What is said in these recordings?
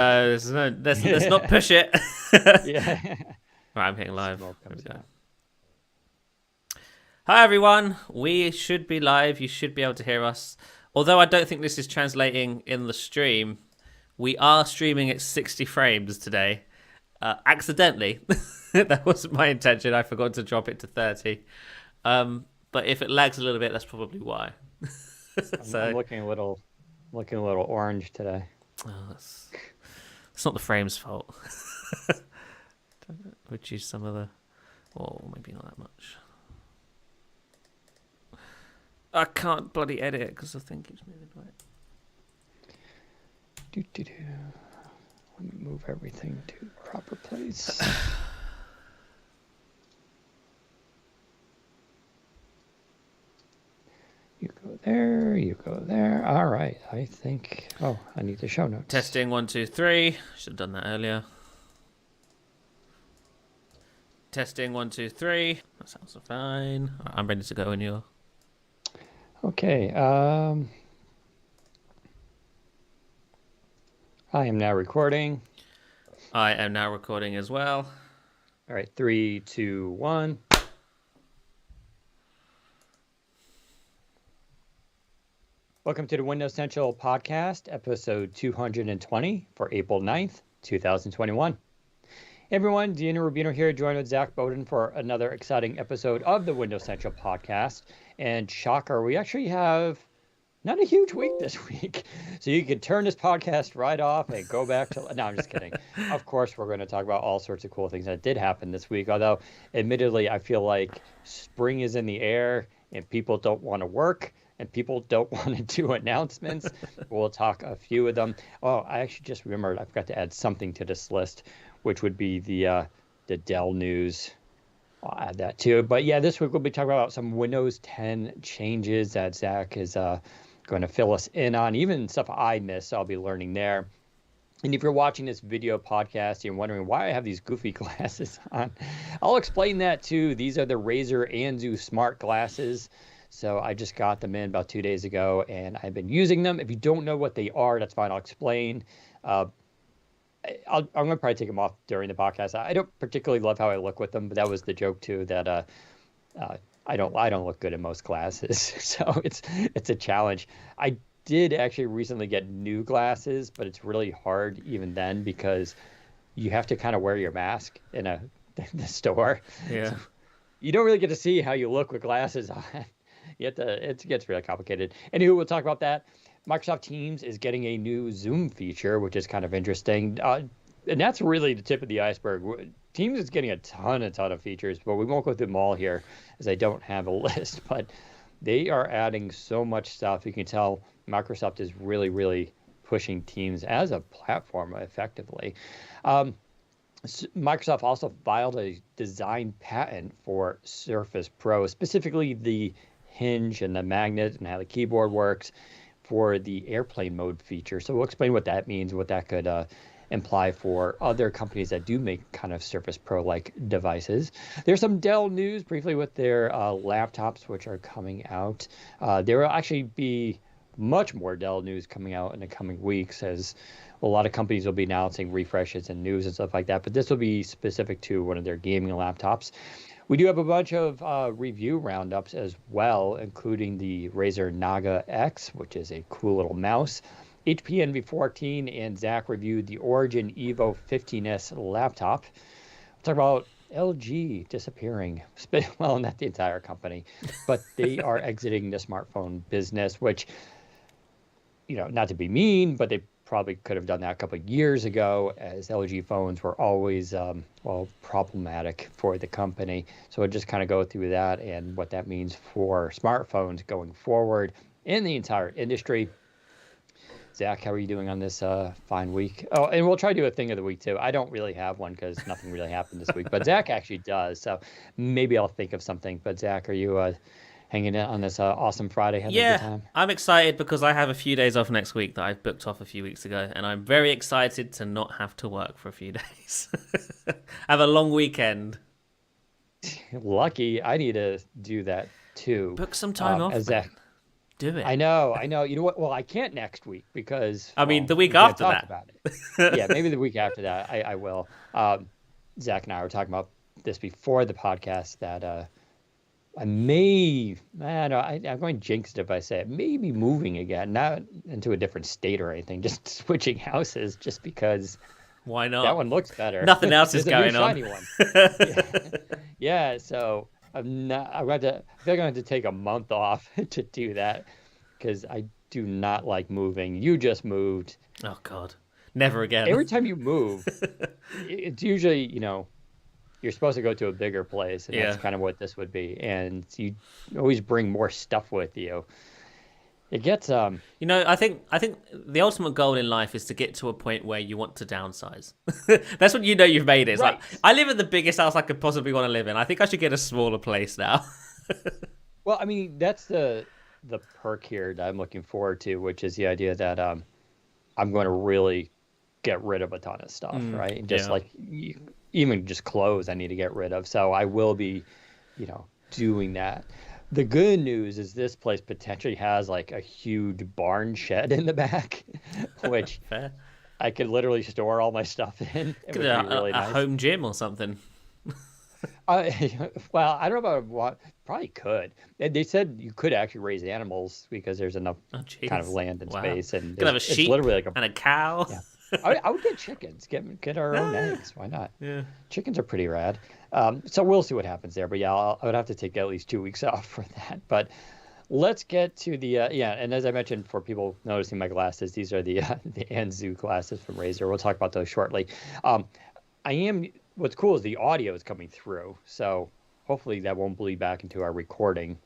Let's not push it. Yeah. Right, I'm hitting live. Smoke There we comes go. out. Hi everyone. We should be live. You should be able to hear us. Although I don't think this is translating in the stream, we are streaming at 60 frames today. Accidentally. That wasn't my intention. I forgot to drop it to 30. But if it lags a little bit, that's probably why. I'm So, looking a little orange today. it's not the frame's fault. Reduce some of the. Oh, maybe not that much. I can't bloody edit it because the thing keeps moving. Right. Do. Let me move everything to proper place. You go there, you go there. All right, I think. Oh, I need the show notes. Testing 1, 2, 3. Should have done that earlier. Testing 1, 2, 3. That sounds fine. Right, I'm ready to go when you're. Okay. I am now recording. I am now recording as well. All right, 3, 2, 1. Welcome to the Windows Central podcast, episode 220 for April 9th, 2021. Hey everyone, Dean Rubino here, joined with Zach Bowden for another exciting episode of the Windows Central podcast. And shocker, we actually have not a huge week this week. So you can turn this podcast right off and go back to... No, I'm just kidding. Of course, we're going to talk about all sorts of cool things that did happen this week. Although, admittedly, I feel like spring is in the air and people don't want to work and people don't want to do announcements. We'll talk a few of them. Oh, I actually just remembered I forgot to add something to this list, which would be the Dell news. I'll add that too. But yeah, this week we'll be talking about some Windows 10 changes that Zach is going to fill us in on, even stuff I missed. I'll be learning there. And if you're watching this video podcast and you're wondering why I have these goofy glasses on, I'll explain that too. These are the Razer Anzu smart glasses. So I just got them in about 2 days ago and I've been using them. If you don't know what they are, that's fine. I'll explain. I'm going to probably take them off during the podcast. I don't particularly love how I look with them, but that was the joke too, that I don't look good in most glasses. So it's a challenge. I did actually recently get new glasses, but it's really hard even then because you have to kind of wear your mask in the store. Yeah. So you don't really get to see how you look with glasses on. It gets really complicated. Anywho, we'll talk about that. Microsoft Teams is getting a new Zoom feature, which is kind of interesting. And that's really the tip of the iceberg. Teams is getting a ton of features, but we won't go through them all here as I don't have a list. But they are adding so much stuff. You can tell Microsoft is really, really pushing Teams as a platform effectively. Microsoft also filed a design patent for Surface Pro, specifically the hinge and the magnet and how the keyboard works for the airplane mode feature. So we'll explain what that means, what that could imply for other companies that do make kind of Surface Pro-like devices. There's some Dell news briefly with their laptops, which are coming out. There will actually be much more Dell news coming out in the coming weeks, as a lot of companies will be announcing refreshes and news and stuff like that. But this will be specific to one of their gaming laptops. We do have a bunch of review roundups as well, including the Razer Naga X, which is a cool little mouse. HP NV14 and Zach reviewed the Origin Evo 15S laptop. We'll talk about LG disappearing. Well, not the entire company, but they are exiting the smartphone business, which, not to be mean, but they probably could have done that a couple of years ago, as LG phones were always, problematic for the company. So we'll just kind of go through that and what that means for smartphones going forward in the entire industry. Zach, how are you doing on this fine week? Oh, and we'll try to do a thing of the week too. I don't really have one because nothing really happened this week, but Zach actually does. So maybe I'll think of something. But Zach, are you hanging out on this awesome Friday, having a good time? I'm excited because I have a few days off next week that I booked off a few weeks ago, and I'm very excited to not have to work for a few days. Have a long weekend. Lucky. I need to do that too. Book some time off. Zach, Do it. I know. You know what? Well, I can't next week because, I mean, well, the week we can't after talk that. about it. Yeah, maybe the week after that, I will. Zach and I were talking about this before the podcast that I may, man, I'm going to jinx it if I say it. Maybe moving again, not into a different state or anything, just switching houses, just because Why that not? one looks better. Nothing else is There's a new going on. shiny one. Yeah, yeah. So I'm not. I'm going to. I feel like I'm going to take a month off to do that because I do not like moving. You just moved. Oh God, never again. Every time you move, it's usually, you're supposed to go to a bigger place, and that's Yeah. kind of what this would be. And you always bring more stuff with you. It gets I think the ultimate goal in life is to get to a point where you want to downsize. That's when you know you've made it. It's like right. I live in the biggest house I could possibly want to live in. I think I should get a smaller place now. Well, I mean, that's the perk here that I'm looking forward to, which is the idea that I'm going to really get rid of a ton of stuff, right? And just Yeah. like even just clothes I need to get rid of. So I will be, doing that. The good news is this place potentially has like a huge barn shed in the back, which Fair. I could literally store all my stuff in. It Get would be really a nice. home gym or something. Well, I don't know about what, probably could. They said you could actually raise animals because there's enough Oh kind of jeez. land and Wow. space, and Could have a it's sheep literally like a, and a cow. yeah. I would get chickens, get our own eggs. Why not? Yeah. Chickens are pretty rad. So we'll see what happens there. But yeah, I would have to take at least 2 weeks off for that. But let's get to the yeah. And as I mentioned, for people noticing my glasses, these are the the Anzu glasses from Razer. We'll talk about those shortly. I am. What's cool is the audio is coming through, so hopefully that won't bleed back into our recording.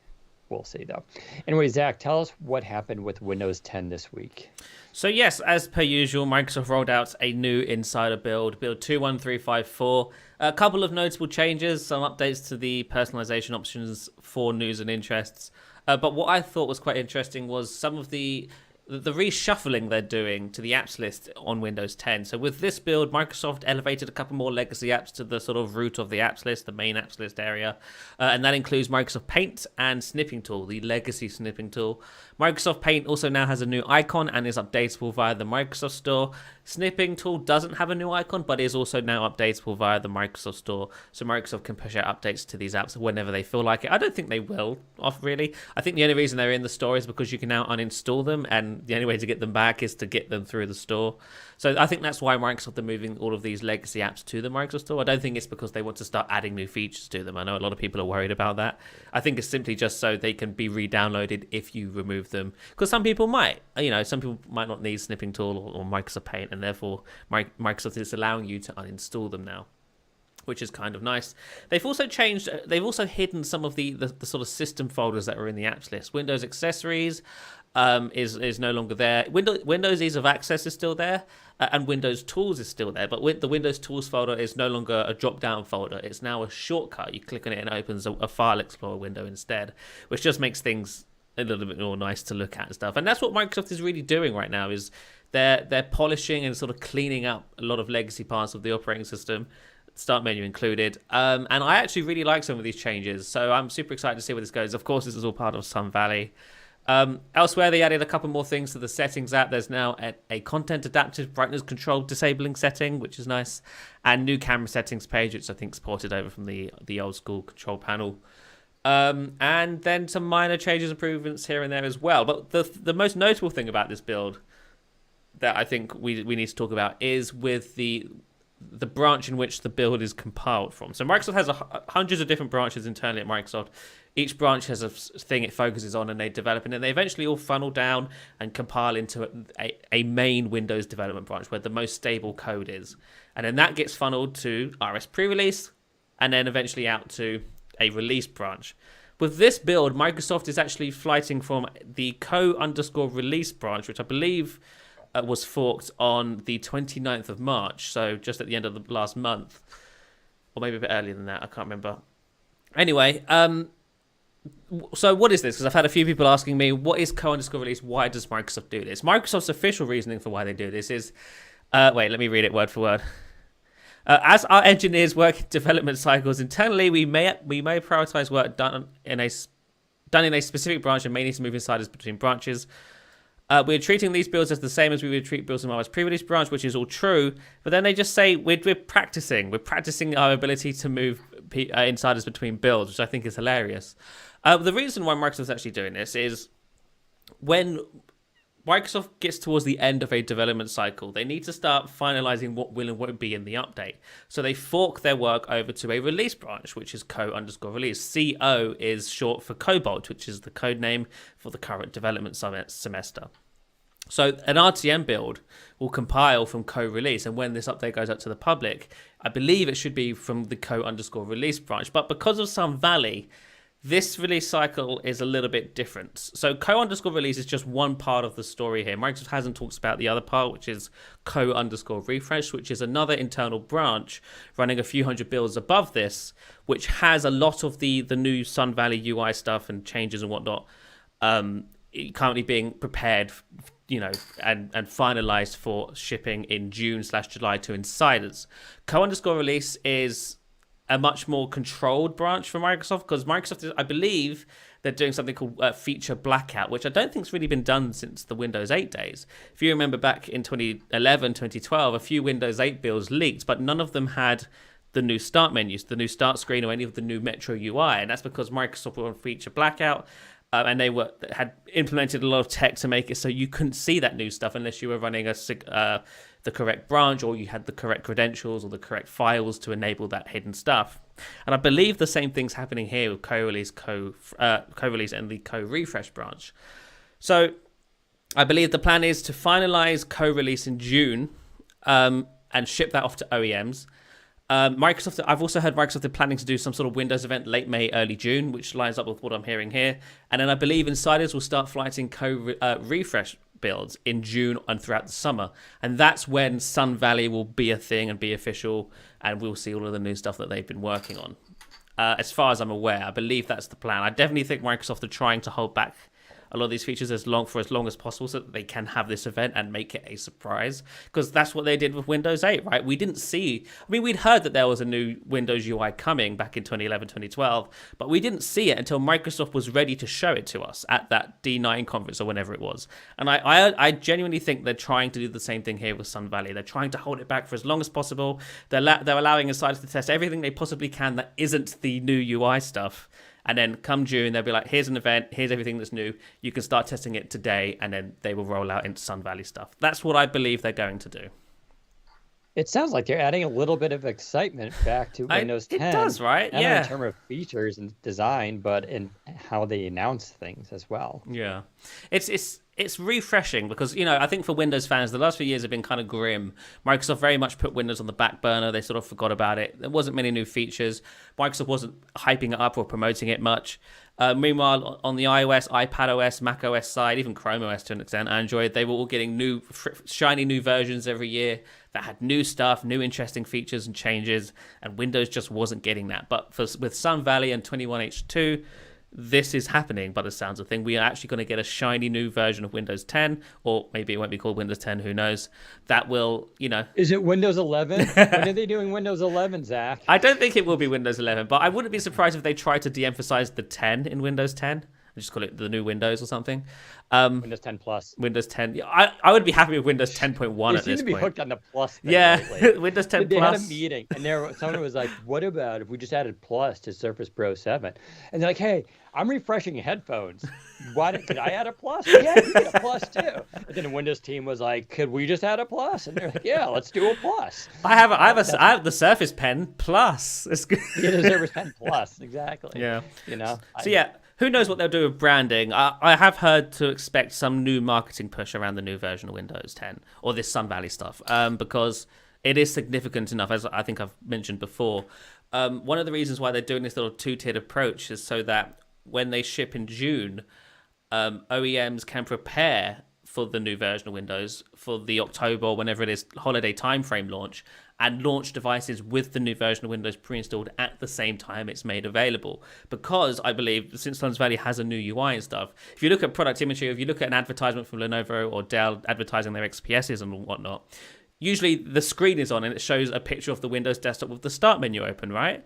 We'll see though. Anyway, Zach, tell us what happened with Windows 10 this week. So yes, as per usual, Microsoft rolled out a new insider build 21354. A couple of notable changes, some updates to the personalization options for news and interests. But what I thought was quite interesting was some of the reshuffling they're doing to the apps list on Windows 10. So with this build, Microsoft elevated a couple more legacy apps to the sort of root of the apps list, the main apps list area. And that includes Microsoft Paint and Snipping Tool, the legacy snipping tool. Microsoft Paint also now has a new icon and is updatable via the Microsoft Store. Snipping Tool doesn't have a new icon, but is also now updatable via the Microsoft Store. So Microsoft can push out updates to these apps whenever they feel like it. I don't think they will, really. I think the only reason they're in the store is because you can now uninstall them, and the only way to get them back is to get them through the store. So I think that's why Microsoft are moving all of these legacy apps to the Microsoft Store. I don't think it's because they want to start adding new features to them. I know a lot of people are worried about that. I think it's simply just so they can be re-downloaded if you remove them. Because some people might. Some people might not need Snipping Tool or Microsoft Paint, and therefore Microsoft is allowing you to uninstall them now, which is kind of nice. They've also hidden some of the sort of system folders that were in the apps list. Windows Accessories is no longer there. Windows Ease of Access is still there, and Windows Tools is still there. But the Windows Tools folder is no longer a drop-down folder. It's now a shortcut. You click on it and it opens a file explorer window instead, which just makes things a little bit more nice to look at and stuff. And that's what Microsoft is really doing right now, is they're polishing and sort of cleaning up a lot of legacy parts of the operating system, start menu included. And I actually really like some of these changes, so I'm super excited to see where this goes. Of course, this is all part of Sun Valley. Elsewhere, they added a couple more things to the settings app. There's now a content adaptive brightness control disabling setting, which is nice, and new camera settings page, which I think is ported over from the old school control panel. And then some minor changes, improvements here and there as well. But the most notable thing about this build that I think we need to talk about is with the branch in which the build is compiled from. So Microsoft has hundreds of different branches internally at Microsoft. Each branch has a thing it focuses on, and they develop, and then they eventually all funnel down and compile into a main Windows development branch where the most stable code is. And then that gets funneled to RS pre-release, and then eventually out to a release branch. With this build, Microsoft is actually flighting from the co_release branch, which I believe was forked on the 29th of March, so just at the end of the last month, or maybe a bit earlier than that, I can't remember. Anyway, so what is this? Because I've had a few people asking me, what is co_release? Why does Microsoft do this? Microsoft's official reasoning for why they do this is, wait, let me read it word for word. As our engineers work in development cycles internally, we may prioritize work done done in a specific branch and may need to move insiders between branches. We're treating these builds as the same as we would treat builds in our pre-release branch, which is all true. But then they just say we're practicing. We're practicing our ability to move insiders between builds, which I think is hilarious. The reason why Microsoft's actually doing this is when Microsoft gets towards the end of a development cycle, they need to start finalizing what will and won't be in the update. So they fork their work over to a release branch, which is co_release. CO is short for Cobalt, which is the code name for the current development semester. So an RTM build will compile from co-release, and when this update goes out to the public, I believe it should be from the co_release branch. But because of Sun Valley, this release cycle is a little bit different. So co_release is just one part of the story here. Microsoft hasn't talked about the other part, which is co_refresh, which is another internal branch running a few hundred builds above this, which has a lot of the new Sun Valley UI stuff and changes and whatnot currently being prepared, and finalized for shipping in June/July to insiders. Co_release is a much more controlled branch for Microsoft, because Microsoft, I believe, they're doing something called feature blackout, which I don't think's really been done since the Windows 8 days. If you remember back in 2011, 2012, a few Windows 8 builds leaked, but none of them had the new start menus, the new start screen, or any of the new Metro UI, and that's because Microsoft were on feature blackout. And they had implemented a lot of tech to make it so you couldn't see that new stuff unless you were running the correct branch, or you had the correct credentials or the correct files to enable that hidden stuff. And I believe the same thing's happening here with co-release and the co-refresh branch. So I believe the plan is to finalize co-release in June and ship that off to OEMs. Microsoft, I've also heard Microsoft are planning to do some sort of Windows event late May, early June, which lines up with what I'm hearing here. And then I believe insiders will start flighting refresh builds in June and throughout the summer. And that's when Sun Valley will be a thing and be official, and we'll see all of the new stuff that they've been working on. As far as I'm aware, I believe that's the plan. I definitely think Microsoft are trying to hold back a lot of these features as long as possible so that they can have this event and make it a surprise, because that's what they did with Windows 8, right? We'd heard that there was a new Windows UI coming back in 2011, 2012, but we didn't see it until Microsoft was ready to show it to us at that D9 conference or whenever it was. And I genuinely think they're trying to do the same thing here with Sun Valley. They're trying to hold it back for as long as possible. They're allowing insiders to test everything they possibly can that isn't the new UI stuff. And then come June, they'll be like, here's an event, here's everything that's new. You can start testing it today, and then they will roll out into Sun Valley stuff. That's what I believe they're going to do. It sounds like they're adding a little bit of excitement back to Windows 10. It does, right? Not Yeah. in terms of features and design, but in how they announce things as well. Yeah. It's refreshing because, I think for Windows fans, the last few years have been kind of grim. Microsoft very much put Windows on the back burner. They sort of forgot about it. There wasn't many new features. Microsoft wasn't hyping it up or promoting it much. Meanwhile, on the iOS, iPadOS, macOS side, even Chrome OS to an extent, Android, they were all getting new, shiny new versions every year that had new stuff, new interesting features and changes, and Windows just wasn't getting that. But with Sun Valley and 21H2, this is happening by the sounds of things. We are actually going to get a shiny new version of Windows 10, or maybe it won't be called Windows 10, who knows. That will, Is it Windows 11? When are they doing Windows 11, Zach? I don't think it will be Windows 11, but I wouldn't be surprised if they try to de-emphasize the 10 in Windows 10. I just call it the new Windows or something. Windows 10 Plus. Windows 10. Yeah, I would be happy with Windows 10.1 at this point. They seem to be hooked on the Plus thing lately. Windows 10 they Plus. had a meeting, and someone was like, what about if we just added Plus to Surface Pro 7? And they're like, hey, I'm refreshing headphones. Could I add a Plus? Yeah, you get a Plus too. And then the Windows team was like, could we just add a Plus? And they're like, yeah, let's do a Plus. I have the Surface Pen Plus. It's good. Yeah, the Surface Pen Plus, exactly. Yeah. So yeah. Who knows what they'll do with branding? I have heard to expect some new marketing push around the new version of Windows 10 or this Sun Valley stuff, because it is significant enough, as I think I've mentioned before. One of the reasons why they're doing this little two-tiered approach is so that when they ship in June, OEMs can prepare for the new version of Windows for the October or whenever it is holiday timeframe launch, and launch devices with the new version of Windows pre-installed at the same time it's made available. Because I believe since Sun Valley has a new UI and stuff, if you look at product imagery, if you look at an advertisement from Lenovo or Dell advertising their XPSs and whatnot, usually the screen is on and it shows a picture of the Windows desktop with the start menu open, right?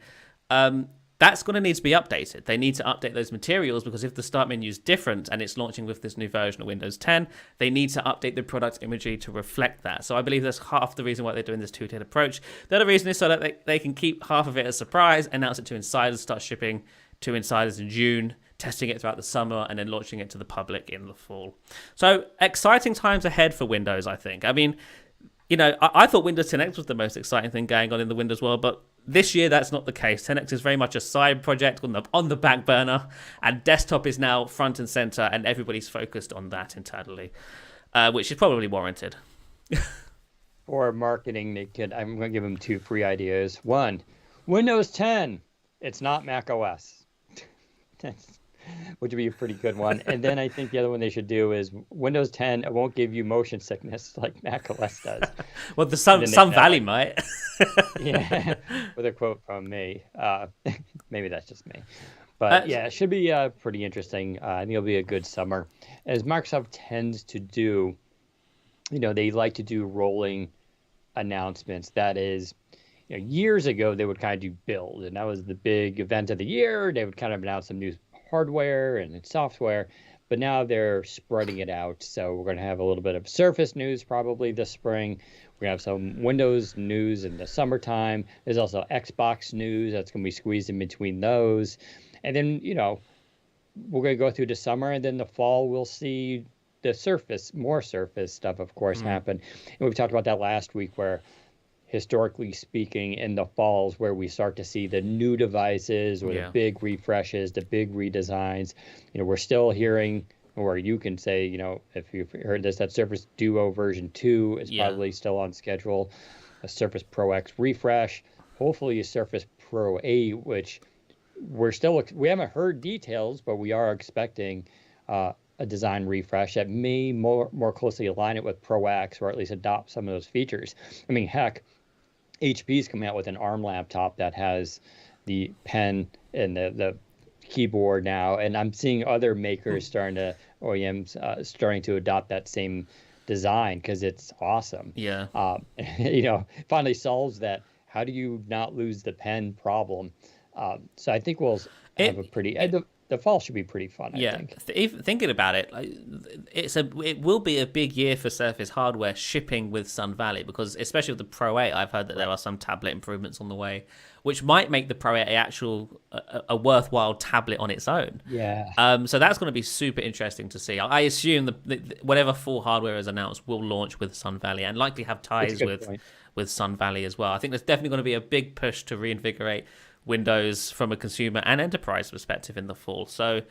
That's going to need to be updated. They need to update those materials because if the start menu is different and it's launching with this new version of Windows 10, they need to update the product imagery to reflect that. So I believe that's half the reason why they're doing this two-tiered approach. The other reason is so that they can keep half of it as a surprise, announce it to insiders, start shipping to insiders in June, testing it throughout the summer, and then launching it to the public in the fall. So exciting times ahead for Windows, I think. I mean, I thought Windows 10X was the most exciting thing going on in the Windows world, but this year that's not the case. 10X is very much a side project on the back burner, and desktop is now front and center, and everybody's focused on that internally, which is probably warranted. For marketing, I'm going to give them 2 free ideas. One, Windows 10. It's not Mac OS. Which would be a pretty good one. And then I think the other one they should do is Windows 10. It won't give you motion sickness like Mac OS does. Well, the Sun Valley might. Yeah, with a quote from me. Maybe that's just me. But yeah, it should be pretty interesting. I think it'll be a good summer. As Microsoft tends to do, they like to do rolling announcements. That is, years ago, they would kind of do build, and that was the big event of the year. They would kind of announce some new hardware and software, but now they're spreading it out. So we're going to have a little bit of Surface news probably this spring. We're going to have some Windows news in the summertime. There's also Xbox news that's going to be squeezed in between those. And then, we're going to go through the summer, and then the fall we'll see the more Surface stuff, of course, happen. And we've talked about that last week where, historically speaking, in the falls where we start to see the new devices or the big refreshes, the big redesigns. We're still hearing, or you can say, if you've heard this, that Surface Duo version 2 is probably still on schedule. A Surface Pro X refresh, hopefully a Surface Pro 8, which we haven't heard details, but we are expecting a design refresh that may more closely align it with Pro X, or at least adopt some of those features. I mean, heck, HP's coming out with an ARM laptop that has the pen and the keyboard now, and I'm seeing other makers OEMs starting to adopt that same design because it's awesome. Yeah. Finally solves that. How do you not lose the pen problem? So I think we'll have a pretty. The fall should be pretty fun. I think. Thinking about it, it will be a big year for Surface hardware shipping with Sun Valley, because especially with the Pro 8, I've heard that there are some tablet improvements on the way, which might make the Pro 8 a worthwhile tablet on its own. Yeah. So that's going to be super interesting to see. I assume whatever full hardware is announced will launch with Sun Valley and likely have ties with Sun Valley as well. I think there's definitely going to be a big push to reinvigorate Windows from a consumer and enterprise perspective in the fall, so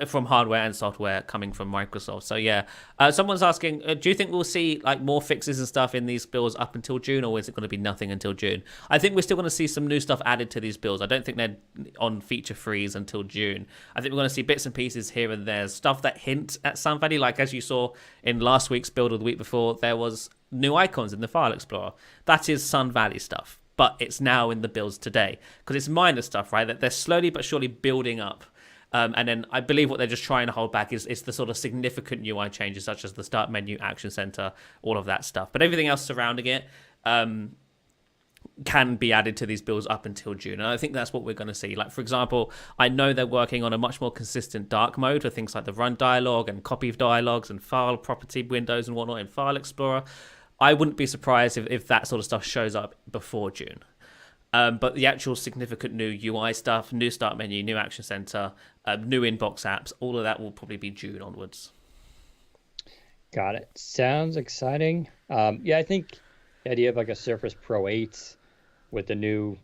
from hardware and software coming from Microsoft. So someone's asking, do you think we'll see like more fixes and stuff in these builds up until June, or is it going to be nothing until June? I think we're still going to see some new stuff added to these builds. I don't think they're on feature freeze until June. I think we're going to see bits and pieces here and there, stuff that hint at Sun Valley, like as you saw in last week's build or the week before, there was new icons in the File Explorer. That is Sun Valley stuff, but it's now in the builds today because it's minor stuff, right? That they're slowly but surely building up. And then I believe what they're just trying to hold back is the sort of significant UI changes, such as the start menu, action center, all of that stuff. But everything else surrounding it can be added to these builds up until June. And I think that's what we're going to see. Like, for example, I know they're working on a much more consistent dark mode for things like the run dialog and copy dialogues and file property windows and whatnot in File Explorer. I wouldn't be surprised if that sort of stuff shows up before June. But the actual significant new UI stuff, new start menu, new action center, new inbox apps, all of that will probably be June onwards. Got it. Sounds exciting. I think the idea of like a Surface Pro 8 with the new,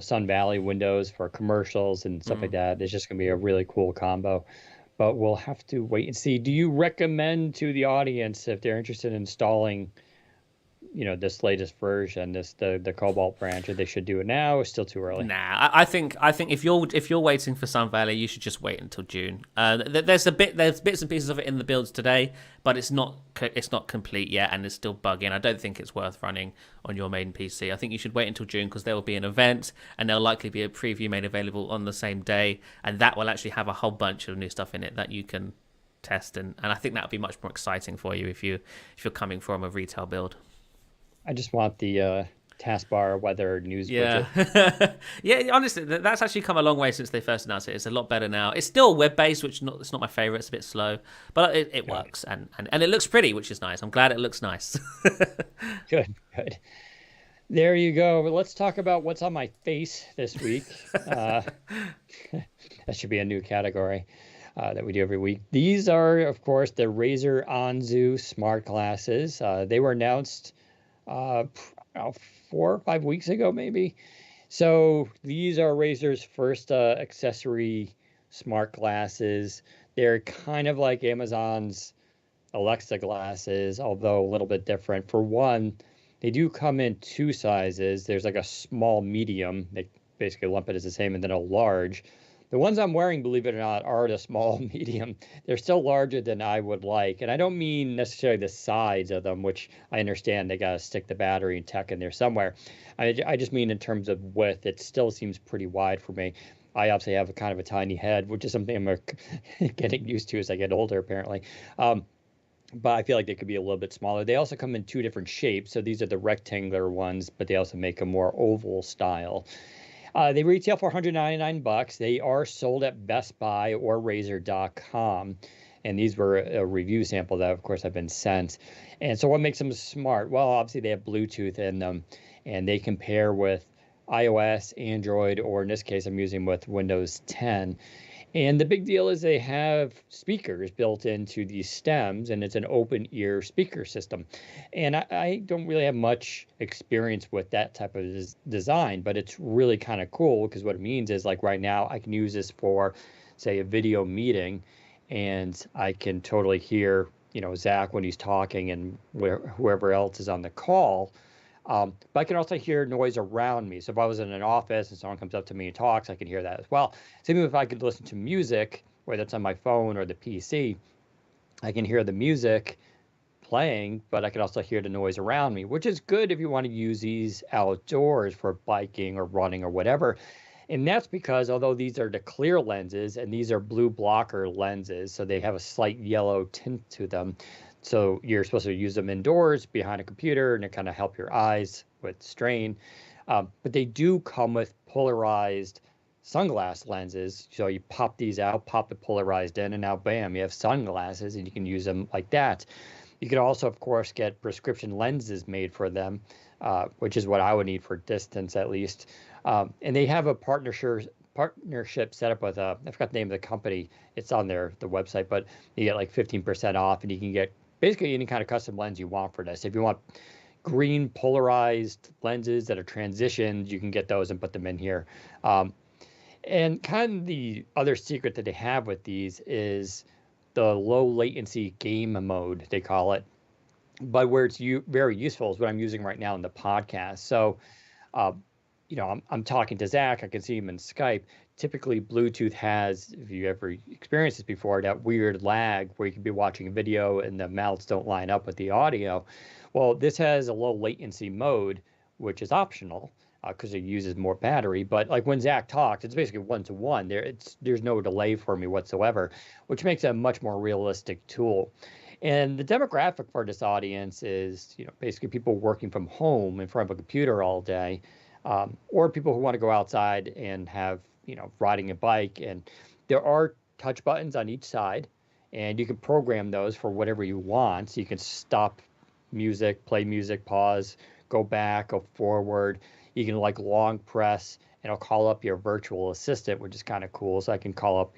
Sun Valley windows for commercials and stuff like that is just going to be a really cool combo. But we'll have to wait and see. Do you recommend to the audience, if they're interested in installing this latest version, the Cobalt branch, or they should do it now? It's still too early. Nah, I think if you're waiting for Sun Valley, you should just wait until June. There's bits and pieces of it in the builds today, but it's not complete yet, and it's still bugging. I don't think it's worth running on your main PC. I think you should wait until June because there will be an event, and there'll likely be a preview made available on the same day, and that will actually have a whole bunch of new stuff in it that you can test, and I think that would be much more exciting for you if you're coming from a retail build. I just want the taskbar, weather, news Yeah, widget. yeah. Honestly, that's actually come a long way since they first announced it. It's a lot better now. It's still web based, which it's not my favorite. It's a bit slow, but it Yeah, works and it looks pretty, which is nice. I'm glad it looks nice. good, good. There you go. Let's talk about what's on my face this week. That should be a new category that we do every week. These are, of course, the Razer Anzu smart glasses. They were announced uh, 4 or 5 weeks ago, maybe. So these are Razer's first accessory smart glasses. They're kind of like Amazon's Alexa glasses, although a little bit different. For one, they do come in two sizes. There's like a small medium. They basically lump it as the same, and then a large. The ones I'm wearing, believe it or not, are the small medium. They're still larger than I would like. And I don't mean necessarily the size of them, which I understand they got to stick the battery and tech in there somewhere. I just mean in terms of width, it still seems pretty wide for me. I obviously have a kind of a tiny head, which is something I'm getting used to as I get older, apparently. Um, but I feel like they could be a little bit smaller. They also come in two different shapes. So these are the rectangular ones, but they also make a more oval style. They retail for $199. They are sold at Best Buy or Razer.com. And these were a review sample that, of course, have been sent. And so what makes them smart? Well, obviously they have Bluetooth in them, and they compare with iOS, Android, or in this case, I'm using with Windows 10. And the big deal is they have speakers built into these stems, and it's an open ear speaker system. And I don't really have much experience with that type of design, but it's really kind of cool because what it means is like right now I can use this for, say, a video meeting, and I can totally hear, Zach when he's talking and whoever else is on the call. But I can also hear noise around me. So if I was in an office and someone comes up to me and talks, I can hear that as well. Same if I could listen to music, whether it's on my phone or the PC, I can hear the music playing, but I can also hear the noise around me, which is good if you want to use these outdoors for biking or running or whatever. And that's because although these are the clear lenses and these are blue blocker lenses, so they have a slight yellow tint to them. So you're supposed to use them indoors behind a computer and it kind of help your eyes with strain. But they do come with polarized sunglass lenses. So you pop these out, pop the polarized in, and now bam, you have sunglasses and you can use them like that. You could also, of course, get prescription lenses made for them, which is what I would need for distance at least. And they have a partnership set up with I forgot the name of the company. It's on the website, but you get like 15% off, and you can get basically any kind of custom lens you want for this. If you want green polarized lenses that are transitioned, you can get those and put them in here. And kind of the other secret that they have with these is the low latency game mode, they call it. But where it's very useful is what I'm using right now in the podcast. So, uh, I'm talking to Zach. I can see him in Skype. Typically, Bluetooth has, if you ever experienced this before, that weird lag where you can be watching a video and the mouths don't line up with the audio. Well, this has a low latency mode, which is optional because it uses more battery. But like when Zach talks, it's basically one to one. There's no delay for me whatsoever, which makes it a much more realistic tool. And the demographic for this audience is, basically people working from home in front of a computer all day, or people who want to go outside and have, riding a bike. And there are touch buttons on each side, and you can program those for whatever you want. So you can stop music, play music, pause, go back, go forward. You can like long press, and it'll call up your virtual assistant, which is kind of cool. So I can call up,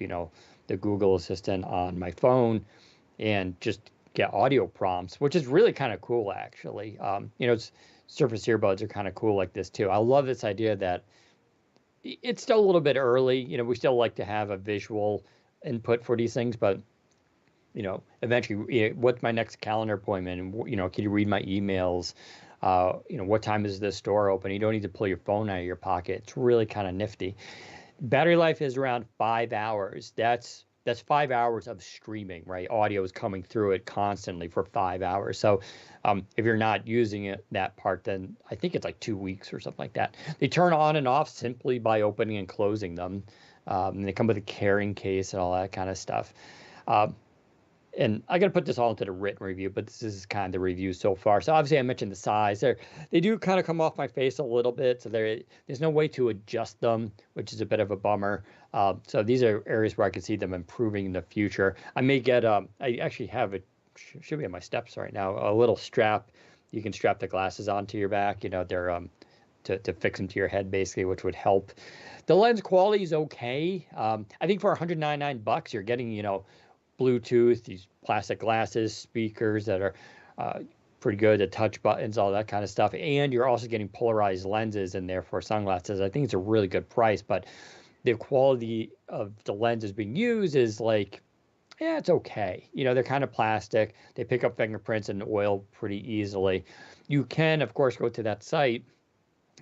the Google Assistant on my phone and just get audio prompts, which is really kind of cool, actually. Surface earbuds are kind of cool like this too. I love this idea that it's still a little bit early. We still like to have a visual input for these things, but eventually, what's my next calendar appointment? And can you read my emails? What time is this store open? You don't need to pull your phone out of your pocket. It's really kind of nifty. Battery life is around 5 hours. That's 5 hours of streaming, right? Audio is coming through it constantly for 5 hours. So if you're not using it, that part, then I think it's like 2 weeks or something like that. They turn on and off simply by opening and closing them. And they come with a carrying case and all that kind of stuff. and I got to put this all into the written review, but this is kind of the review so far. So obviously I mentioned the size. They do kind of come off my face a little bit, so there's no way to adjust them, which is a bit of a bummer. So these are areas where I could see them improving in the future. I may get I actually have it should be on my steps right now, a little strap. You can strap the glasses onto your back. They're to fix them to your head basically, which would help. The lens quality is okay. I think for $199, you're getting Bluetooth, these plastic glasses, speakers that are pretty good, the touch buttons, all that kind of stuff. And you're also getting polarized lenses in there for sunglasses. I think it's a really good price, but the quality of the lenses being used is like, yeah, it's okay. They're kind of plastic. They pick up fingerprints and oil pretty easily. You can, of course, go to that site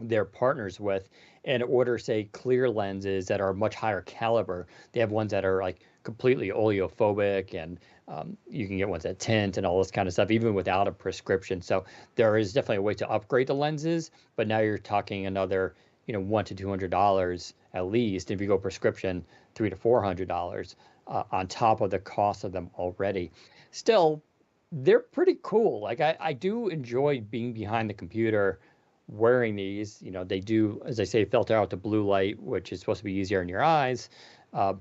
they're partners with and order, say, clear lenses that are much higher caliber. They have ones that are like completely oleophobic, and you can get ones that tint and all this kind of stuff, even without a prescription. So there is definitely a way to upgrade the lenses, but now you're talking another, $100 to $200 at least. If you go prescription, $300 to $400 on top of the cost of them already. Still, they're pretty cool. Like I do enjoy being behind the computer wearing these. They do, as I say, filter out the blue light, which is supposed to be easier in your eyes. Uh,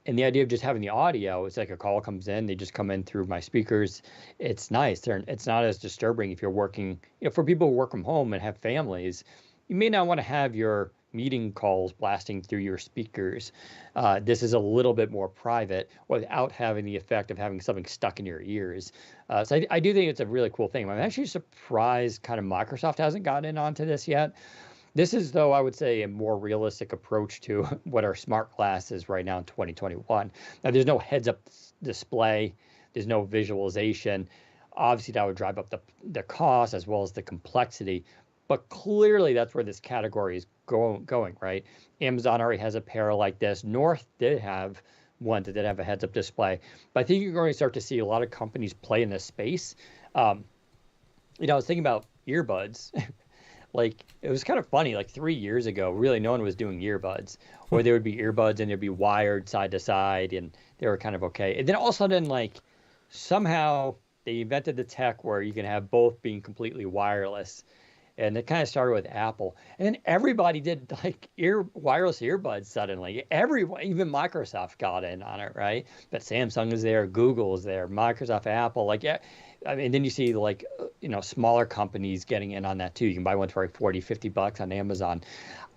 and the idea of just having the audio, it's like a call comes in, they just come in through my speakers. It's nice. It's not as disturbing if you're working, for people who work from home and have families. You may not want to have your meeting calls blasting through your speakers. This is a little bit more private without having the effect of having something stuck in your ears. So I do think it's a really cool thing. I'm actually surprised kind of Microsoft hasn't gotten in onto this yet. This is, though, I would say, a more realistic approach to what our smart glass is right now in 2021. Now, there's no heads-up display. There's no visualization. Obviously, that would drive up the cost as well as the complexity. But clearly, that's where this category is going, right? Amazon already has a pair like this. North did have one that did have a heads-up display. But I think you're going to start to see a lot of companies play in this space. I was thinking about earbuds. Like, it was kind of funny, like 3 years ago, really no one was doing earbuds, or there would be earbuds and they'd be wired side to side and they were kind of okay. And then all of a sudden, like, somehow they invented the tech where you can have both being completely wireless. And it kind of started with Apple. And then everybody did like wireless earbuds suddenly. Everyone, even Microsoft got in on it, right? But Samsung is there, Google is there, Microsoft, Apple, like, yeah. I mean, then you see like, smaller companies getting in on that too. You can buy one for like 40, $50 on Amazon.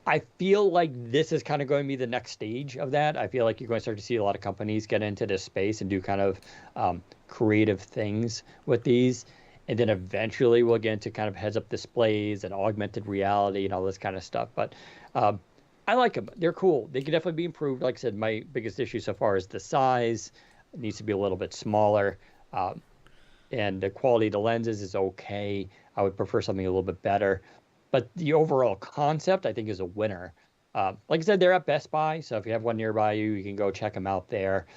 I feel like this is kind of going to be the next stage of that. I feel like you're going to start to see a lot of companies get into this space and do kind of creative things with these. And then eventually we'll get into kind of heads-up displays and augmented reality and all this kind of stuff. But I like them. They're cool. They can definitely be improved. Like I said, my biggest issue so far is the size. It needs to be a little bit smaller. And the quality of the lenses is okay. I would prefer something a little bit better. But the overall concept, I think, is a winner. Like I said, they're at Best Buy. So if you have one nearby you, you can go check them out there.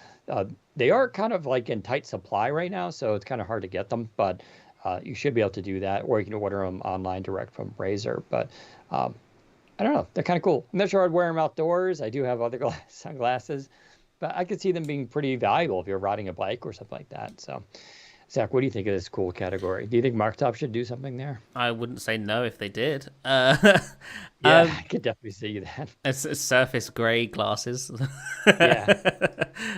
They are kind of like in tight supply right now, so it's kind of hard to get them. But you should be able to do that, or you can order them online direct from Razer. But I don't know. They're kind of cool. I'm not sure I'd wear them outdoors. I do have other sunglasses, but I could see them being pretty valuable if you're riding a bike or something like that. So, Zach, what do you think of this cool category? Do you think Microsoft should do something there? I wouldn't say no if they did. Yeah, I could definitely see that. It's surface grey glasses. Yeah.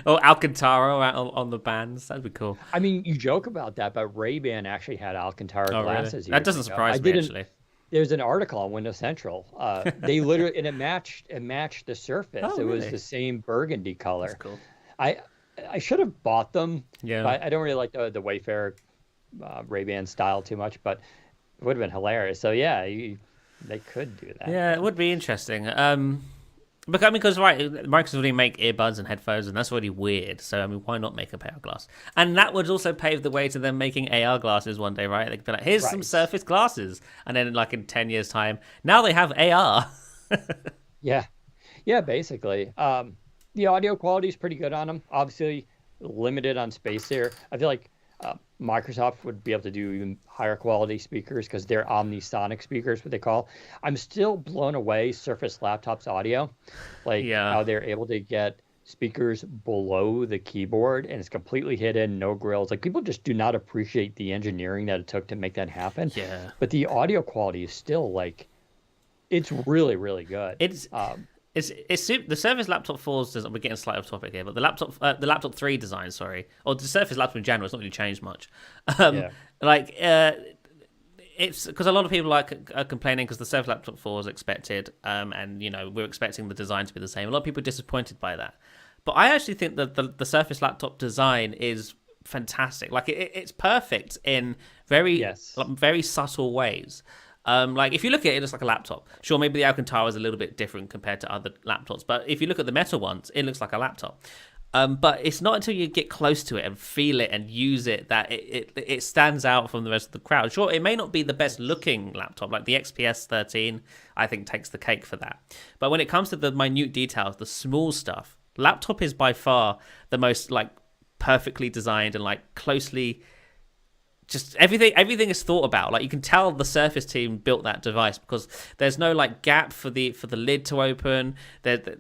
Or Alcantara on the bands. That'd be cool. I mean, you joke about that, but Ray-Ban actually had Alcantara glasses. Really? That doesn't surprise me, actually. There's an article on Windows Central. They literally, and it matched the surface. Oh, it really? was the same burgundy color. That's cool. I should have bought them. Yeah. But I don't really like the Wayfarer Ray-Ban style too much, but it would have been hilarious. So yeah, they could do that. Yeah, it would be interesting. Because right, Microsoft already make earbuds and headphones, and that's already weird. So I mean, why not make a pair of glasses? And that would also pave the way to them making AR glasses one day, right? They could be like, here's some Surface glasses, and then like in 10 years' time, now they have AR. Yeah, basically. The audio quality is pretty good on them. Obviously, limited on space here. I feel like Microsoft would be able to do even higher quality speakers because they're omnisonic speakers, what they call. I'm still blown away Surface Laptop's audio, like how they're able to get speakers below the keyboard and it's completely hidden, no grills. Like people just do not appreciate the engineering that it took to make that happen. Yeah. But the audio quality is still like it's really, really good. It's the Surface Laptop 4's design. We're getting slightly off topic here, but the laptop 3 design, sorry, or the Surface laptop in general, it's not really changed much. Yeah. Like it's because a lot of people are complaining because the Surface Laptop 4 is expected, and we're expecting the design to be the same. A lot of people are disappointed by that, but I actually think that the Surface Laptop design is fantastic. Like it's perfect in Yes. very subtle ways. Like if you look at it, it looks like a laptop. Sure, maybe the Alcantara is a little bit different compared to other laptops, but if you look at the metal ones, it looks like a laptop. But it's not until you get close to it and feel it and use it that it stands out from the rest of the crowd. Sure, it may not be the best looking laptop, like the XPS 13, I think takes the cake for that. But when it comes to the minute details, the small stuff, laptop is by far the most like perfectly designed and like closely. Just everything is thought about. Like you can tell the Surface team built that device because there's no like gap for the lid to open. There's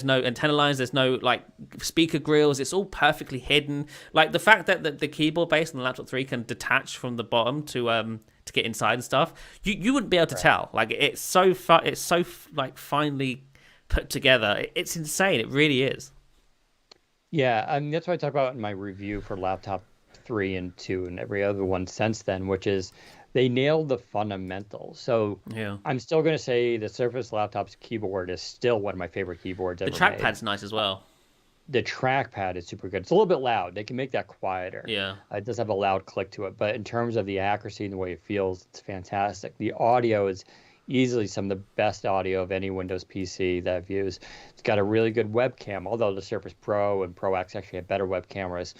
no antenna lines. There's no like speaker grills. It's all perfectly hidden. Like the fact that the keyboard base on the Laptop 3 can detach from the bottom to get inside and stuff. You wouldn't be able to tell. Like it's so like finely put together. It's insane. It really is. Yeah, I mean that's what I talk about in my review for laptop 3 and 2 and every other one since then, which is they nailed the fundamentals. So Yeah. I'm still going to say the Surface Laptop's keyboard is still one of my favorite keyboards ever The made. trackpad's nice as well. The trackpad is super good. It's a little bit loud. They can make that quieter. Yeah. It does have a loud click to it, but in terms of the accuracy and the way it feels, it's fantastic. The audio is easily some of the best audio of any Windows PC that I've used. It's got a really good webcam, although the Surface Pro and Pro X actually have better web cameras.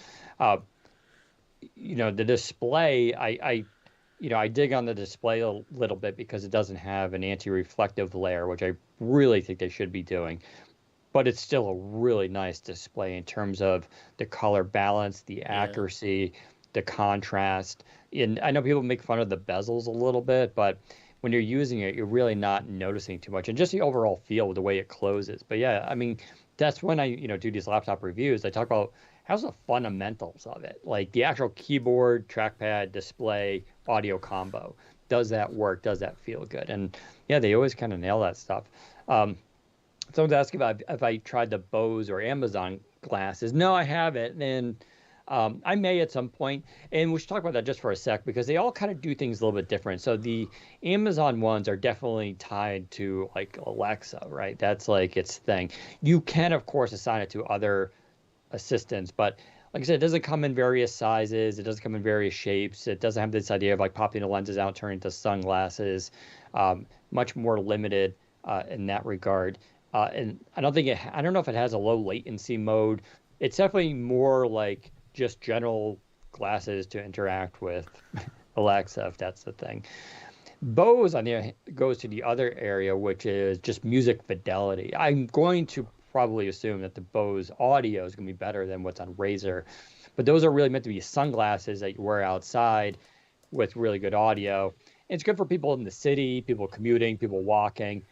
The display, I dig on the display a little bit because it doesn't have an anti-reflective layer, which I really think they should be doing. But it's still a really nice display in terms of the color balance, the accuracy, the contrast. And I know people make fun of the bezels a little bit, but when you're using it, you're really not noticing too much. And just the overall feel with the way it closes. But yeah, I mean, that's when I, do these laptop reviews. I talk about how's the fundamentals of it, like the actual keyboard, trackpad, display, audio combo. Does that work? Does that feel good? And yeah, they always kind of nail that stuff. Someone's asking about if I tried the Bose or Amazon glasses. No, I haven't. And I may at some point. And we should talk about that just for a sec because they all kind of do things a little bit different. So the Amazon ones are definitely tied to like Alexa, right? That's like its thing. You can, of course, assign it to other assistants, but like I said, it doesn't come in various sizes. It doesn't come in various shapes. It doesn't have this idea of like popping the lenses out, turning into sunglasses. Much more limited in that regard. And I don't know if it has a low latency mode. It's definitely more like just general glasses to interact with Alexa, if that's the thing. Bose goes to the other area, which is just music fidelity. I'm going to probably assume that the Bose audio is going to be better than what's on Razer, but those are really meant to be sunglasses that you wear outside with really good audio. And it's good for people in the city, people commuting, people walking,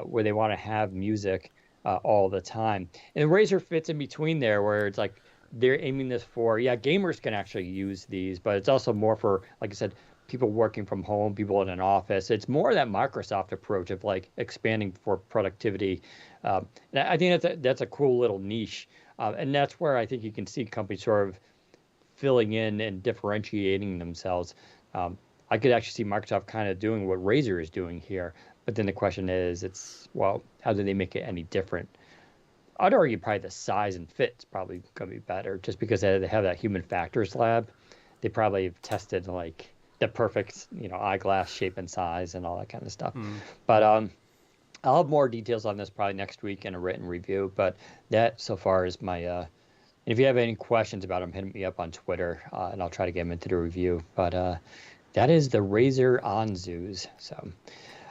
where they want to have music all the time. And Razer fits in between there, where it's like they're aiming this for, gamers can actually use these, but it's also more for, like I said, people working from home, people in an office. It's more that Microsoft approach of like expanding for productivity. And I think that's a cool little niche. And that's where I think you can see companies sort of filling in and differentiating themselves. I could actually see Microsoft kind of doing what Razer is doing here. But then the question is, how do they make it any different? I'd argue probably the size and fit is probably going to be better just because they have that human factors lab. They probably have tested like the perfect, eyeglass shape and size and all that kind of stuff. But I'll have more details on this probably next week in a written review. But that so far is my. And if you have any questions about them, hit me up on Twitter, and I'll try to get them into the review. But that is the Razer Onzus. So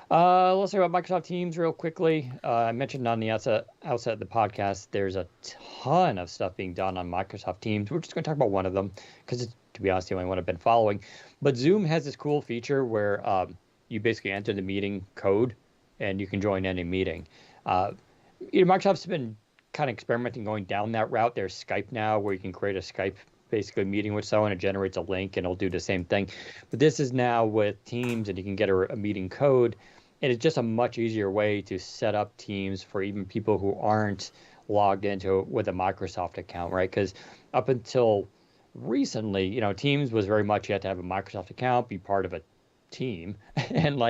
let's talk about Microsoft Teams real quickly. I mentioned on the outset of the podcast, there's a ton of stuff being done on Microsoft Teams. We're just going to talk about one of them because it's, to be honest, the only one I've been following. But Zoom has this cool feature where you basically enter the meeting code and you can join any meeting. Microsoft's been kind of experimenting going down that route. There's Skype now where you can create a Skype basically meeting with someone. It generates a link and it'll do the same thing. But this is now with Teams, and you can get a meeting code. And it's just a much easier way to set up Teams for even people who aren't logged into it with a Microsoft account, right? Because up until recently, Teams was very much you had to have a Microsoft account, be part of a team, and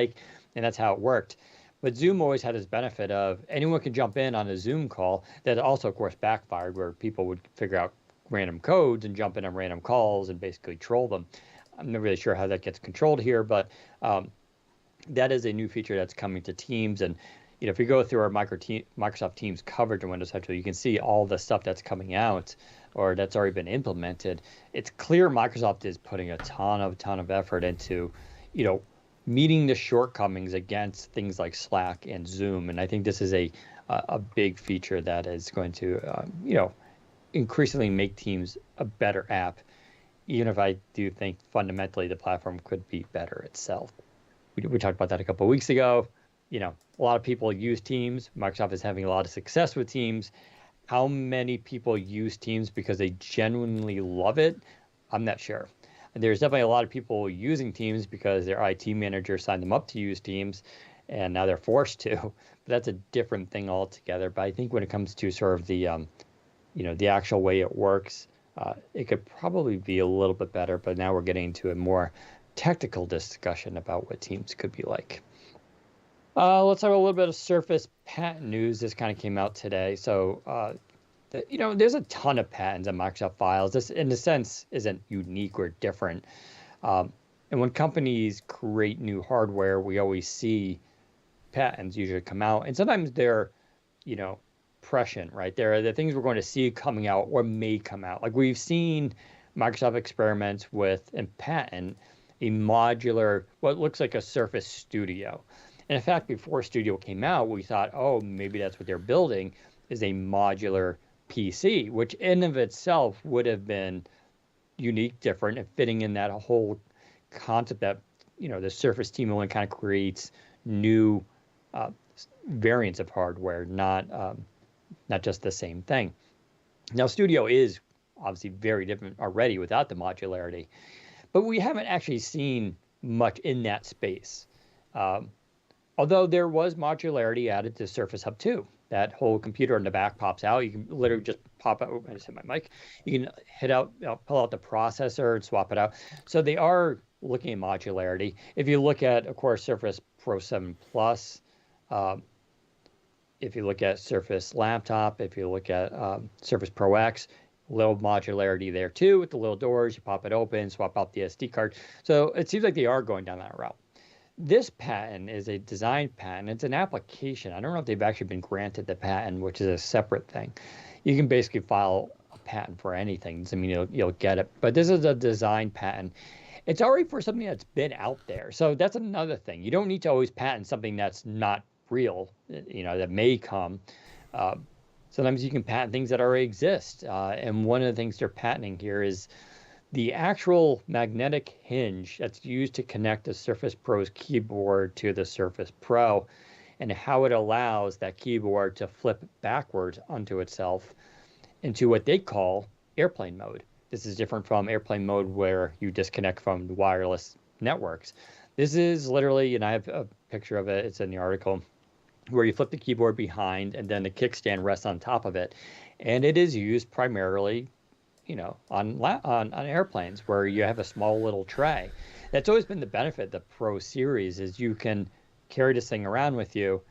that's how it worked. But Zoom always had this benefit of anyone could jump in on a Zoom call. That also, of course, backfired where people would figure out random codes and jump in on random calls and basically troll them. I'm not really sure how that gets controlled here, but that is a new feature that's coming to Teams. And if you go through our Microsoft Teams coverage in Windows Central, you can see all the stuff that's coming out or that's already been implemented. It's clear Microsoft is putting a ton of effort into, meeting the shortcomings against things like Slack and Zoom. And I think this is a big feature that is going to, increasingly make Teams a better app, even if I do think fundamentally the platform could be better itself. We talked about that a couple of weeks ago. A lot of people use Teams. Microsoft is having a lot of success with Teams. How many people use Teams because they genuinely love it? I'm not sure. There's definitely a lot of people using Teams because their IT manager signed them up to use Teams, and now they're forced to. But that's a different thing altogether. But I think when it comes to sort of the, the actual way it works, it could probably be a little bit better. But now we're getting into a more technical discussion about what Teams could be like. Let's have a little bit of Surface patent news. This kind of came out today. So, there's a ton of patents and Microsoft files. This, in a sense, isn't unique or different. And when companies create new hardware, we always see patents usually come out. And sometimes they're, prescient, right? They're the things we're going to see coming out or may come out. Like we've seen Microsoft experiments with and patent a modular, what looks like a Surface Studio. And in fact, before Studio came out, we thought, oh, maybe that's what they're building is a modular PC, which in of itself would have been unique, different, and fitting in that whole concept that, the Surface team only kind of creates new variants of hardware, not just the same thing. Now, Studio is obviously very different already without the modularity, but we haven't actually seen much in that space. Although there was modularity added to Surface Hub 2. That whole computer in the back pops out. You can literally just pop out. I just hit my mic. You can pull out the processor and swap it out. So they are looking at modularity. If you look at, of course, Surface Pro 7 Plus, if you look at Surface Laptop, if you look at Surface Pro X, little modularity there too with the little doors. You pop it open, swap out the SD card. So it seems like they are going down that route. This patent is a design patent. It's an application. I don't know if they've actually been granted the patent, which is a separate thing. You can basically file a patent for anything. Doesn't mean you'll get it. But this is a design patent. It's already for something that's been out there. So that's another thing. You don't need to always patent something that's not real, that may come. Sometimes you can patent things that already exist. And one of the things they're patenting here is the actual magnetic hinge that's used to connect the Surface Pro's keyboard to the Surface Pro, and how it allows that keyboard to flip backwards onto itself into what they call airplane mode. This is different from airplane mode where you disconnect from the wireless networks. This is literally, and I have a picture of it, it's in the article, where you flip the keyboard behind and then the kickstand rests on top of it. And it is used primarily on airplanes where you have a small little tray. That's always been the benefit of the Pro Series is you can carry this thing around with you,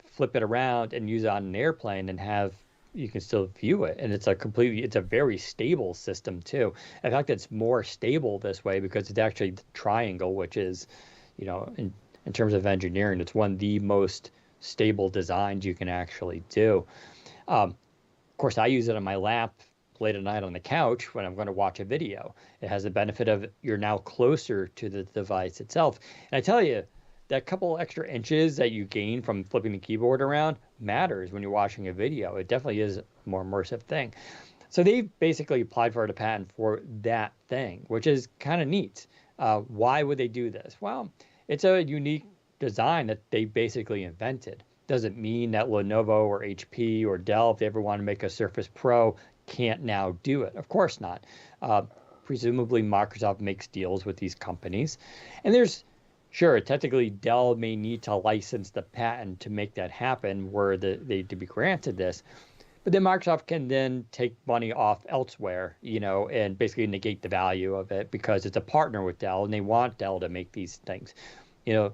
flip it around and use it on an airplane and you can still view it. And it's a very stable system too. In fact, it's more stable this way because it's actually the triangle, which is, in terms of engineering, it's one of the most stable designs you can actually do. Of course, I use it on my lap late at night on the couch when I'm going to watch a video. It has the benefit of you're now closer to the device itself. And I tell you, that couple extra inches that you gain from flipping the keyboard around matters when you're watching a video. It definitely is a more immersive thing. So they've basically applied for a patent for that thing, which is kind of neat. Why would they do this? Well, it's a unique design that they basically invented. doesn't mean that Lenovo or HP or Dell, if they ever want to make a Surface Pro, can't now do it. Of course not. Uh, Presumably, Microsoft makes deals with these companies. And sure, technically, Dell may need to license the patent to make that happen were they to be granted this. But then Microsoft can then take money off elsewhere, and basically negate the value of it because it's a partner with Dell and they want Dell to make these things. You know,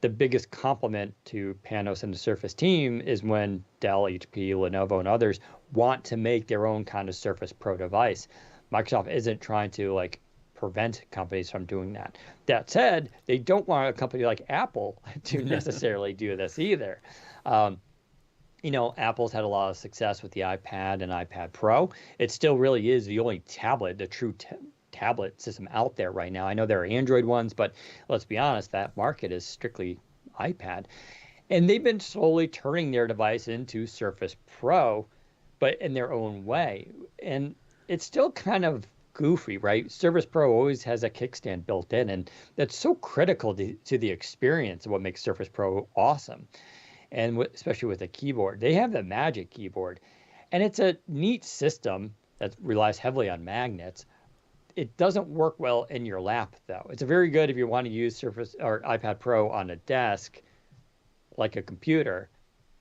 the biggest compliment to Panos and the Surface team is when Dell, HP, Lenovo, and others want to make their own kind of Surface Pro device. Microsoft isn't trying to prevent companies from doing that. That said, they don't want a company like Apple to necessarily do this either. Apple's had a lot of success with the iPad and iPad Pro. It still really is the only tablet, the true tablet system out there right now. I know there are Android ones, but let's be honest, that market is strictly iPad. And they've been slowly turning their device into Surface Pro, but in their own way. And it's still kind of goofy, right? Surface Pro always has a kickstand built in, and that's so critical to the experience of what makes Surface Pro awesome. And especially with a keyboard. They have the Magic Keyboard, and it's a neat system that relies heavily on magnets. It doesn't work well in your lap, though. It's very good if you want to use Surface or iPad Pro on a desk, like a computer.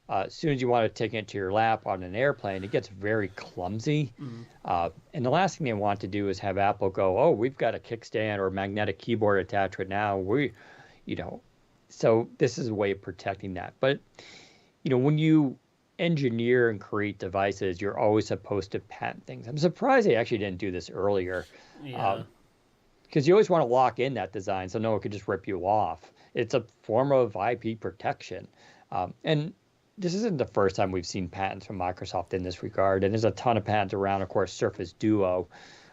As soon as you want to take it to your lap on an airplane, it gets very clumsy. And the last thing they want to do is have Apple go, "Oh, we've got a kickstand or magnetic keyboard attachment now. So this is a way of protecting that. But, when you engineer and create devices, you're always supposed to patent things. I'm surprised they actually didn't do this earlier. Yeah. Because you always want to lock in that design so no one could just rip you off. It's a form of IP protection. And this isn't the first time we've seen patents from Microsoft in this regard. And there's a ton of patents around, of course, Surface Duo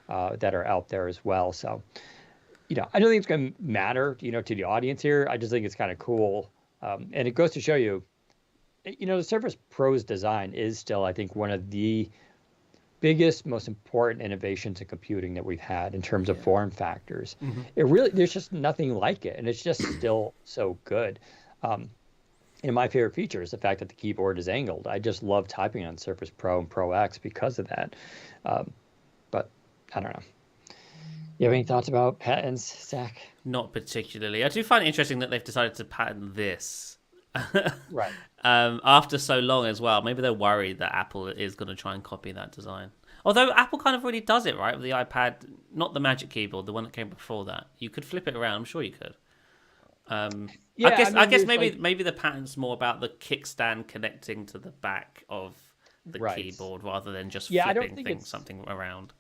that are out there as well. So, I don't think it's going to matter, to the audience here. I just think it's kind of cool. And it goes to show you, the Surface Pro's design is still, I think, one of the biggest, most important innovations in computing that we've had in terms of form factors. There's just nothing like it. And it's just still so good. And my favorite feature is the fact that the keyboard is angled. I just love typing on Surface Pro and Pro X because of that. But I don't know. You have any thoughts about patents, Zach? Not particularly. I do find it interesting that they've decided to patent this. Right. After so long as well. Maybe they're worried that Apple is going to try and copy that design. Although Apple kind of really does it, right? With the iPad, not the Magic Keyboard, the one that came before that. You could flip it around. I'm sure you could. I guess maybe the patent's more about the kickstand connecting to the back of the keyboard rather than just flipping something around.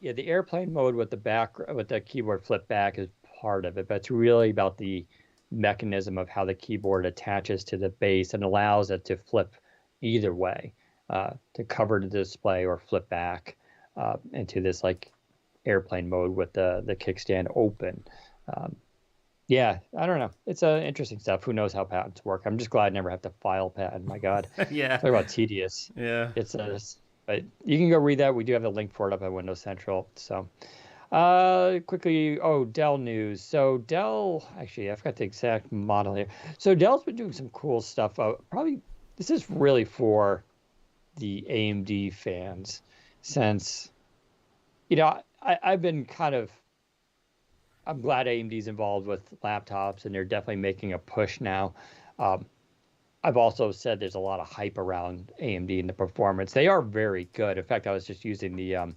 Yeah, the airplane mode with the keyboard flip back is part of it, but it's really about the mechanism of how the keyboard attaches to the base and allows it to flip either way, to cover the display or flip back into this airplane mode with the kickstand open. Yeah, I don't know. It's interesting stuff. Who knows how patents work? I'm just glad I never have to file patent. My God. Yeah. Talk about tedious. Yeah. But you can go read that. We do have the link for it up at Windows Central. So, quickly, Dell news. So Dell, actually, I forgot the exact model here. So Dell's been doing some cool stuff. Probably this is really for the AMD fans, since I've been I'm glad AMD's involved with laptops, and they're definitely making a push now. I've also said there's a lot of hype around AMD and the performance. They are very good. In fact, I was just using the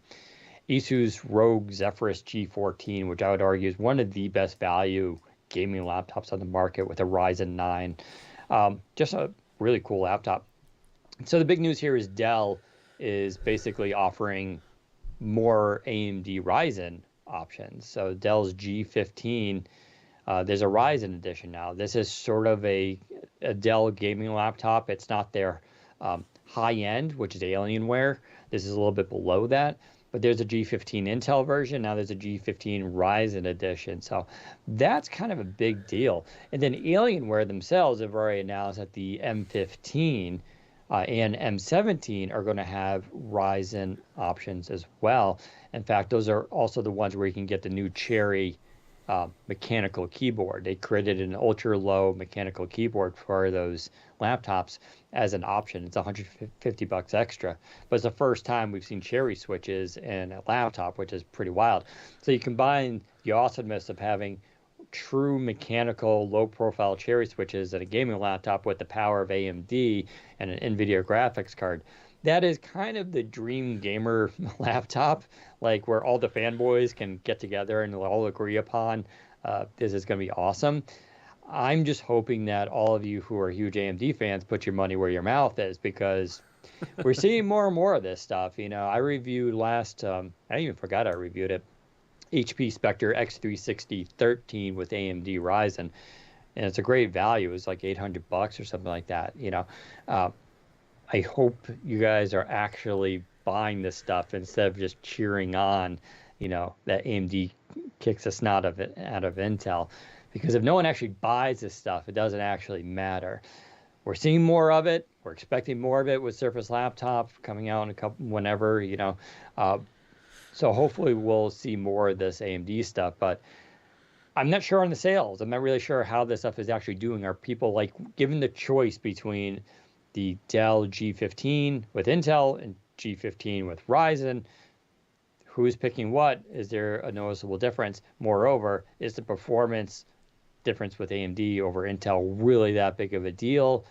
Asus ROG Zephyrus G14, which I would argue is one of the best value gaming laptops on the market with a Ryzen 9. Just a really cool laptop. So the big news here is Dell is basically offering more AMD Ryzen options. So Dell's G15, there's a Ryzen edition now. This is sort of a Dell gaming laptop. It's not their high end, which is Alienware. This is a little bit below that. But there's a G15 Intel version. Now there's a G15 Ryzen edition. So that's kind of a big deal. And then Alienware themselves have already announced that the M15 and M17 are going to have Ryzen options as well. In fact, those are also the ones where you can get the new Cherry mechanical keyboard. They created an ultra low mechanical keyboard for those laptops as an option. It's $150 extra, but it's the first time we've seen cherry switches in a laptop, which is pretty wild. So you combine the awesomeness of having true mechanical low profile cherry switches in a gaming laptop with the power of AMD and an NVIDIA graphics card. That is kind of the dream gamer laptop, like where all the fanboys can get together and all agree upon this is going to be awesome. I'm just hoping that all of you who are huge AMD fans put your money where your mouth is, because we're seeing more and more of this stuff. I reviewed I even forgot I reviewed it, HP Spectre X360 13 with AMD Ryzen, and it's a great value. It's like $800 or something like that. I hope you guys are actually buying this stuff instead of just cheering on, that AMD kicks the snot of it out of Intel. Because if no one actually buys this stuff, it doesn't actually matter. We're seeing more of it. We're expecting more of it with Surface Laptop coming out in whenever. So hopefully we'll see more of this AMD stuff. But I'm not sure on the sales. I'm not really sure how this stuff is actually doing. Are people given the choice between the Dell G15 with Intel and G15 with Ryzen? Who's picking what? Is there a noticeable difference? Moreover, is the performance difference with AMD over Intel really that big of a deal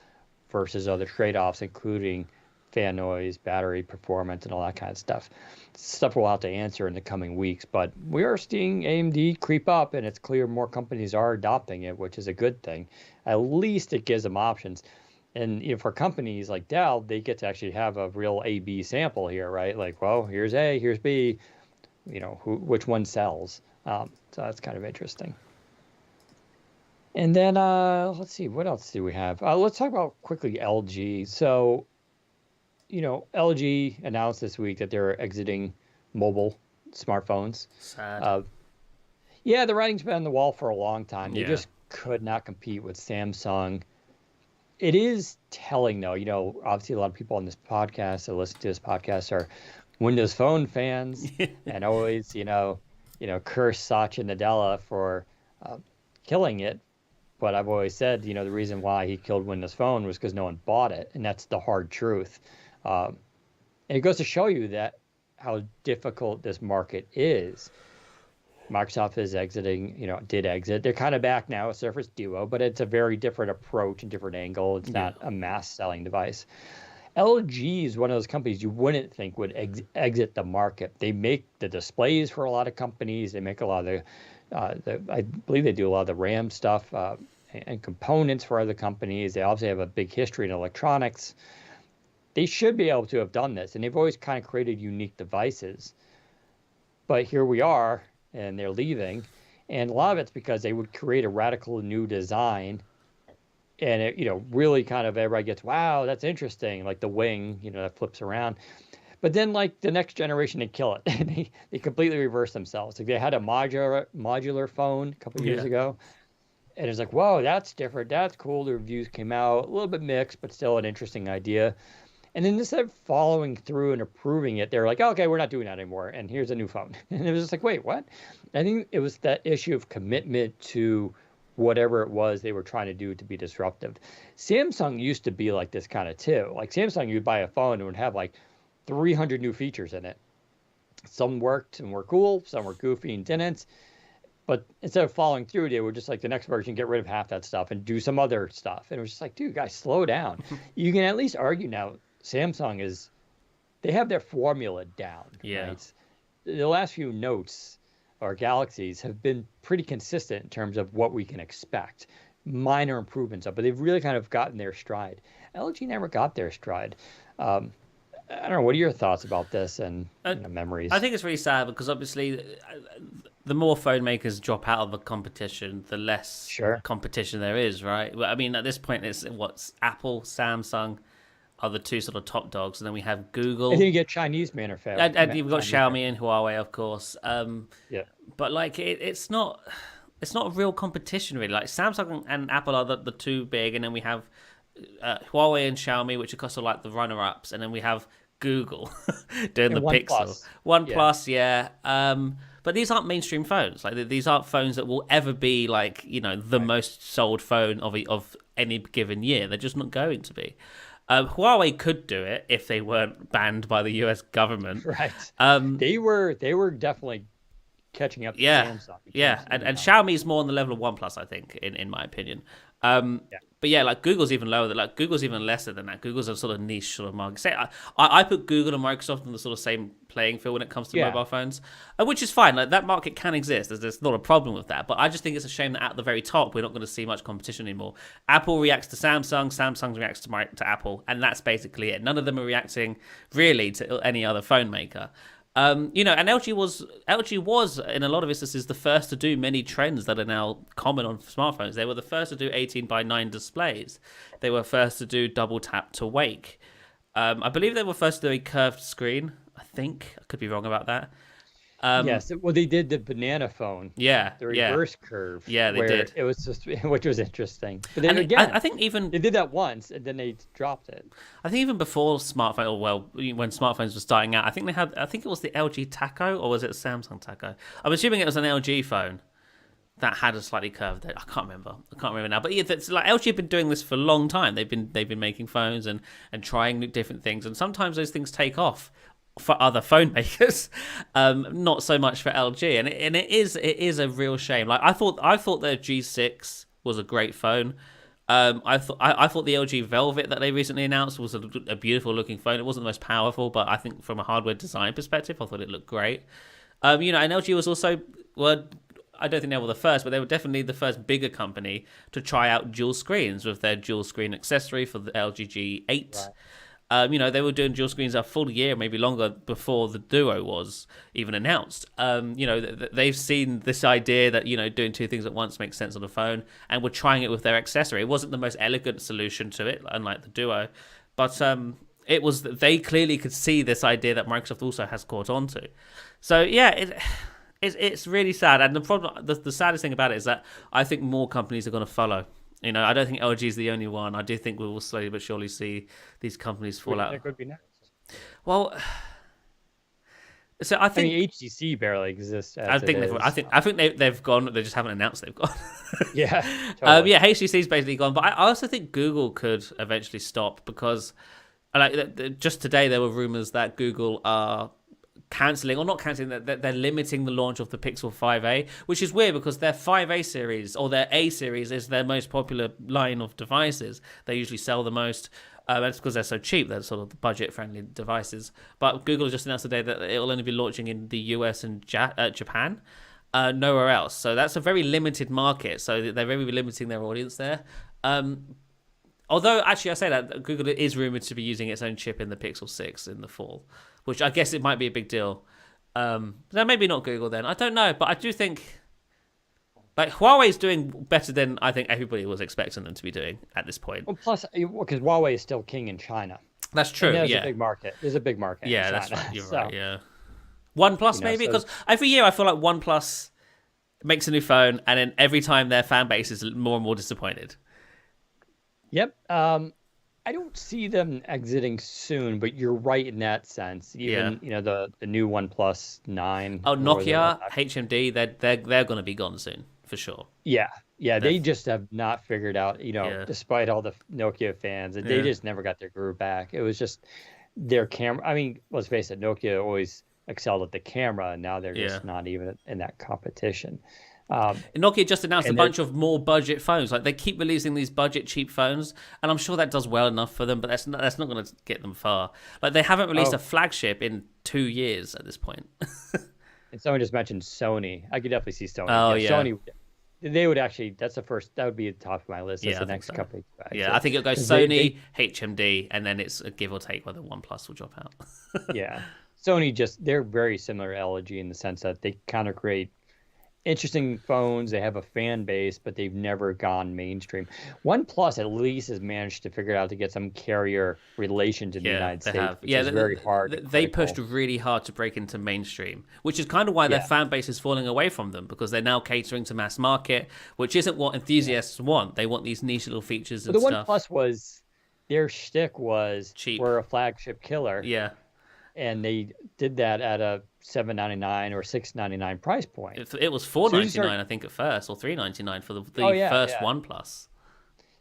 versus other trade-offs, including fan noise, battery performance, and all that kind of stuff? Stuff we'll have to answer in the coming weeks, but we are seeing AMD creep up, and it's clear more companies are adopting it, which is a good thing. At least it gives them options. And for companies like Dell, they get to actually have a real A/B sample here, right? Well, here's A, here's B, which one sells. So that's kind of interesting. And then let's see, what else do we have? Let's talk about quickly LG. So, LG announced this week that they're exiting mobile smartphones. Sad. Yeah, the writing's been on the wall for a long time. They just could not compete with Samsung. It is telling, though. Obviously, a lot of people on this podcast that listen to this podcast are Windows Phone fans, and always, curse Satya Nadella for killing it. But I've always said, the reason why he killed Windows Phone was because no one bought it, and that's the hard truth. And it goes to show you that how difficult this market is. Microsoft is did exit. They're kind of back now with Surface Duo, but it's a very different approach and different angle. It's not a mass selling device. LG is one of those companies you wouldn't think would exit the market. They make the displays for a lot of companies. They make a lot of I believe they do a lot of the RAM stuff and components for other companies. They obviously have a big history in electronics. They should be able to have done this, and they've always kind of created unique devices. But here we are, and they're leaving, and a lot of it's because they would create a radical new design, and it, really kind of everybody gets, wow, that's interesting, like the wing, that flips around. But then, the next generation, they kill it, and they completely reverse themselves. They had a modular phone a couple of years ago, and it's like, whoa, that's different, that's cool. The reviews came out a little bit mixed, but still an interesting idea. And then instead of following through and approving it, they're like, okay, we're not doing that anymore, and here's a new phone. And it was just like, wait, what? I think it was that issue of commitment to whatever it was they were trying to do to be disruptive. Samsung used to be like this kind of too. Samsung, you'd buy a phone and would have 300 new features in it. Some worked and were cool, some were goofy and didn't. But instead of following through, they were just the next version, get rid of half that stuff and do some other stuff. And it was just dude, guys, slow down. You can at least argue now, Samsung they have their formula down. Yeah. Right? The last few Notes or Galaxies have been pretty consistent in terms of what we can expect. Minor improvements up, but they've really kind of gotten their stride. LG never got their stride. I don't know. What are your thoughts about this and memories? I think it's really sad because obviously the more phone makers drop out of the competition, the less competition there is, right? I mean, at this point, it's what's Apple, Samsung are the two sort of top dogs, and then we have Google. And then you get Chinese manufacturers. And you've got Xiaomi and Huawei, of course. But it's not a real competition really. Samsung and Apple are the two big, and then we have Huawei and Xiaomi, which are kind of the runner-ups, and then we have Google doing the Pixel. OnePlus, But these aren't mainstream phones. Like these aren't phones that will ever be like the most sold phone of any given year. They're just not going to be. Huawei could do it if they weren't banned by the U.S. government. Right. Um, They were definitely catching up to yeah, Samsung. yeah, and Xiaomi's more on the level of OnePlus, I think, in my opinion. But yeah, like Google's even lower. Like Google's even lesser than that. Google's a sort of niche sort of market. Say, I put Google and Microsoft in the sort of same playing field when it comes to mobile phones, which is fine. Like that market can exist. There's not a problem with that. But I just think it's a shame that at the very top we're not going to see much competition anymore. Apple reacts to Samsung, Samsung reacts to Apple, and that's basically it. None of them are reacting really to any other phone maker. And LG was in a lot of instances the first to do many trends that are now common on smartphones. They were the first to do 18:9 displays. They were first to do double tap to wake. I believe they were first to do a curved screen. I think I could be wrong about that. Yes, well, they did the banana phone. Yeah, the reverse curve. Yeah, they did. It was just, which was interesting. But then And again, I think even they did that once, and then they dropped it. I think even before smartphone, when smartphones were starting out, I think it was the LG Taco, or was it a Samsung Taco? I'm assuming it was an LG phone that had a slightly curved. I can't remember now. But yeah, it's like LG have been doing this for a long time. They've been making phones and trying different things, and sometimes those things take off for other phone makers, not so much for LG, and it is a real shame. Like I thought the G6 was a great phone. I thought the LG Velvet that they recently announced was a beautiful looking phone. It wasn't the most powerful, but I think from a hardware design perspective, I thought it looked great. And LG was also, well, I don't think they were the first, but they were definitely the first bigger company to try out dual screens with their dual screen accessory for the LG G8. Right. They were doing dual screens a full year, maybe longer, before the Duo was even announced. They've seen this idea that, doing two things at once makes sense on the phone, and were trying it with their accessory. It wasn't the most elegant solution to it, unlike the Duo, but it was. They clearly could see this idea that Microsoft also has caught on to. So yeah, it's really sad. And the problem, the saddest thing about it is that I think more companies are going to follow. I don't think LG is the only one. I do think we will slowly but surely see these companies fall out. It could be next. Well, so I think HTC barely exists. I think they've gone. They just haven't announced they've gone. Yeah. Totally. HTC's basically gone. But I also think Google could eventually stop because, just today there were rumors that Google are cancelling, or not cancelling, that they're limiting the launch of the Pixel 5a, which is weird because their 5a series, or their A series, is their most popular line of devices. They usually sell the most. That's because they're so cheap. They're sort of budget-friendly devices. But Google just announced today that it will only be launching in the US and Japan, nowhere else. So that's a very limited market. So they're very limiting their audience there. Although, actually, I say that Google is rumored to be using its own chip in the Pixel 6 in the fall, which I guess it might be a big deal. No, maybe not Google then. I don't know, but I do think Huawei's doing better than I think everybody was expecting them to be doing at this point. Well, plus, because Huawei is still king in China. That's true. There's a big market. There's a big market. Yeah, in China. that's right. You're right. Yeah. OnePlus maybe, because every year I feel like OnePlus makes a new phone, and then every time their fan base is more and more disappointed. Yep. I don't see them exiting soon, but you're right in that sense. Even the new OnePlus 9. Oh, Nokia, HMD, they're going to be gone soon for sure. Yeah, they just have not figured out. Despite all the Nokia fans, they just never got their groove back. It was just their camera. I mean, let's face it, Nokia always excelled at the camera, and now they're just not even in that competition. Nokia just announced a bunch of more budget phones. Like they keep releasing these budget cheap phones, and I'm sure that does well enough for them, but that's not going to get them far. Like they haven't released a flagship in 2 years at this point. And someone just mentioned Sony. I could definitely see Sony. Oh yeah. Sony. They would actually. That's the first. That would be at the top of my list. That's the next company. Yeah, I think it'll go Sony, HMD, and then it's a give or take whether OnePlus will drop out. Yeah, Sony they're very similar to LG in the sense that they kind of create interesting phones. They have a fan base, but they've never gone mainstream. OnePlus at least has managed to figure out to get some carrier relations in the United States, which is very hard. They pushed really hard to break into mainstream, which is kind of why their fan base is falling away from them, because they're now catering to mass market, which isn't what enthusiasts want. They want these niche little features and stuff. The OnePlus their shtick was cheap. We're a flagship killer. Yeah. and they did that at a $7.99 or $6.99 price point. It was As soon as you $4.99, start, I think, at first, or $3.99 for oh the yeah, first yeah. OnePlus.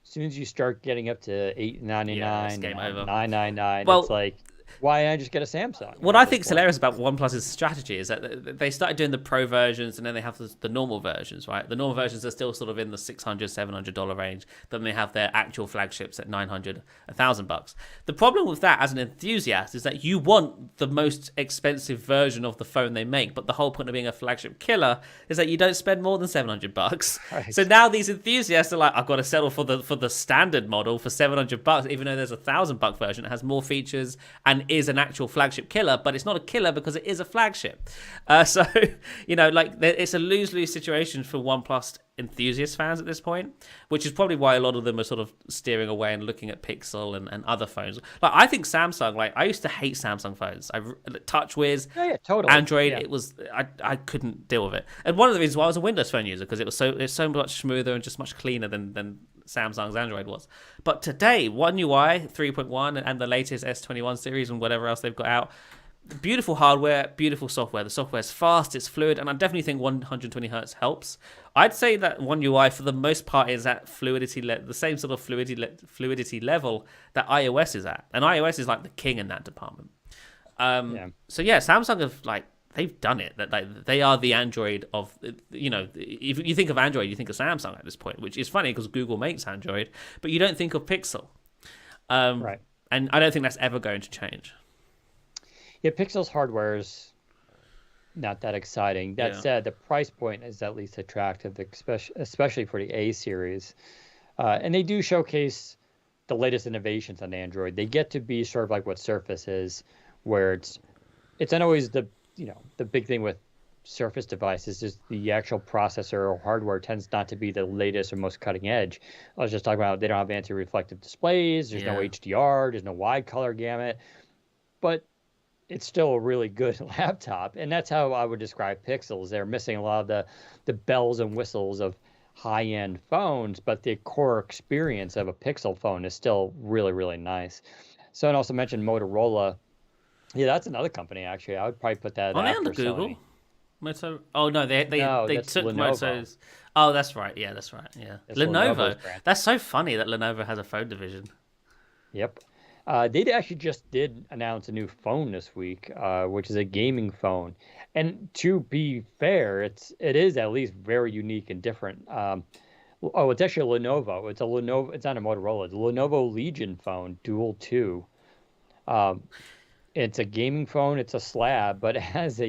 As soon as you start getting up to Yeah, it's 8.99, game over. 9.99, it's Well, like, why didn't I just get a Samsung what at I this think is point? hilarious about OnePlus's strategy is that they started doing the pro versions and then they have the normal versions, right? The normal versions are still sort of in the $600, $700 range. Then they have their actual flagships at $900, $1,000. The problem with that as an enthusiast is that you want the most expensive version of the phone they make, but the whole point of being a flagship killer is that you don't spend more than $700. So Right. now these enthusiasts are like, I've got to settle for the standard model for $700, even though there's $1,000 version that has more features and is an actual flagship killer, but it's not a killer because it is a flagship. So, like it's a lose-lose situation for OnePlus enthusiast fans at this point, which is probably why a lot of them are sort of steering away and looking at Pixel and other phones. Like I think Samsung, like I used to hate Samsung phones. TouchWiz, Yeah, yeah, totally. Android, Yeah. it was I couldn't deal with it. And one of the reasons why I was a Windows Phone user because it's so much smoother and just much cleaner than Samsung's Android was. But today, One UI 3.1 and the latest S21 series and whatever else they've got out, beautiful hardware, beautiful software. The software's fast, it's fluid, and I definitely think 120 hertz helps. I'd say that One UI for the most part is at the same sort of fluidity level that iOS is at, and iOS is like the king in that department. Yeah. So yeah, Samsung have they've done it. That they are the Android of if you think of Android, you think of Samsung at this point, which is funny because Google makes Android, but you don't think of Pixel. Right. And I don't think that's ever going to change. Yeah, Pixel's hardware is not that exciting. That Yeah. said, the price point is at least attractive, especially for the A series. And they do showcase the latest innovations on Android. They get to be sort of like what Surface is, where it's not always the big thing with Surface devices is the actual processor or hardware tends not to be the latest or most cutting edge. I was just talking about they don't have anti-reflective displays, there's no Yeah. HDR, there's no wide color gamut, but it's still a really good laptop, and that's how I would describe Pixels. They're missing a lot of the bells and whistles of high-end phones, but the core experience of a Pixel phone is still really, really nice. Someone also mentioned Motorola. Yeah, that's another company actually. I would probably put that Are they after under Google? Sony. Moto? Oh no, No, they that's took Lenovo. Moto's. Oh, that's right. Yeah, that's right. Yeah, That's Lenovo's Lenovo. brand. That's so funny that Lenovo has a phone division. Yep. They actually just did announce a new phone this week, which is a gaming phone. And to be fair, it is at least very unique and different. It's actually a Lenovo. It's a Lenovo. It's not a Motorola. It's a Lenovo Legion phone, Dual 2. Um, it's a gaming phone. It's a slab, but it has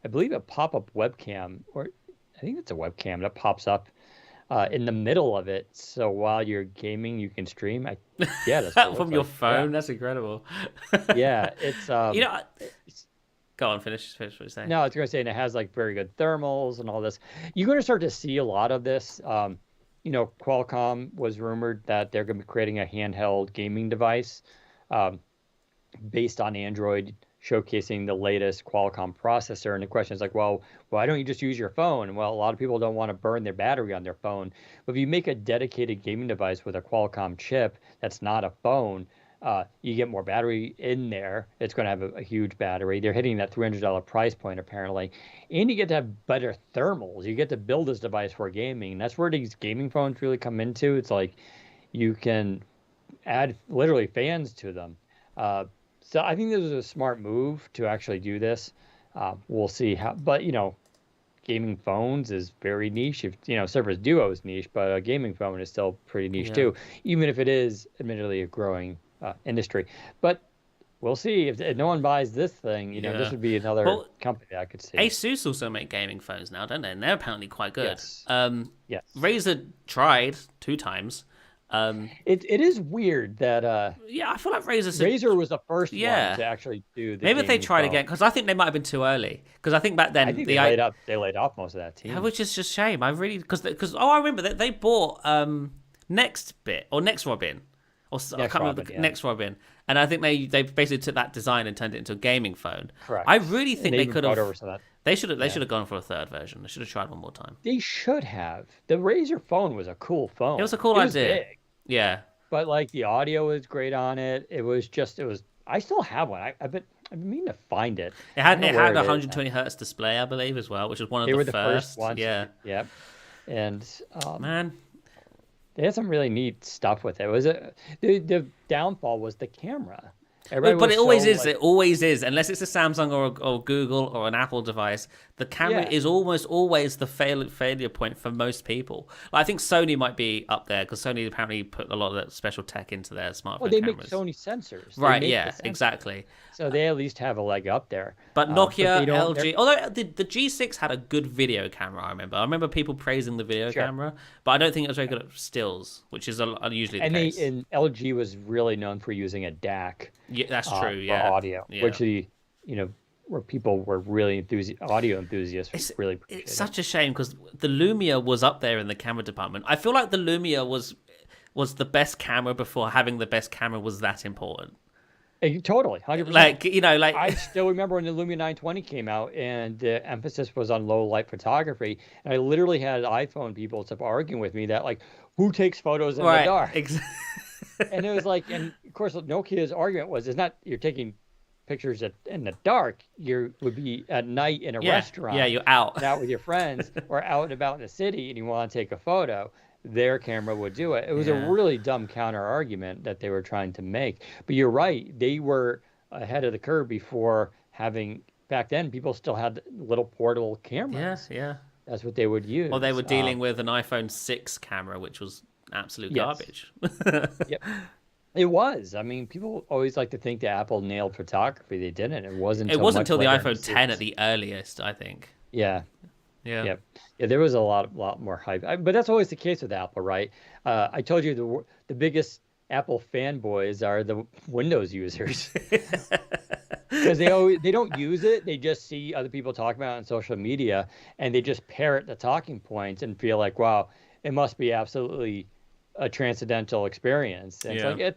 I believe, a pop-up webcam, or I think it's a webcam that pops up in the middle of it. So while you're gaming, you can stream. Yeah, that's what it looks From your like. Yeah, phone. That's incredible. yeah. It's you know, it's go on, finish what you're saying. no, I was going to say, and it has like very good thermals and all this. You're going to start to see a lot of this. Qualcomm was rumored that they're going to be creating a handheld gaming device um, based on Android, showcasing the latest Qualcomm processor. And the question is like, well, why don't you just use your phone? Well, a lot of people don't want to burn their battery on their phone. But if you make a dedicated gaming device with a Qualcomm chip that's not a phone, you get more battery in there. It's going to have a huge battery. They're hitting that $300 price point apparently, and you get to have better thermals. You get to build this device for gaming. And that's where these gaming phones really come into. It's like you can add literally fans to them. So I think this is a smart move to actually do this. We'll see how, but gaming phones is very niche. If Surface Duo is niche, but a gaming phone is still pretty niche Yeah. too, even if it is admittedly a growing industry. But we'll see if no one buys this thing. This Yeah. would be another Well, company I could see. Asus also make gaming phones now, don't they? And they're apparently quite good. Yes. Yes. Razer tried 2 times. It is weird that Yeah, I feel like Razer's. Razer was the first Yeah. one to actually do the Maybe if they gaming tried phone. again, because I think they might have been too early. Because I think back then I think the they laid off most of that team. yeah, which is just shame. I really because I remember that they bought Next Bit or Next Robin I Next can't remember Robin, the yeah. Next Robin, and I think they basically took that design and turned it into a gaming phone. Correct. I really And think they even could brought have. over some of that. They should have. They Yeah. should have gone for a third version. They should have tried one more time. They should have. The Razer phone was a cool phone. It was a cool It was idea. big, Yeah. but like the audio was great on it. It was. I still have one. I mean to find it. It I had don't know it where had it a is. 120 hertz display, I believe, as well, which was one of They the were the first first. ones. Yeah, Yep. And man. they had some really neat stuff with it. The downfall was the camera. Well, Everybody but was it so always is. like, It always is. Unless it's a Samsung or Google or an Apple device, the camera yeah. is almost always the failure point for most people. Like, I think Sony might be up there because Sony apparently put a lot of that special tech into their Well, smartphone they make cameras. Sony sensors. They Right? make the Yeah. sensors, Exactly. so they at least have a leg up there. But But they Nokia, don't. They're LG, although the G6 had a good video camera, I remember people praising the video sure. camera, but I don't think it was very good at stills, which is usually the And case. LG was really known for using a DAC Yeah, that's true. for Yeah, audio, yeah. which where people were really audio enthusiasts It's really it's appreciated. such a shame because the Lumia was up there in the camera department. I feel like the Lumia was the best camera before having the best camera was that important. Totally, 100%. Like I still remember when the Lumia 920 came out and the emphasis was on low light photography. And I literally had iPhone people start arguing with me that, like, who takes photos in the right, dark? And it was like, and of course, Nokia's argument was, it's not you're taking pictures in the dark. You would be at night in a yeah, restaurant, you're out. out with your friends, or out and about in the city, and you want to take a photo. Their camera would do it. It was a Yeah. really dumb counter argument that they were trying to make. But you're right, they were ahead of the curve before having. Back then, people still had little portable Yeah, cameras. yeah. That's what they would Or they were use. dealing with an iPhone 6 camera, which was absolute Yes. garbage. Yep. It was. I mean, people always like to think that Apple nailed photography. They didn't. It wasn't It until wasn't much until the later in iPhone 10 at series. the earliest, I think. Yeah. Yeah. Yeah. Yeah. There was a lot more hype. But that's always the case with Apple, right? I told you the biggest Apple fanboys are the Windows users because they don't use it. They just see other people talking about it on social media and they just parrot the talking points and feel like, wow, it must be absolutely a transcendental experience. And Yeah.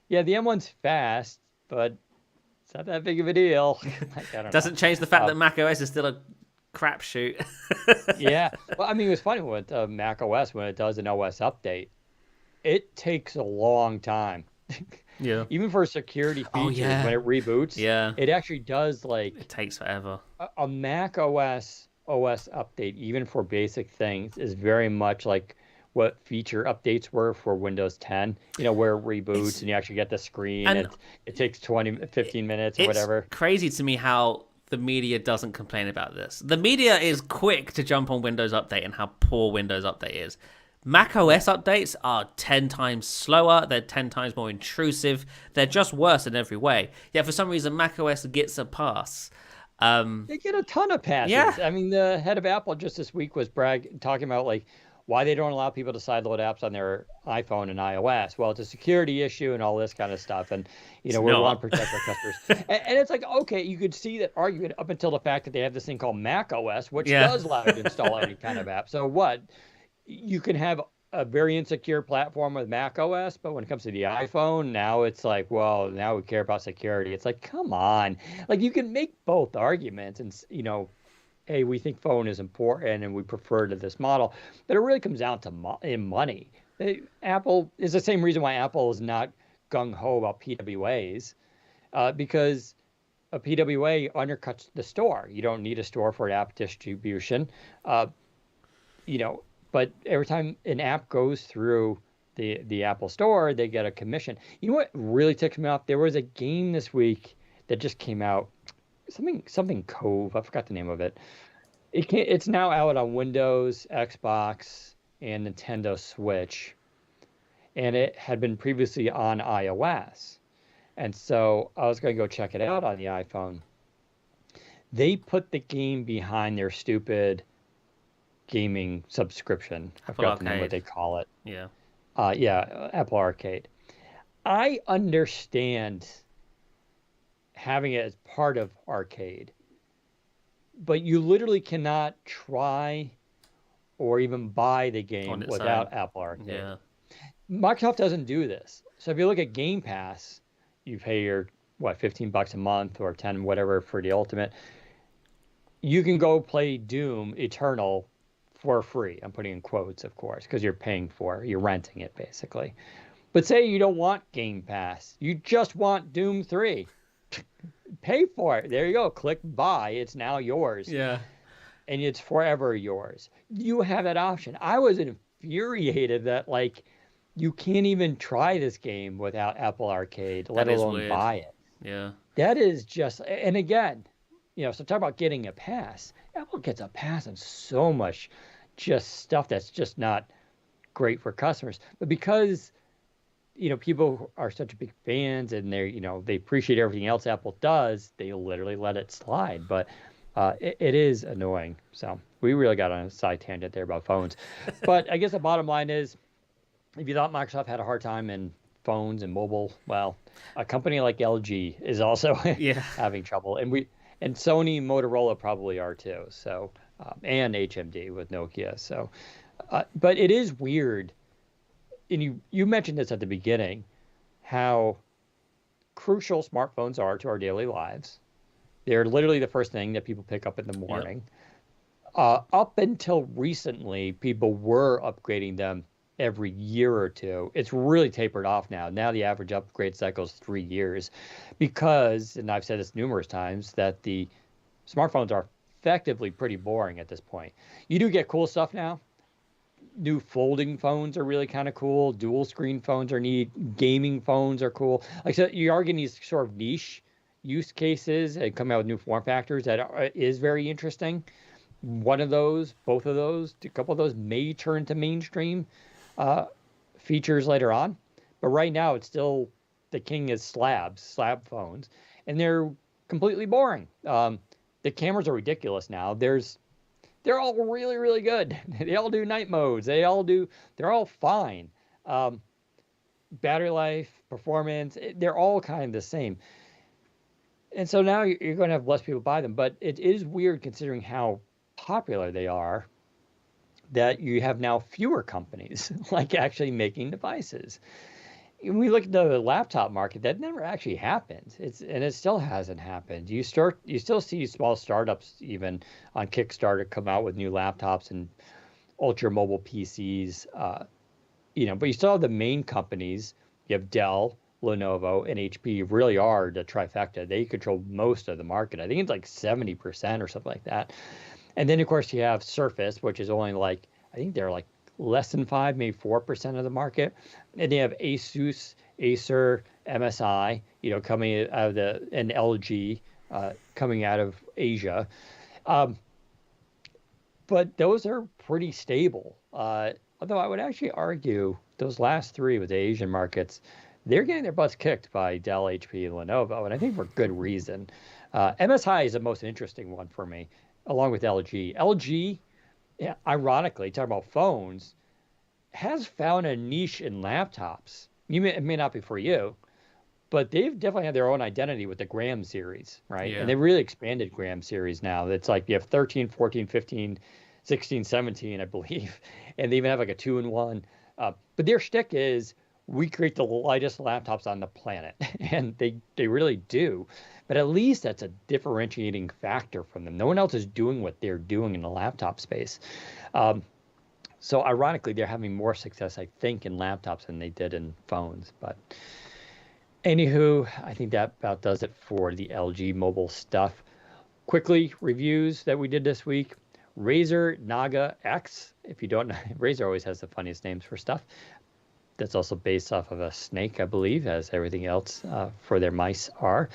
yeah, the M1's fast, but it's not that big of a deal. Like, I don't know. Doesn't change the fact Uh, that macOS is still a crapshoot. yeah. Well, I mean, it was funny with Mac OS when it does an OS update. It takes a long time. Yeah. Even for security Oh, features, yeah. when it reboots, Yeah. it actually does It takes forever. a Mac OS update, even for basic things, is very much like what feature updates were for Windows 10, where it reboots and you actually get the screen And and it takes 15 minutes or It's whatever. crazy to me how the media doesn't complain about this. The media is quick to jump on Windows Update and how poor Windows Update is. Mac OS updates are 10 times slower, they're 10 times more intrusive, they're just worse in every way. Yet for some reason, Mac OS gets a pass. They get a ton of passes. Yeah. I mean, the head of Apple just this week was talking about like why they don't allow people to sideload apps on their iPhone and iOS. Well, it's a security issue and all this kind of stuff, and we want to protect our customers. And it's like, okay, you could see that argument up until the fact that they have this thing called Mac OS, which does allow you to install any kind of app. So what? You can have a very insecure platform with Mac OS, but when it comes to the iPhone, now it's like, well, now we care about security. It's like, come on. Like, you can make both arguments and, hey, we think phone is important and we prefer to this model, but it really comes down to money. Apple is the same reason why Apple is not gung-ho about PWAs, because a PWA undercuts the store. You don't need a store for app distribution. But every time an app goes through the Apple Store, they get a commission. You know what really ticks me off? There was a game this week that just came out, something Cove. I forgot the name of it. It's now out on Windows, Xbox, and Nintendo Switch, and it had been previously on iOS. And so I was going to go check it out on the iPhone. They put the game behind their stupid gaming subscription. I forgot the name what they call it. Yeah. Yeah, Apple Arcade. I understand having it as part of Arcade, but you literally cannot try or even buy the game without Apple Arcade. Yeah. Microsoft doesn't do this. So if you look at Game Pass, you pay your $15 a month or 10 whatever for the Ultimate. You can go play Doom Eternal for free. I'm putting in quotes, of course, because you're renting it basically. But say you don't want Game Pass, you just want Doom 3. pay for it. There you go. Click buy. It's now yours, Yeah. and it's forever yours. You have that option. I was infuriated that like you can't even try this game without Apple Arcade, let That is alone weird. buy it. Yeah. That is just, and again, so talk about getting a pass. Apple gets a pass on so much just stuff that's just not great for customers. But because, people are such big fans and they appreciate everything else Apple does, they literally let it slide. But it is annoying. So we really got on a side tangent there about phones. But I guess the bottom line is, if you thought Microsoft had a hard time in phones and mobile, well, a company like LG is also Yeah. having trouble, and Sony, Motorola probably are too. So and HMD with Nokia. So, but it is weird, and you mentioned this at the beginning, how crucial smartphones are to our daily lives. They're literally the first thing that people pick up in the Yep. morning. Up until recently, people were upgrading them every year or two. It's really tapered off now. Now the average upgrade cycle is 3 years because, and I've said this numerous times, that the smartphones are effectively pretty boring at this point. You do get cool stuff now. New folding phones are really kind of cool. Dual screen phones are neat. Gaming phones are cool. Like so, you are getting these sort of niche use cases and coming out with new form factors is very interesting. One of those, both of those, a couple of those may turn to mainstream uh, features later on. But right now, it's still the king is slab phones, and they're completely boring. The cameras are ridiculous now. They're all really, really good. They all do night modes. They're all fine. Um, Battery life, performance, they're all kind of the same. And so now you're going to have less people buy them. But it is weird considering how popular they are that you have now fewer companies like actually making devices. When we look at the laptop market, that never actually happened. It still hasn't happened. You still see small startups even on Kickstarter come out with new laptops and ultra mobile PCs. But you still have the main companies. You have Dell, Lenovo, and HP really are the trifecta. They control most of the market. I think it's like 70% or something like that. And then of course you have Surface, which is only like I think they're like less than 5, maybe 4% of the market. And they have Asus, Acer, MSI, coming out of and LG coming out of Asia. Um, but those are pretty stable. Although I would actually argue those last three with the Asian markets, they're getting their butts kicked by Dell, HP, and Lenovo, and I think for good reason. MSI is the most interesting one for me, along with LG. LG, yeah, ironically, talking about phones, has found a niche in laptops. It may not be for you, but they've definitely had their own identity with the Graham series, right? And Yeah. they really expanded Graham series now. It's like you have 13, 14, 15, 16, 17, I believe. And they even have like a 2-in-1. But their shtick is we create the lightest laptops on the planet. And they really do. But at least that's a differentiating factor from them. No one else is doing what they're doing in the laptop space. So ironically, they're having more success, I think, in laptops than they did in phones. But anywho, I think that about does it for the LG mobile stuff. Quickly, reviews that we did this week. Razer Naga X. If you don't know, Razer always has the funniest names for stuff. That's also based off of a snake, I believe, as everything else for their mice are.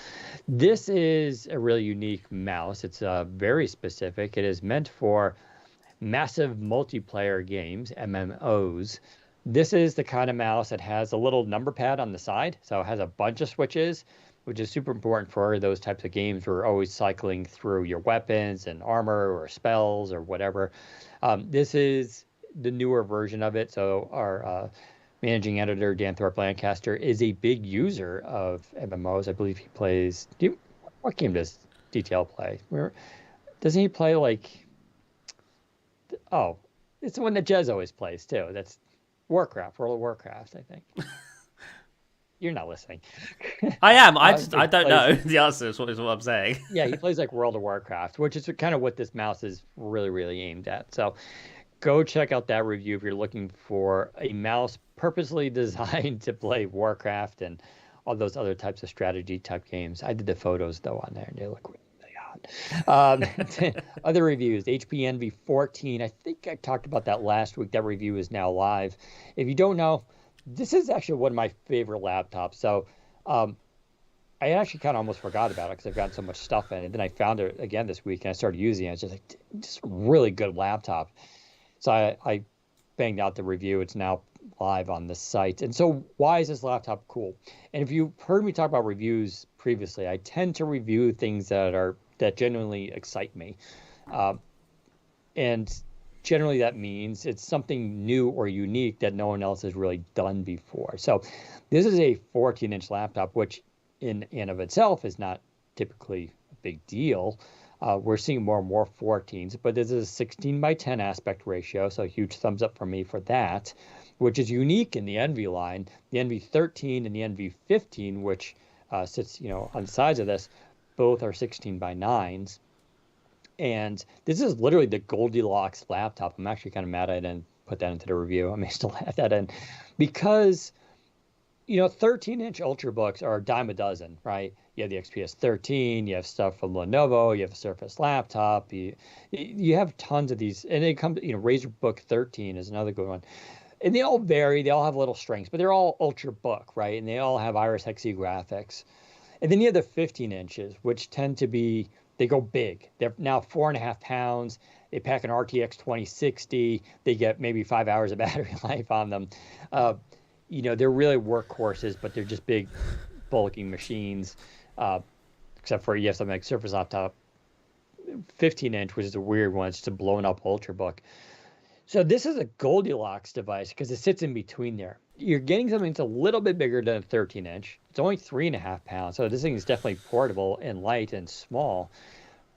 This is a really unique mouse. It's very specific. It is meant for massive multiplayer games, MMOs. This is the kind of mouse that has a little number pad on the side, so it has a bunch of switches, which is super important for those types of games where you're always cycling through your weapons and armor or spells or whatever. This is the newer version of it, so our managing editor, Dan Thorpe Lancaster, is a big user of MMOs. I believe he plays... what game does Detail play? Doesn't he play like... Oh, it's the one that Jez always plays too. That's Warcraft, World of Warcraft, I think. You're not listening. I am. He I don't plays, know the answer. Is what I'm saying. yeah, he plays like World of Warcraft, which is kind of what this mouse is really, really aimed at. So go check out that review if you're looking for a mouse purposely designed to play Warcraft and all those other types of strategy type games. I did the photos though on there, and they look really hot. Other reviews, HP Envy 14. I think I talked about that last week. That review is now live. If you don't know, this is actually one of my favorite laptops. So I actually kind of almost forgot about it because I've gotten so much stuff in it. And then I found it again this week and I started using it. It's just like, just a really good laptop. So I banged out the review. It's now live on the site. And so why is this laptop cool? And if you've heard me talk about reviews previously, I tend to review things that genuinely excite me. And generally that means it's something new or unique that no one else has really done before. So this is a 14-inch laptop, which in and of itself is not typically a big deal. We're seeing more and more 14s, but this is a 16 by 10 aspect ratio, so a huge thumbs up for me for that, which is unique in the Envy line. The Envy 13 and the Envy 15, which sits on the sides of this, both are 16 by 9s. And this is literally the Goldilocks laptop. I'm actually kind of mad I didn't put that into the review. I may still have that in because 13-inch Ultrabooks are a dime a dozen, right? You have the XPS 13, you have stuff from Lenovo, you have a Surface laptop, you have tons of these, and they come, Razer Book 13 is another good one. And they all vary, they all have little strengths, but they're all Ultrabook, right? And they all have Iris Xe graphics. And then you have the 15 inches, which tend to be, they go big. They're now 4.5 pounds. They pack an RTX 2060. They get maybe 5 hours of battery life on them. They're really workhorses, but they're just big, bulking machines. Except for you have something like Surface Laptop 15-inch, which is a weird one. It's just a blown up Ultrabook. So this is a Goldilocks device because it sits in between there. You're getting something that's a little bit bigger than a 13-inch. It's only 3.5 pounds. So this thing is definitely portable and light and small.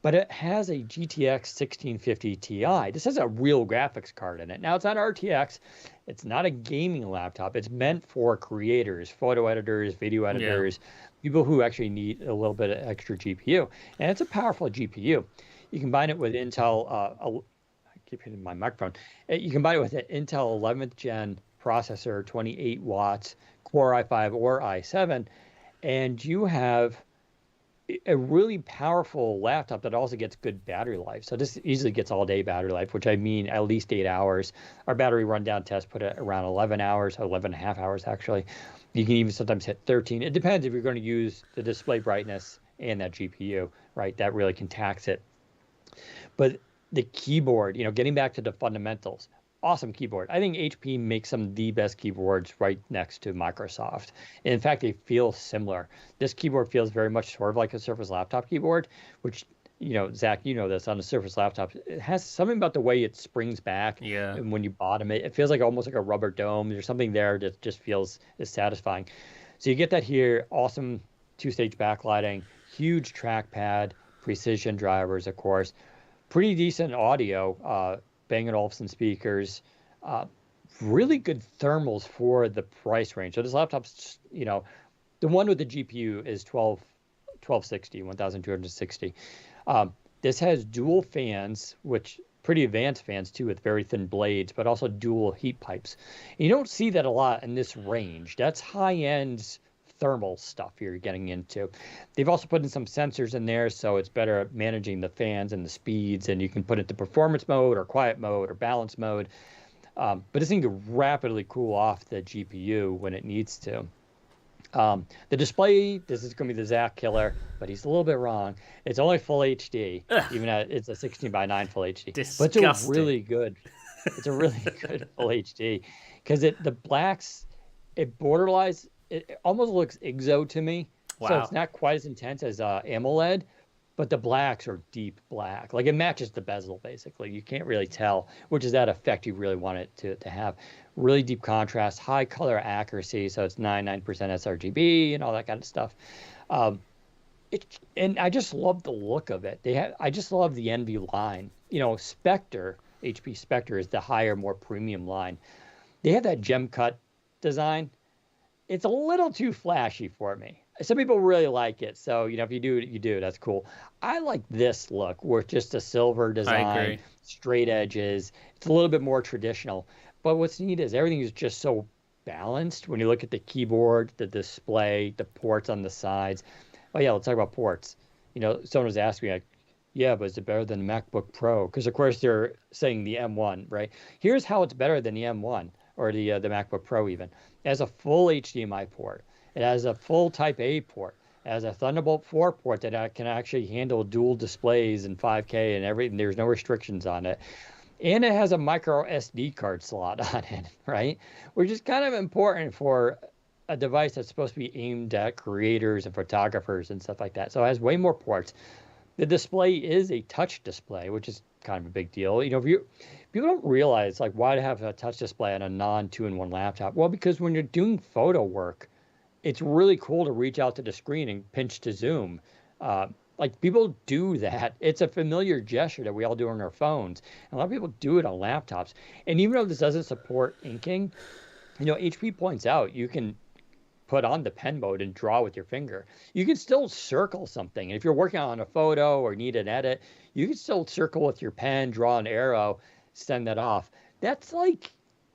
But it has a GTX 1650 Ti. This has a real graphics card in it. Now, it's not RTX. It's not a gaming laptop. It's meant for creators, photo editors, video editors, people who actually need a little bit of extra GPU. And it's a powerful GPU. You combine it with Intel, I keep hitting my microphone. You combine it with an Intel 11th gen processor, 28 watts, Core i5 or i7, and you have a really powerful laptop that also gets good battery life. So this easily gets all day battery life, which I mean at least 8 hours. Our battery rundown test put it around 11 hours, 11 and a half hours actually. You can even sometimes hit 13. It depends if you're going to use the display brightness and that GPU, right? That really can tax it. But the keyboard, getting back to the fundamentals, awesome keyboard. I think HP makes some of the best keyboards right next to Microsoft. In fact, they feel similar. This keyboard feels very much sort of like a Surface laptop keyboard, which, Zach, this on a Surface laptop. It has something about the way it springs back. Yeah. And when you bottom it, it feels like almost like a rubber dome. There's something there that just feels is satisfying. So you get that here. Awesome two-stage backlighting, huge trackpad, precision drivers, of course. Pretty decent audio. Bang & Olufsen speakers, really good thermals for the price range. So this laptop's, the one with the GPU is 1260. This has dual fans, which pretty advanced fans too, with very thin blades, but also dual heat pipes. And you don't see that a lot in this range. That's high-end thermal stuff you're getting into. They've also put in some sensors in there, so it's better at managing the fans and the speeds, and you can put it to performance mode or quiet mode or balance mode. But this thing can rapidly cool off the GPU when it needs to. The display, this is going to be the Zach killer, but he's a little bit wrong. It's only full HD, even at it's a 16 by 9 full HD. Disgusting. But it's a really good full HD because the blacks, it borderlines. It almost looks IGZO to me. Wow. So it's not quite as intense as AMOLED, but the blacks are deep black. Like it matches the bezel, basically. You can't really tell, which is that effect you really want it to have. Really deep contrast, high color accuracy, so it's 99% sRGB and all that kind of stuff. And I just love the look of it. I just love the Envy line. Spectre, HP Spectre is the higher, more premium line. They have that gem cut design. It's a little too flashy for me. Some people really like it. So, if you do it, you do. That's cool. I like this look where it's just a silver design, straight edges. It's a little bit more traditional. But what's neat is everything is just so balanced when you look at the keyboard, the display, the ports on the sides. Oh yeah, let's talk about ports. Someone was asking me like, yeah, but is it better than the MacBook Pro? Because of course they're saying the M1, right? Here's how it's better than the M1 or the MacBook Pro even. It has a full HDMI port. It has a full Type A port. It has a Thunderbolt 4 port that can actually handle dual displays and 5K and everything. There's no restrictions on it. And it has a micro SD card slot on it, right? Which is kind of important for a device that's supposed to be aimed at creators and photographers and stuff like that. So it has way more ports. The display is a touch display, which is kind of a big deal. If people don't realize like why to have a touch display on a non 2-in-1 laptop. Well, because when you're doing photo work, it's really cool to reach out to the screen and pinch to zoom. Like people do that. It's a familiar gesture that we all do on our phones. And a lot of people do it on laptops. And even though this doesn't support inking, HP points out you can put on the pen mode and draw with your finger. You can still circle something. And if you're working on a photo or need an edit, you can still circle with your pen, draw an arrow, send that off. That's like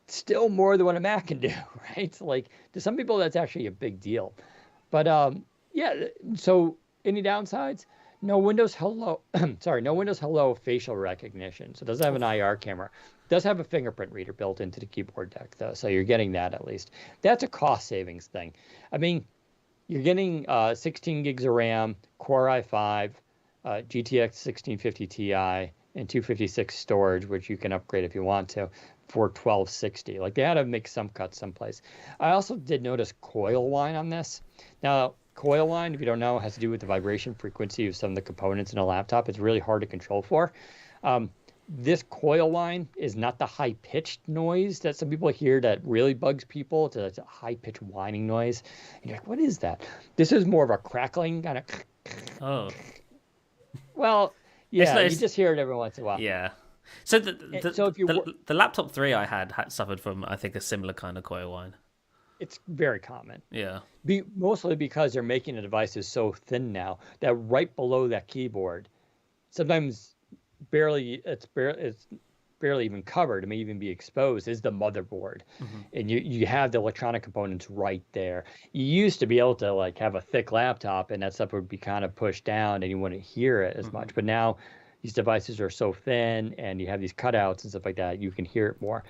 still more than what a Mac can do, right? So like to some people, that's actually a big deal. But yeah, so any downsides? No Windows Hello, sorry, no Windows Hello facial recognition. So it doesn't have an IR camera. It does have a fingerprint reader built into the keyboard deck, though. So you're getting that at least. That's a cost savings thing. I mean, you're getting 16 gigs of RAM, Core i5, GTX 1650 Ti, and 256 storage, which you can upgrade if you want to, for 1260. Like they had to make some cuts someplace. I also did notice coil whine on this. Now, coil whine, if you don't know, has to do with the vibration frequency of some of the components in a laptop. It's really hard to control for. This coil whine is not the high-pitched noise that some people hear that really bugs people. It's a high-pitched whining noise. And you're like, what is that? This is more of a crackling kind of. Oh. Well, yeah, you just hear it every once in a while. Yeah. So the laptop 3 I had suffered from, I think, a similar kind of coil whine. It's very common. Yeah. Mostly because they're making the devices so thin now that right below that keyboard, sometimes it's barely even covered. It may even be exposed, is the motherboard. Mm-hmm. And you have the electronic components right there. You used to be able to like have a thick laptop and that stuff would be kind of pushed down and you wouldn't hear it as much. But now these devices are so thin and you have these cutouts and stuff like that, you can hear it more.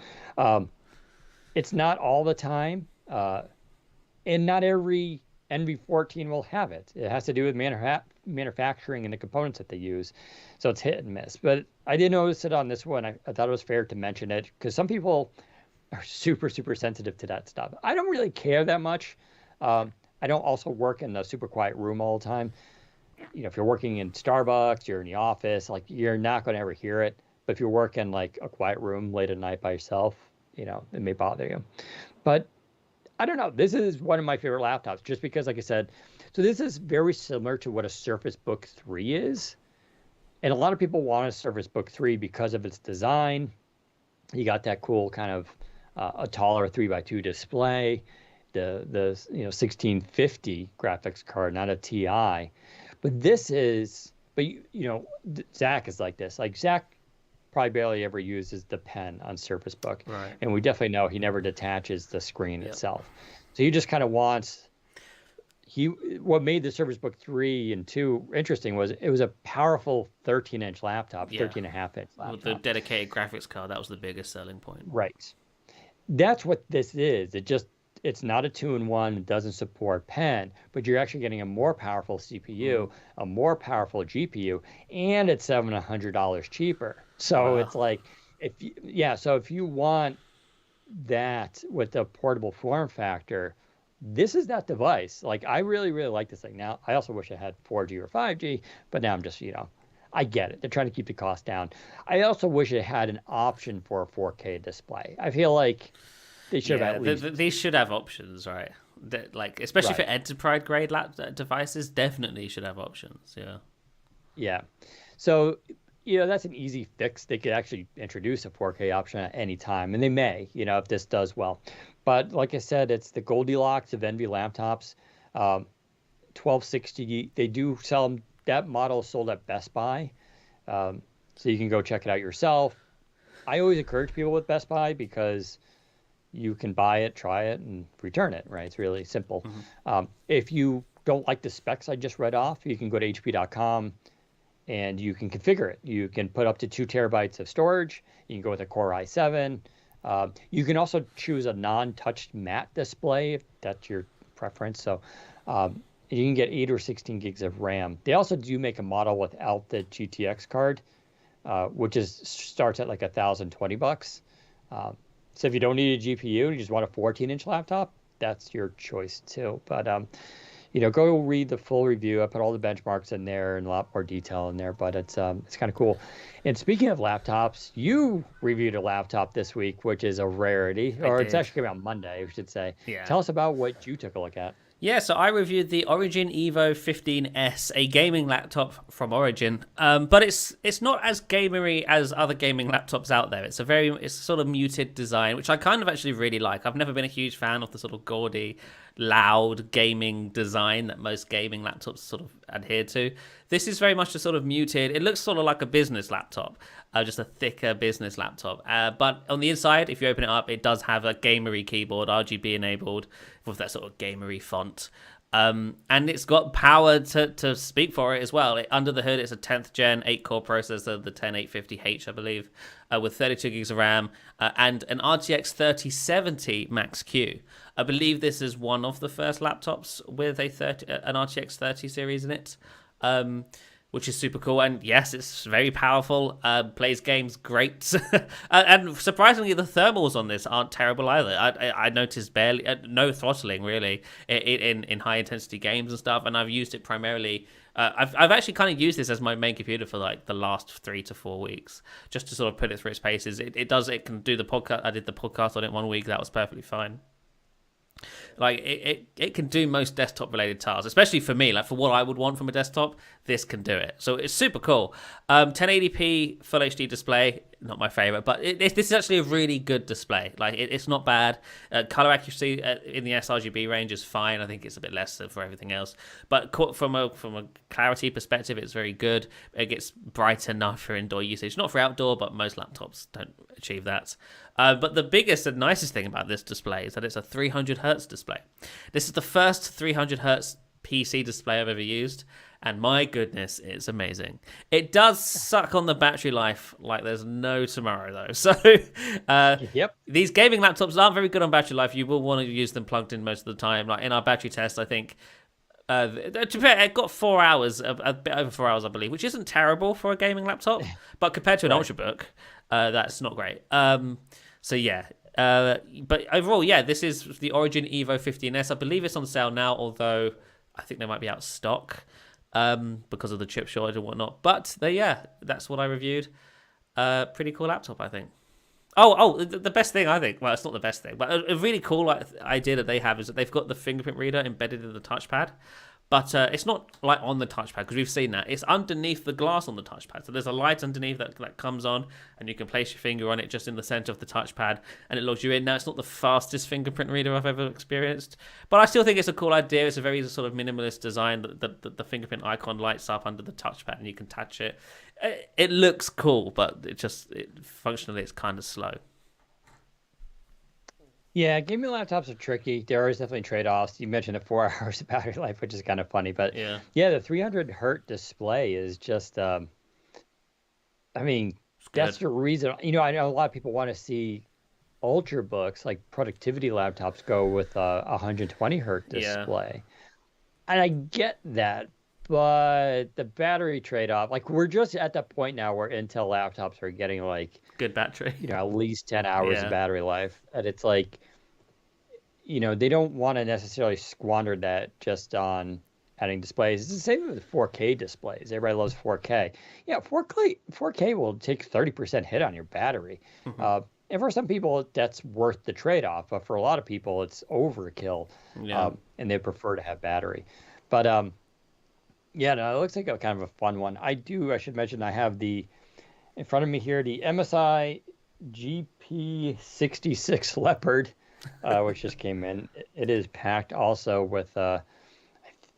It's not all the time. And not every NV14 will have it. It has to do with manufacturing and the components that they use. So it's hit and miss. But I did notice it on this one. I thought it was fair to mention it because some people are super, super sensitive to that stuff. I don't really care that much. I don't also work in a super quiet room all the time. If you're working in Starbucks, you're in the office, like you're not going to ever hear it. But if you're working like a quiet room late at night by yourself, it may bother you. But I don't know. This is one of my favorite laptops just because, like I said, so this is very similar to what a Surface Book 3 is. And a lot of people want a Surface Book 3 because of its design. You got that cool kind of a taller 3x2 display, the 1650 graphics card, not a Ti. But this is, Zach is like this. Like Zach probably barely ever uses the pen on Surface Book. Right. And we definitely know he never detaches the screen itself. So he just kind of wants, what made the Surface Book 3 and 2 interesting was it was a powerful 13-inch laptop, 13.5-inch laptop. With the dedicated graphics card, that was the biggest selling point. Right. That's what this is. It's not a 2-in-1. It doesn't support pen, but you're actually getting a more powerful CPU, a more powerful GPU, and it's $700 cheaper. So it's like, if you want that with the portable form factor, this is that device. Like, I really, really like this thing. Now, I also wish it had 4G or 5G, but now I'm just, I get it. They're trying to keep the cost down. I also wish it had an option for a 4K display. I feel like they should have at least. They should have options, right? Like, especially for enterprise grade devices, definitely should have options. Yeah. Yeah. So, that's an easy fix. They could actually introduce a 4K option at any time, and they may, if this does well. But like I said, it's the Goldilocks of Envy laptops. 1260, they do sell them. That model is sold at Best Buy, so you can go check it out yourself. I always encourage people with Best Buy because, you can buy it, try it, and return it, right? It's really simple. Hmm. If you don't like the specs I just read off, you can go to HP.com and you can configure it. You can put up to 2 terabytes of storage. You can go with a Core i7. You can also choose a non-touched matte display if that's your preference. So you can get 8 or 16 gigs of RAM. They also do make a model without the GTX card, which starts at like $1,020. So if you don't need a GPU, you just want a 14-inch laptop, that's your choice too. But go read the full review. I put all the benchmarks in there and a lot more detail in there, but it's kind of cool. And speaking of laptops, you reviewed a laptop this week, which is a rarity, I or it's did. actually came out Monday, we should say. Yeah. Tell us about what you took a look at. Yeah, so I reviewed the Origin Evo 15S, a gaming laptop from Origin. But it's not as gamery as other gaming laptops out there. It's a sort of muted design, which I kind of actually really like. I've never been a huge fan of the sort of gaudy, loud gaming design that most gaming laptops sort of adhere to. This is very much a sort of muted. It looks sort of like a business laptop, just a thicker business laptop. But on the inside, if you open it up, it does have a gamery keyboard, RGB enabled, with that sort of gamery font. And it's got power to speak for it as well. Under the hood, it's a 10th gen 8-core processor, the 10850H, I believe, with 32 gigs of RAM and an RTX 3070 Max Q. I believe this is one of the first laptops with an RTX 30 series in it, which is super cool. And yes, it's very powerful, plays games great. And surprisingly, the thermals on this aren't terrible either. I noticed barely, no throttling really in high intensity games and stuff. And I've used it primarily. I've actually kind of used this as my main computer for like the last 3 to 4 weeks, just to sort of put it through its paces. It can do the podcast. I did the podcast on it 1 week. That was perfectly fine. Like it can do most desktop related tasks, especially for me. Like for what I would want from a desktop, this can do it. So it's super cool. 1080p full HD display, not my favorite, but this is actually a really good display. Like it's not bad. Color accuracy in the sRGB range is fine. I think it's a bit less than for everything else, but from a clarity perspective, it's very good. It gets bright enough for indoor usage, not for outdoor, but most laptops don't achieve that. But the biggest and nicest thing about this display is that it's a 300 hertz display. This is the first 300 hertz PC display I've ever used, and my goodness, it's amazing. It does suck on the battery life like there's no tomorrow, though. So Yep. these gaming laptops aren't very good on battery life. You will want to use them plugged in most of the time. Like in our battery test, I think it got 4 hours, a bit over 4 hours, I believe, which isn't terrible for a gaming laptop, but compared to an Right. Ultrabook, that's not great. So yeah, but overall, yeah, this is the Origin Evo 15S. I believe it's on sale now, although I think they might be out of stock because of the chip shortage and whatnot. But yeah, that's what I reviewed. Pretty cool laptop, I think. The best thing I think, well, it's not the best thing, but a really cool idea that they have is that they've got the fingerprint reader embedded in the touchpad. But it's not like on the touchpad, because we've seen that. It's underneath the glass on the touchpad. So there's a light underneath that comes on, and you can place your finger on it just in the center of the touchpad, and it logs you in. Now, it's not the fastest fingerprint reader I've ever experienced, but I still think it's a cool idea. It's a very sort of minimalist design. The fingerprint icon lights up under the touchpad, and you can touch it. It looks cool, but functionally, it's kind of slow. Yeah, gaming laptops are tricky. There is definitely trade-offs. You mentioned the 4 hours of battery life, which is kind of funny, but Yeah, yeah, the 300 hertz display is just, I mean, it's that's good. the reason. I know a lot of people want to see ultrabooks, like productivity laptops, go with a 120 hertz Yeah, display. And I get that, but the battery trade-off, like we're just at that point now where Intel laptops are getting like, good battery. at least 10 hours of Yeah. battery life. And it's like, they don't want to necessarily squander that just on adding displays. It's the same with 4K displays. Everybody loves 4K. Yeah, 4K will take 30% hit on your battery. Mhm. And for some people, that's worth the trade-off. But for a lot of people, it's overkill, Yeah. and they prefer to have battery. But yeah, no, it looks like a kind of a fun one. I should mention, I have in front of me here, the MSI GP66 Leopard, which just came in. It is packed also with, I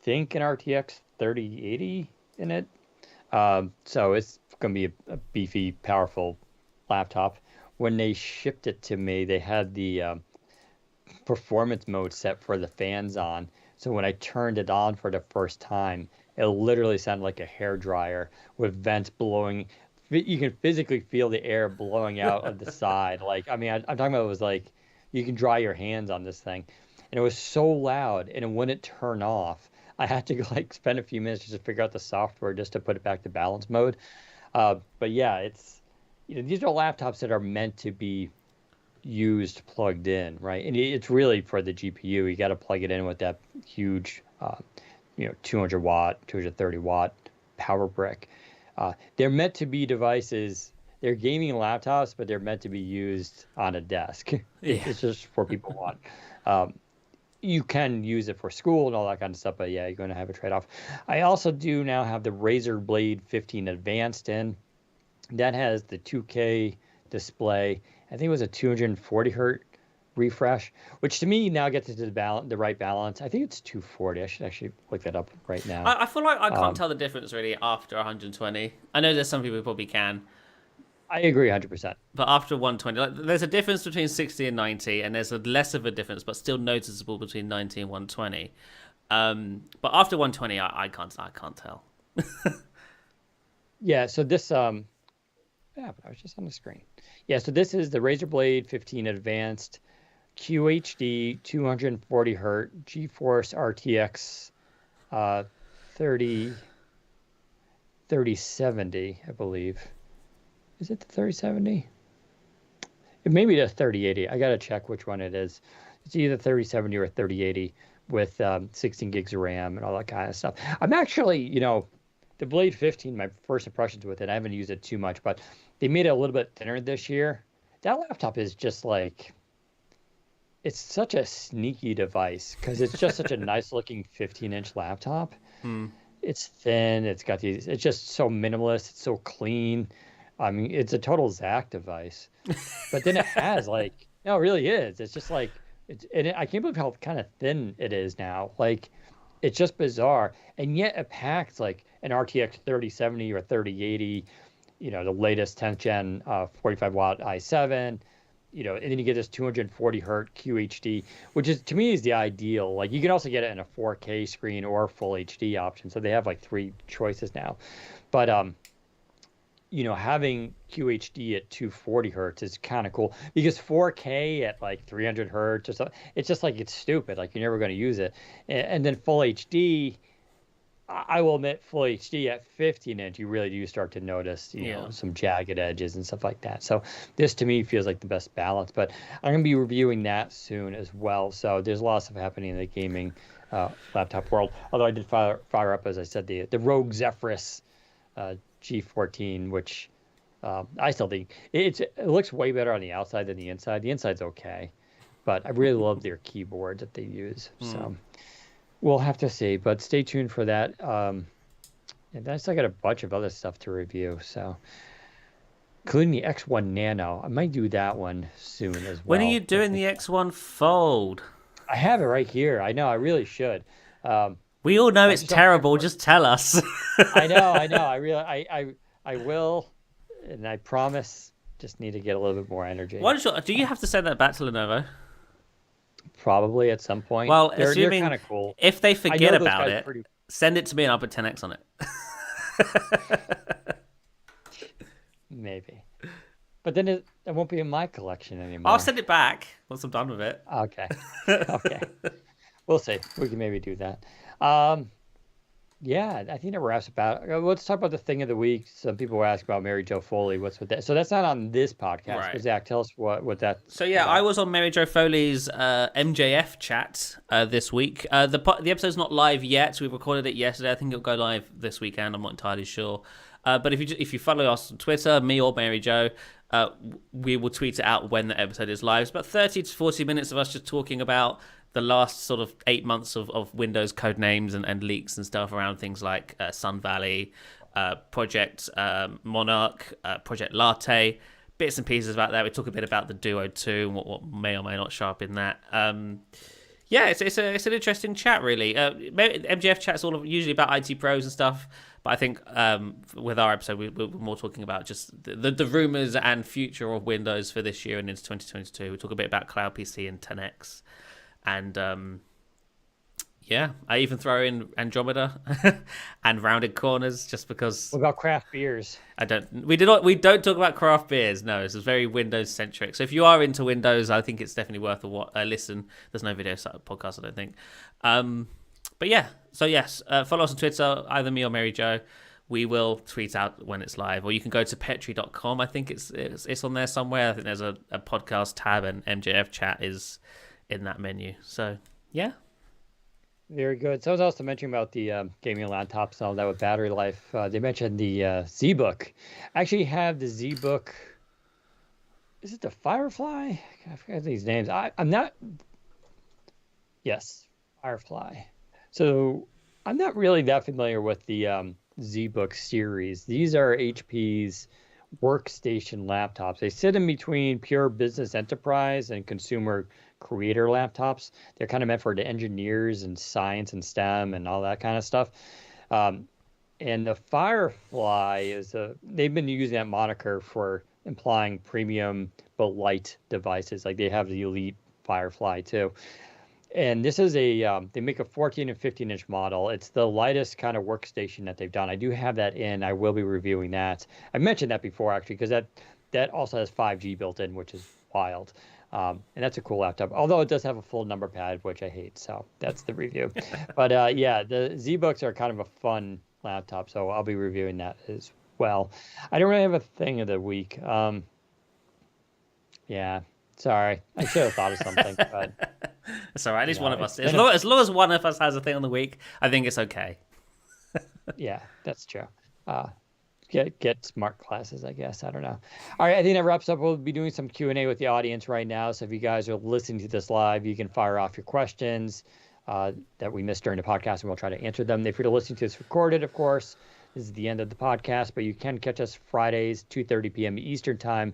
think, an RTX 3080 in it. So it's going to be a beefy, powerful laptop. When they shipped it to me, they had performance mode set for the fans on. So when I turned it on for the first time, it literally sounded like a hair dryer with vents blowing. You can physically feel the air blowing out of the side. Like, I mean, I'm talking about it was like you can dry your hands on this thing. And it was so loud and it wouldn't turn off. I had to like spend a few minutes just to figure out the software just to put it back to balance mode. But yeah, these are laptops that are meant to be used plugged in, right? And it's really for the GPU. You got to plug it in with that huge, 200 watt, 230 watt power brick. They're meant to be devices. They're gaming laptops, but they're meant to be used on a desk. Yeah. It's just for people who want. You can use it for school and all that kind of stuff, but yeah, you're going to have a trade-off. I also do now have the Razer Blade 15 Advanced in. That has the 2K display. I think it was a 240 hertz refresh, which to me now gets it to the right balance. I think it's 240. I should actually look that up right now. I feel like I can't tell the difference really after 120. I know there's some people who probably can. I agree 100%. But after 120, like, there's a difference between 60 and 90, and there's a less of a difference, but still noticeable between 90 and 120. But after 120, I can't tell. Yeah, so this yeah, but I was just on the screen. Yeah, so this is the Razer Blade 15 Advanced QHD 240 hertz GeForce RTX 3070, I believe. Is it the 3070? It may be the 3080. I got to check which one it is. It's either 3070 or 3080 with 16 gigs of RAM and all that kind of stuff. I'm actually, the Blade 15, my first impressions with it, I haven't used it too much, but they made it a little bit thinner this year. That laptop is just like, it's such a sneaky device because it's just such a nice looking 15-inch laptop. It's thin. It's just so minimalist. It's so clean. I mean, it's a total Zach device, but then it has no, it really is. It's just like, I can't believe how kind of thin it is now. Like, it's just bizarre. And yet it packs like an RTX 3070 or 3080, the latest 10th gen 45 watt i7, and then you get this 240 hertz QHD, which is to me is the ideal. Like, you can also get it in a 4K screen or full HD option. So they have like 3 choices now. But having QHD at 240 hertz is kind of cool because 4K at like 300 hertz or something, it's just like, it's stupid. Like, you're never going to use it. And then full HD, I will admit, full HD at 15-inch, you really do start to notice, some jagged edges and stuff like that. So this to me feels like the best balance, but I'm going to be reviewing that soon as well. So there's a lot of stuff happening in the gaming laptop world. Although I did fire up, as I said, the Rogue Zephyrus G14, which I still think it looks way better on the outside than the inside. The inside's okay, but I really love their keyboard that they use. So we'll have to see, but stay tuned for that. And then I still got a bunch of other stuff to review, so including the X1 Nano. I might do that one soon as well. When are you doing the X1 Fold? I have it right here. I know. I really should. We all know it's terrible. Just tell us. I know. I will, and I promise. Just need to get a little bit more energy. Do you have to send that back to Lenovo? Probably at some point. Well, they're assuming kind of cool. If they forget about it, send it to me and I'll put 10x on it. Maybe. But then it won't be in my collection anymore. I'll send it back once I'm done with it. Okay. Okay. We'll see. We can maybe do that. Yeah, I think that wraps about. Let's talk about the thing of the week. Some people were asking about Mary Jo Foley. What's with that? So that's not on this podcast. Right. But Zach, tell us what that. So yeah, I was on Mary Jo Foley's MJF chat this week. The episode's not live yet. We recorded it yesterday. I think it'll go live this weekend. I'm not entirely sure. But if you follow us on Twitter, me or Mary Jo, we will tweet it out when the episode is live. It's about 30 to 40 minutes of us just talking about the last sort of 8 months of Windows code names and leaks and stuff around things like Sun Valley, Project Monarch, Project Latte, bits and pieces about that. We talk a bit about the Duo 2 and what may or may not show up in that. Yeah, it's an interesting chat, really. MGF chat's usually about IT pros and stuff, but I think with our episode, we're more talking about just the rumors and future of Windows for this year and into 2022. We talk a bit about Cloud PC and 10x, and yeah, I even throw in Andromeda and Rounded Corners just because What about craft beers? we don't talk about craft beers. No, this is very Windows centric. So if you are into Windows, I think it's definitely worth a listen. There's no video podcast, I don't think. But yeah, so yes, follow us on Twitter, either me or Mary Jo. We will tweet out when it's live, or you can go to petri.com. I think it's on there somewhere. I think there's a podcast tab, and MJF chat is in that menu. So yeah. Very good. So I was also mentioning about the gaming laptops and all that with battery life. They mentioned the ZBook. I actually have the ZBook. Is it the Firefly? I forget these names. I'm not. Yes, Firefly. So I'm not really that familiar with the ZBook series. These are HP's workstation laptops. They sit in between pure business enterprise and consumer creator laptops. They're kind of meant for the engineers and science and STEM and all that kind of stuff. And the Firefly they've been using that moniker for implying premium but light devices. Like they have the Elite Firefly too. And this is they make a 14 and 15-inch model. It's the lightest kind of workstation that they've done. I do have that in. I will be reviewing that. I mentioned that before, actually, because that also has 5G built in, which is wild. And that's a cool laptop, although it does have a full number pad, which I hate. So that's the review. But yeah, the ZBooks are kind of a fun laptop, so I'll be reviewing that as well. I don't really have a thing of the week. Yeah, sorry. I should have thought of something, but it's all right. At least one of us. As long as one of us has a thing on the week, I think it's okay. Yeah, that's true. Get smart glasses, I guess. I don't know. All right, I think that wraps up. We'll be doing some Q&A with the audience right now. So if you guys are listening to this live, you can fire off your questions that we missed during the podcast, and we'll try to answer them. If you're listening to this recorded, of course, this is the end of the podcast, but you can catch us Fridays, 2:30 p.m. Eastern Time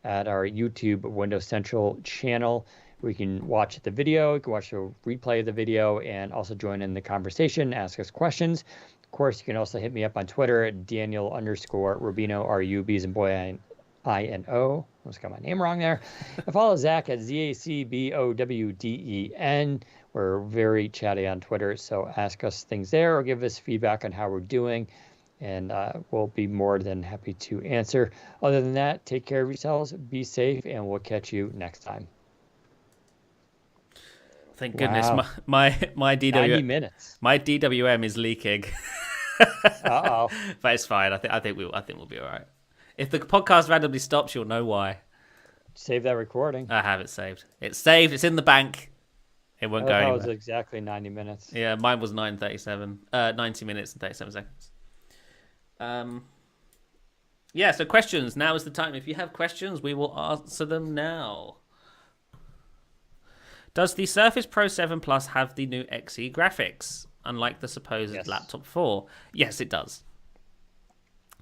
at our YouTube Windows Central channel. We can watch the video, you can watch the replay of the video, and also join in the conversation, ask us questions. Of course, you can also hit me up on Twitter at Daniel_Rubino, R-U-B as in boy, I-N-O. Almost got my name wrong there. And follow Zach at ZACBOWDEN. We're very chatty on Twitter, so ask us things there or give us feedback on how we're doing, and we'll be more than happy to answer. Other than that, take care of yourselves, be safe, and we'll catch you next time. Thank goodness my DWM 90 minutes. My DWM is leaking. Uh-oh. But it's fine. I think we'll be all right. If the podcast randomly stops, you'll know why. Save that recording. I have it saved. It's saved. It's in the bank. It won't go anywhere. That was exactly 90 minutes. Yeah, mine was 90 minutes and 37 seconds. Yeah, so questions. Now is the time. If you have questions, we will answer them now. Does the Surface Pro 7 Plus have the new Xe graphics, unlike the supposed Laptop 4? Yes, it does.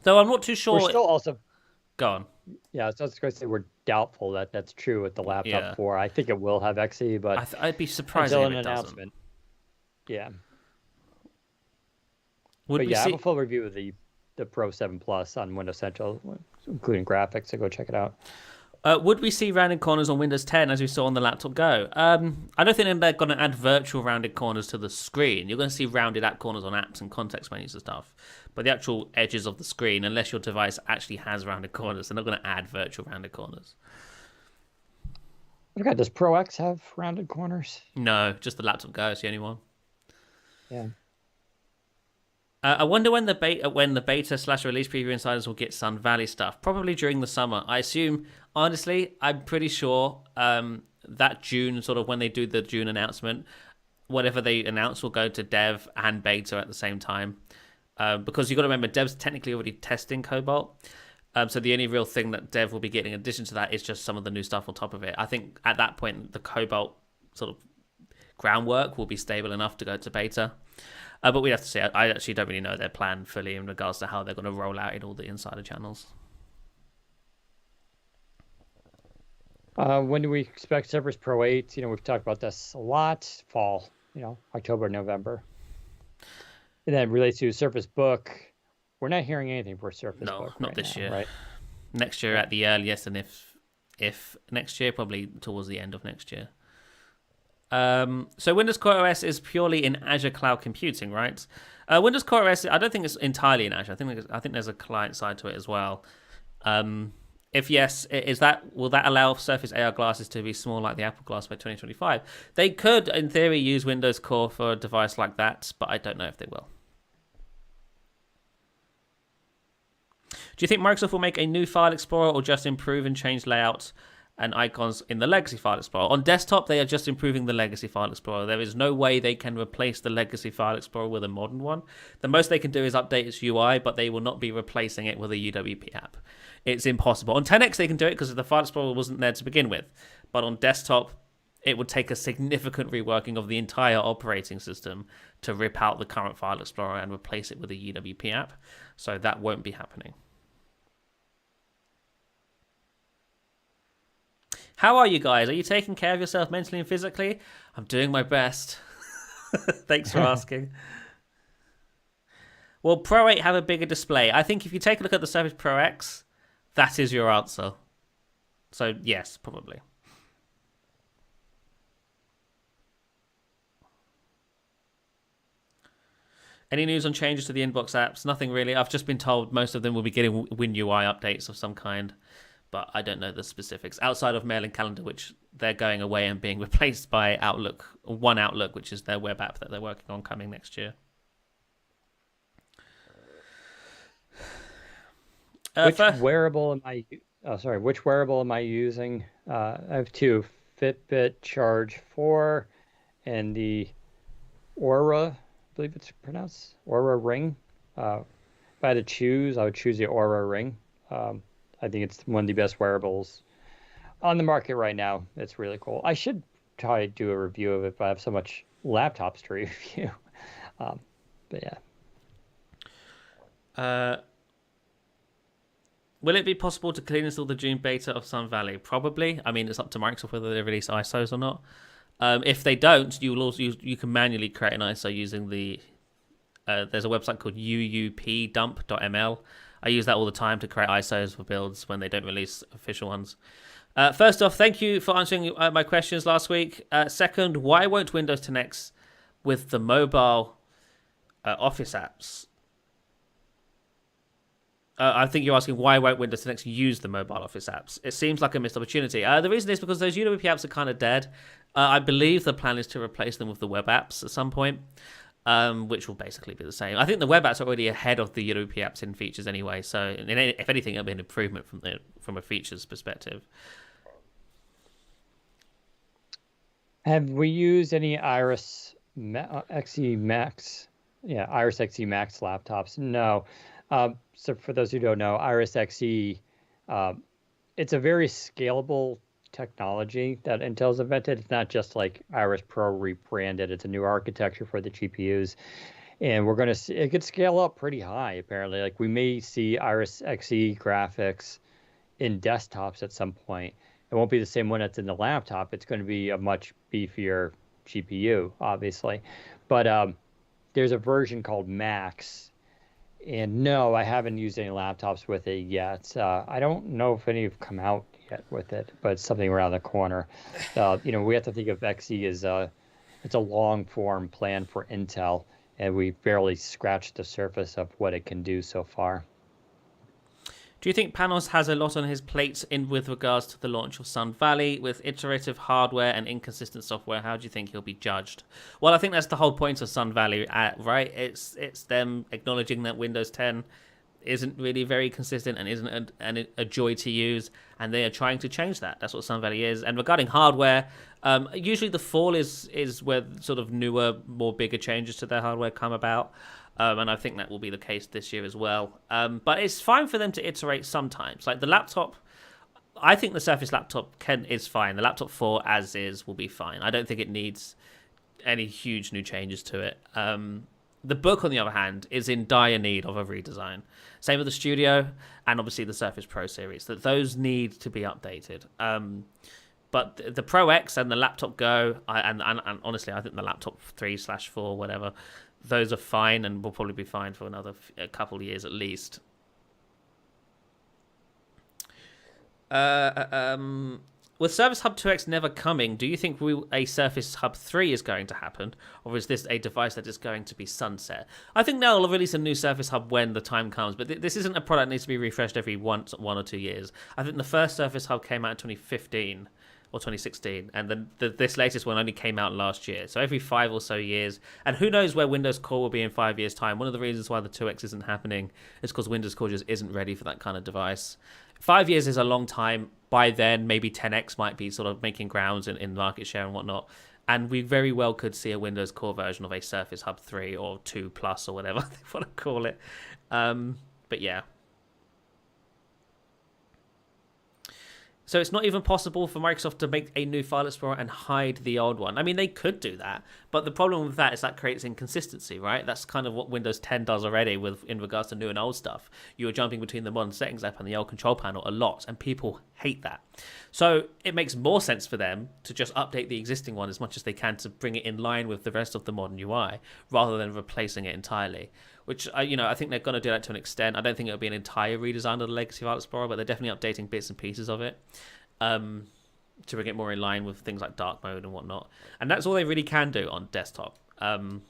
Though I'm not too sure. We're still also... Go on. Yeah, so I was going to say we're doubtful that that's true with the Laptop 4. I think it will have Xe, but... I'd be surprised if it doesn't. Yeah. I have a full review of the Pro 7 Plus on Windows Central, including graphics, so go check it out. Would we see rounded corners on Windows 10 as we saw on the Laptop Go? I don't think they're going to add virtual rounded corners to the screen. You're going to see rounded app corners on apps and context menus and stuff. But the actual edges of the screen, unless your device actually has rounded corners, they're not going to add virtual rounded corners. Okay, does Pro X have rounded corners? No, just the Laptop Go is the only one. Yeah. I wonder when the beta/release preview insiders will get Sun Valley stuff. Probably during the summer. I assume, honestly, I'm pretty sure that June, sort of when they do the June announcement, whatever they announce will go to dev and beta at the same time. Because you've got to remember, dev's technically already testing Cobalt. So the only real thing that dev will be getting in addition to that is just some of the new stuff on top of it. I think at that point, the Cobalt sort of groundwork will be stable enough to go to beta. But we'd have to see. I actually don't really know their plan fully in regards to how they're going to roll out in all the insider channels. When do we expect Surface Pro 8? We've talked about this a lot. Fall, October, November. And then relates to Surface Book. We're not hearing anything for Surface No, Book not right this now, year. right? Next year Yeah. at the earliest, and if next year, probably towards the end of next year. So Windows Core OS is purely in Azure Cloud Computing, right? Windows Core OS, I don't think it's entirely in Azure. I think there's a client side to it as well. If yes, will that allow Surface AR glasses to be small like the Apple Glass by 2025? They could, in theory, use Windows Core for a device like that, but I don't know if they will. Do you think Microsoft will make a new File Explorer or just improve and change layouts and icons in the legacy File Explorer? On desktop, they are just improving the legacy File Explorer. There is no way they can replace the legacy File Explorer with a modern one. The most they can do is update its UI, but they will not be replacing it with a UWP app. It's impossible. On 10X, they can do it because the File Explorer wasn't there to begin with. But on desktop, it would take a significant reworking of the entire operating system to rip out the current File Explorer and replace it with a UWP app. So that won't be happening. How are you guys? Are you taking care of yourself mentally and physically? I'm doing my best. Thanks for asking. Will Pro 8 have a bigger display? I think if you take a look at the Surface Pro X, that is your answer. So yes, probably. Any news on changes to the inbox apps? Nothing really. I've just been told most of them will be getting WinUI updates of some kind, but I don't know the specifics. Outside of Mail and Calendar, which they're going away and being replaced by Outlook, One Outlook, which is their web app that they're working on coming next year. Which wearable am I? Oh, sorry. Which wearable am I using? I have two: Fitbit Charge 4 and the Aura. I believe it's pronounced Aura Ring. If I had to choose, I would choose the Aura Ring. I think it's one of the best wearables on the market right now. It's really cool. I should try to do a review of it, but I have so much laptops to review. But yeah. Will it be possible to clean install the June beta of Sun Valley? Probably. I mean, it's up to Microsoft whether they release ISOs or not. If they don't, you can manually create an ISO using the. There's a website called uupdump.ml. I use that all the time to create ISOs for builds when they don't release official ones. First off, thank you for answering my questions last week. Second, why won't Windows 10X with the mobile Office apps? I think you're asking why won't Windows 10X use the mobile Office apps? It seems like a missed opportunity. The reason is because those UWP apps are kind of dead. I believe the plan is to replace them with the web apps at some point. Which will basically be the same. I think the web apps are already ahead of the UWP apps in features anyway, so if anything, it'll be an improvement from a features perspective. have we used any Iris Xe Max? Yeah, Iris Xe Max laptops. No. So for those who don't know, Iris Xe, it's a very scalable technology that Intel's invented. It's not just like Iris Pro rebranded. It's a new architecture for the GPUs. And we're going to see it could scale up pretty high, apparently. Like we may see Iris Xe graphics in desktops at some point. It won't be the same one that's in the laptop. It's going to be a much beefier GPU, obviously. But there's a version called Max. And no, I haven't used any laptops with it yet. I don't know if any have come out yet with it, but it's something around the corner. We have to think of Xe as it's a long form plan for Intel, and we barely scratched the surface of what it can do so far. Do you think Panos has a lot on his plate with regards to the launch of Sun Valley with iterative hardware and inconsistent software? How do you think he'll be judged? Well, I think that's the whole point of Sun Valley, right? It's them acknowledging that Windows 10 isn't really very consistent and isn't a joy to use, and they are trying to change that. That's what Sun Valley is. And regarding hardware, usually the fall is where sort of newer, more bigger changes to their hardware come about. And I think that will be the case this year as well. But it's fine for them to iterate sometimes. Like the laptop, I think the Surface laptop is fine. The laptop 4 as is will be fine. I don't think it needs any huge new changes to it. The book, on the other hand, is in dire need of a redesign. Same with the Studio and obviously the Surface Pro series. Those need to be updated. But the Pro X and the Laptop Go, and honestly, I think the Laptop 3/4, whatever, those are fine and will probably be fine for a couple of years at least. With Surface Hub 2X never coming, do you think a Surface Hub 3 is going to happen, or is this a device that is going to be sunset? I think they'll release a new Surface Hub when the time comes, but this isn't a product that needs to be refreshed every 1 or 2 years. I think the first Surface Hub came out in 2015 or 2016, and then this latest one only came out last year. So every 5 or so years, and who knows where Windows Core will be in 5 years' time. One of the reasons why the 2X isn't happening is because Windows Core just isn't ready for that kind of device. 5 years is a long time. By then, maybe 10X might be sort of making grounds in market share and whatnot. And we very well could see a Windows Core version of a Surface Hub 3 or 2 Plus or whatever they want to call it. But yeah. So it's not even possible for Microsoft to make a new File Explorer and hide the old one. I mean, they could do that, but the problem with that is that creates inconsistency, right? That's kind of what Windows 10 does already in regards to new and old stuff. You're jumping between the modern settings app and the old control panel a lot, and people hate that. So it makes more sense for them to just update the existing one as much as they can to bring it in line with the rest of the modern UI, rather than replacing it entirely. Which, I think they're going to do that to an extent. I don't think it'll be an entire redesign of the legacy File Explorer, but they're definitely updating bits and pieces of it to bring it more in line with things like dark mode and whatnot. And that's all they really can do on desktop. And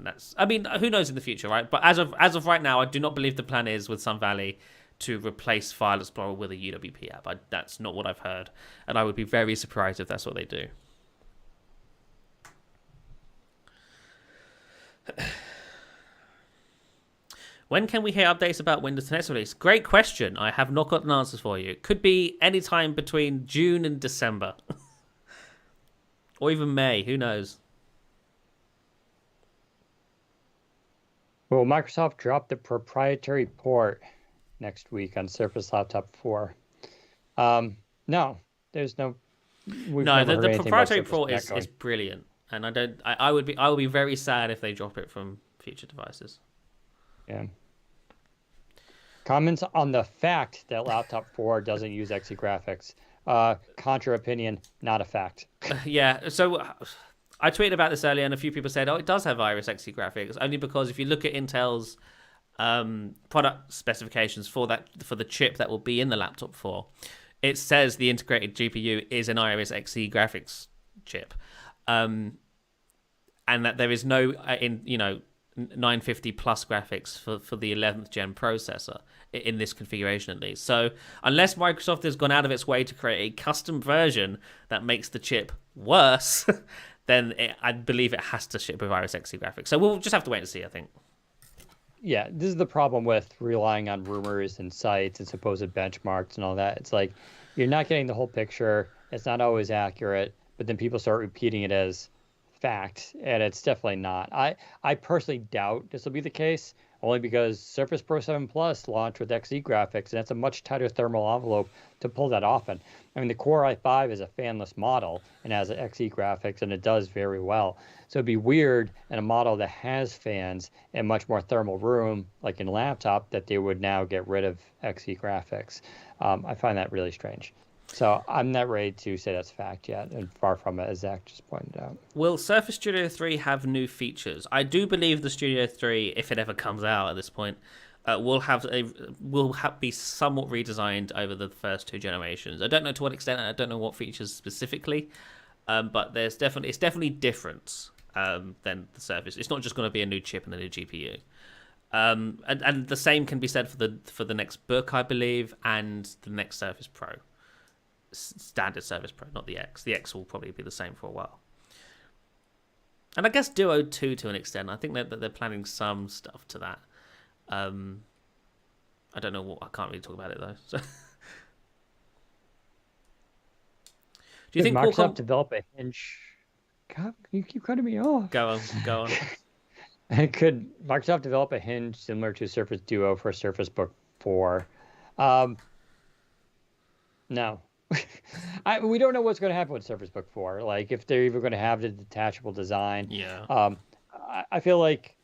that's, I mean, who knows in the future, right? But as of right now, I do not believe the plan is with Sun Valley to replace File Explorer with a UWP app. That's not what I've heard. And I would be very surprised if that's what they do. When can we hear updates about Windows 10 release? Great question. I have not got an answer for you. It could be any time between June and December. Or even May. Who knows? Will Microsoft drop the proprietary port next week on Surface Laptop 4? No. There's no... No, the proprietary port is brilliant. And I would be very sad if they drop it from future devices. Yeah. Comments on the fact that Laptop 4 doesn't use XE graphics. Contra opinion, not a fact. Yeah, so I tweeted about this earlier, and a few people said, "Oh, it does have Iris Xe graphics." Only because if you look at Intel's product specifications for the chip that will be in the Laptop 4, it says the integrated GPU is an Iris Xe graphics chip, and that there is no 950 plus graphics for the 11th gen processor in this configuration at least. So unless Microsoft has gone out of its way to create a custom version that makes the chip worse, then I believe it has to ship with Iris Xe graphics. So we'll just have to wait and see, I think. Yeah, this is the problem with relying on rumors and sites and supposed benchmarks and all that. It's like you're not getting the whole picture. It's not always accurate, but then people start repeating it as fact, and it's definitely not. I personally doubt this will be the case, only because Surface Pro 7 Plus launched with XE graphics, and that's a much tighter thermal envelope to pull that off in. I mean, the Core i5 is a fanless model and has XE graphics, and it does very well. So it'd be weird in a model that has fans and much more thermal room, like in a laptop, that they would now get rid of XE graphics. I find that really strange. So I'm not ready to say that's fact yet, and far from it, as Zach just pointed out. Will Surface Studio 3 have new features? I do believe the Studio 3, if it ever comes out at this point, will be somewhat redesigned over the first 2 generations. I don't know to what extent, and I don't know what features specifically, but it's definitely different than the Surface. It's not just going to be a new chip and a new GPU. And the same can be said for the next Book, I believe, and the next Surface Pro. Standard Surface Pro, not the X. The X will probably be the same for a while. And I guess Duo 2 to an extent. I think that they're planning some stuff to that. I don't know what. I can't really talk about it though. So. Do you think Microsoft develop a hinge? God, you keep cutting me off. Go on. Could Microsoft develop a hinge similar to Surface Duo for Surface Book 4? No. We don't know what's going to happen with Surface Book 4. Like, if they're even going to have the detachable design. Yeah. I feel like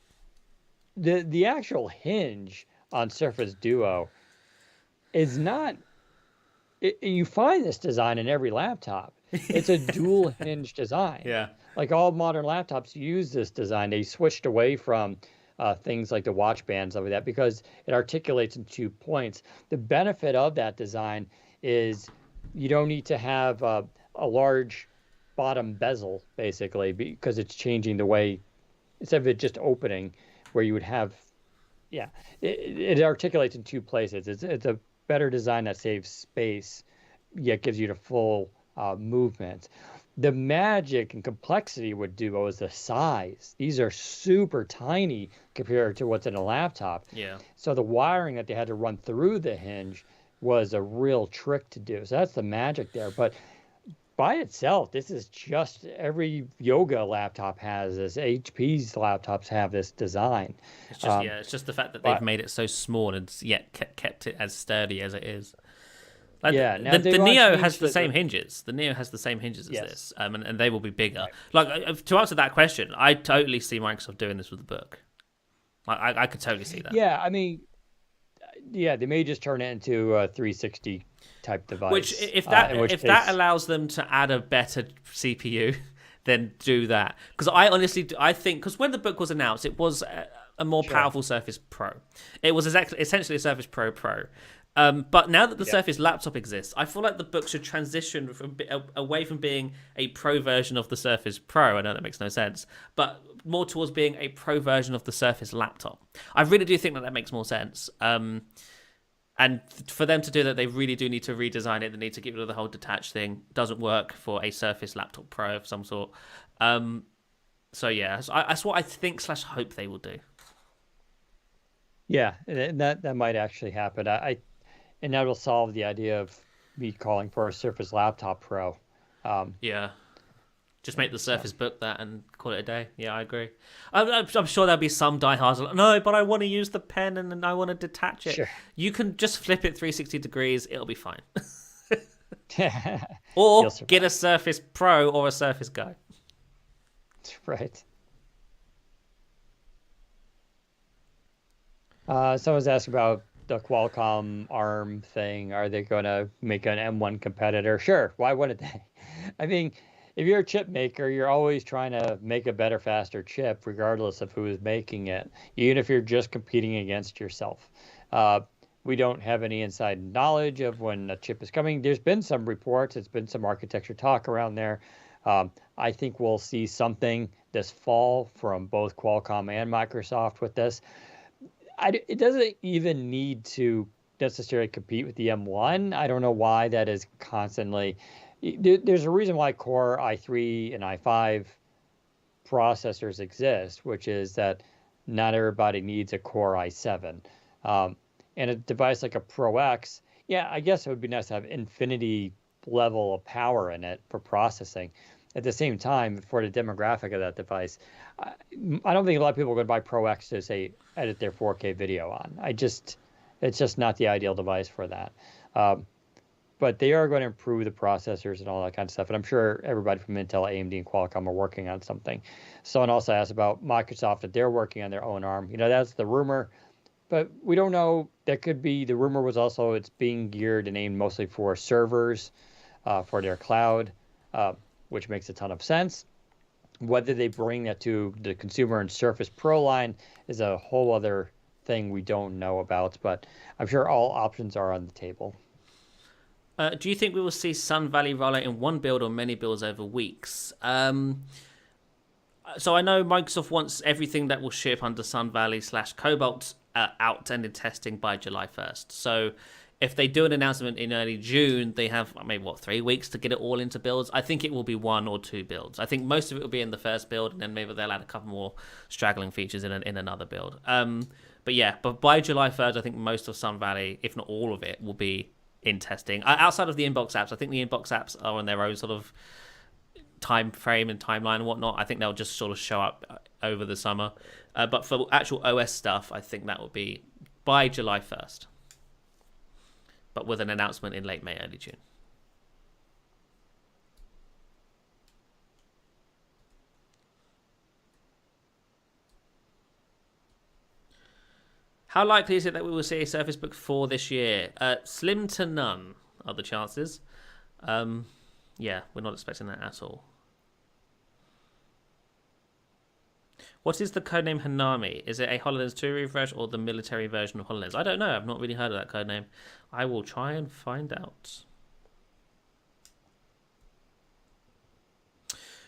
the actual hinge on Surface Duo is not you find this design in every laptop. It's a dual hinge design. Yeah. Like all modern laptops use this design. They switched away from things like the watch bands of that because it articulates in 2 points. The benefit of that design is you don't need to have a large bottom bezel basically because it's changing the way instead of it just opening where you would have yeah, it articulates in 2 places. It's a better design that saves space, yet gives you the full movement. The magic and complexity would do is the size. These are super tiny compared to what's in a laptop. Yeah. So the wiring that they had to run through the hinge was a real trick to do. So that's the magic there. But by itself, this is just every yoga laptop has this. HP's laptops have this design. It's just it's just the fact that they've But made it so small and yet kept it as sturdy as it is. Like yeah, now the they want to Neo change has the same hinges. The Neo has the same hinges as yes, this, and they will be bigger. right. Like to answer that question, I totally see Microsoft doing this with the book. I could totally see that. Yeah, I mean, yeah, they may just turn it into a 360 type Which device. if that In which if that case, allows them to add a better CPU, then do that. Because I honestly I think because when the book was announced, it was a more sure, powerful Surface Pro. It was essentially a Surface Pro Pro. But now that the yeah, Surface laptop exists, I feel like the book should transition away from being a pro version of the Surface Pro. I know that makes no sense, but more towards being a pro version of the Surface laptop. I really do think that that makes more sense. And for them to do that, they really do need to redesign it. They need to get rid of the whole detached thing. Doesn't work for a Surface Laptop Pro of some sort. So yeah, that's what I think / hope they will do. yeah, and that might actually happen. And that will solve the idea of me calling for a Surface Laptop Pro. Um, Yeah, just make the so Surface Book that and call it a day. Yeah, I agree. I'm sure there'll be some diehards like, no, but I want to use the pen and I want to detach it. sure, You can just flip it 360 degrees. It'll be fine. you'll Or get survive, a Surface Pro or a Surface Go. right? Someone's asked about the Qualcomm ARM thing. Are they going to make an M1 competitor? Sure. Why wouldn't they? I mean, if you're a chip maker, you're always trying to make a better, faster chip, regardless of who is making it, even if you're just competing against yourself. Uh, we don't have any inside knowledge of when a chip is coming. There's been some reports, it's been some architecture talk around there. I think we'll see something this fall from both Qualcomm and Microsoft with this. It doesn't even need to necessarily compete with the M1. I don't know why that is constantly. There's a reason why Core i3 and i5 processors exist, which is that not everybody needs a Core i7. And a device like a Pro X, yeah, I guess it would be nice to have infinity level of power in it for processing. At the same time, for the demographic of that device, I, I don't think a lot of people are going to buy Pro X to say edit their 4K video on. It's just not the ideal device for that. Um, but they are going to improve the processors and all that kind of stuff. And I'm sure everybody from Intel, AMD, and Qualcomm are working on something. Someone also asked about Microsoft that they're working on their own ARM. That's the rumor, but we don't know. That could be the rumor was also it's being geared and aimed mostly for servers, for their cloud, which makes a ton of sense. Whether they bring that to the consumer and Surface Pro line is a whole other thing we don't know about, but I'm sure all options are on the table. Do you think we will see Sun Valley roll out in one build or many builds over weeks? So I know Microsoft wants everything that will ship under Sun Valley / Cobalt out and in testing by July 1st. So if they do an announcement in early June, they have maybe 3 weeks to get it all into builds. I think it will be 1 or 2 builds. I think most of it will be in the first build, and then maybe they'll add a couple more straggling features in another build. But by July 3rd, I think most of Sun Valley, if not all of it, will be in testing. Outside of the inbox apps, I think the inbox apps are on their own sort of time frame and timeline and whatnot. I think they'll just sort of show up over the summer. But for actual OS stuff, I think that will be by July 1st. But with an announcement in late May, early June. How likely is it that we will see a Surface Book 4 this year? Slim to none. are the chances. Yeah, we're not expecting that at all. What is the codename Hanami? Is it a HoloLens 2 refresh or the military version of HoloLens? I don't know. I've not really heard of that codename. I will try and find out.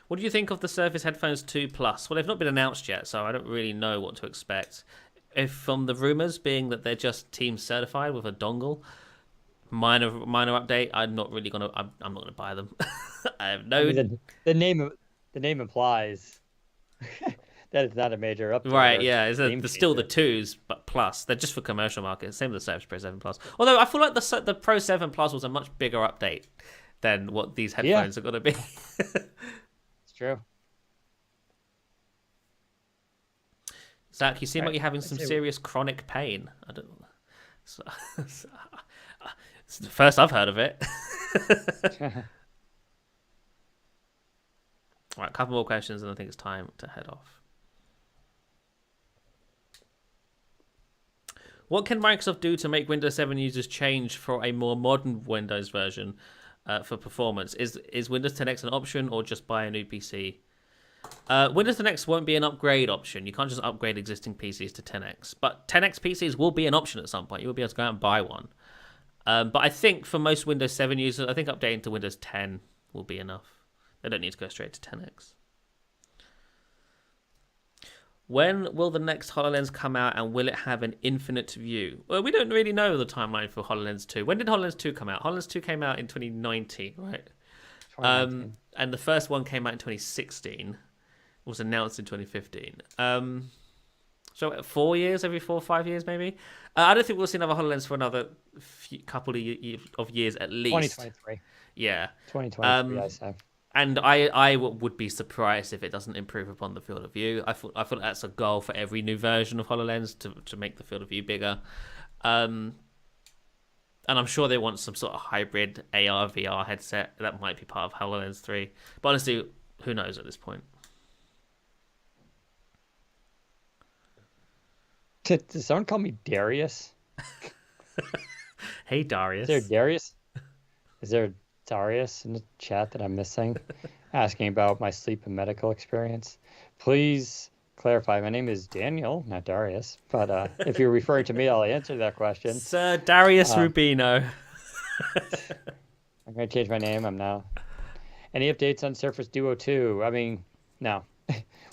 What do you think of the Surface Headphones 2 Plus? Well, they've not been announced yet, so I don't really know what to expect. If from the rumors being that they're just team certified with a dongle, minor update, I'm not gonna buy them. I have no. I mean, the name implies that it's not a major update Right, or yeah, game they're still the changer. twos, but plus they're just for commercial market. Same with the Surface Pro 7 Plus. Although I feel like the Pro 7 Plus was a much bigger update than what these Yeah, headphones are going to be. it's true. Zach, you seem All like right, you're having let's some see. serious chronic pain. I don't. So, it's the first I've heard of it. All right, a couple more questions, and I think it's time to head off. What can Microsoft do to make Windows 7 users change for a more modern Windows version for performance? Is Windows 10X an option or just buy a new PC? Windows 10X won't be an upgrade option. You can't just upgrade existing PCs to 10X. But 10X PCs will be an option at some point. You will be able to go out and buy one. But I think for most Windows 7 users, I think updating to Windows 10 will be enough. They don't need to go straight to 10X. When will the next HoloLens come out and will it have an infinite view? Well, we don't really know the timeline for HoloLens 2. When did HoloLens 2 come out? HoloLens 2 came out in 2019, right? 2019. And the first one came out in 2016. Was announced in 2015. So 4 years, every 4 or 5 years, maybe. I don't think we'll see another HoloLens for another couple of years at least. 2023. Yeah. 2023, I say. And I would be surprised if it doesn't improve upon the field of view. I thought that's a goal for every new version of HoloLens to make the field of view bigger. And I'm sure they want some sort of hybrid AR VR headset that might be part of HoloLens 3. But honestly, who knows at this point? Did someone call me Darius? Hey, Is Darius. there Darius? Is there Darius in the chat that I'm missing? Asking about my sleep and medical experience. Please clarify. My name is Daniel, not Darius. But if you're referring to me, I'll answer that question. Sir Darius Rubino. I'm going to change my name. I'm now. Any updates on Surface Duo 2? I mean, no.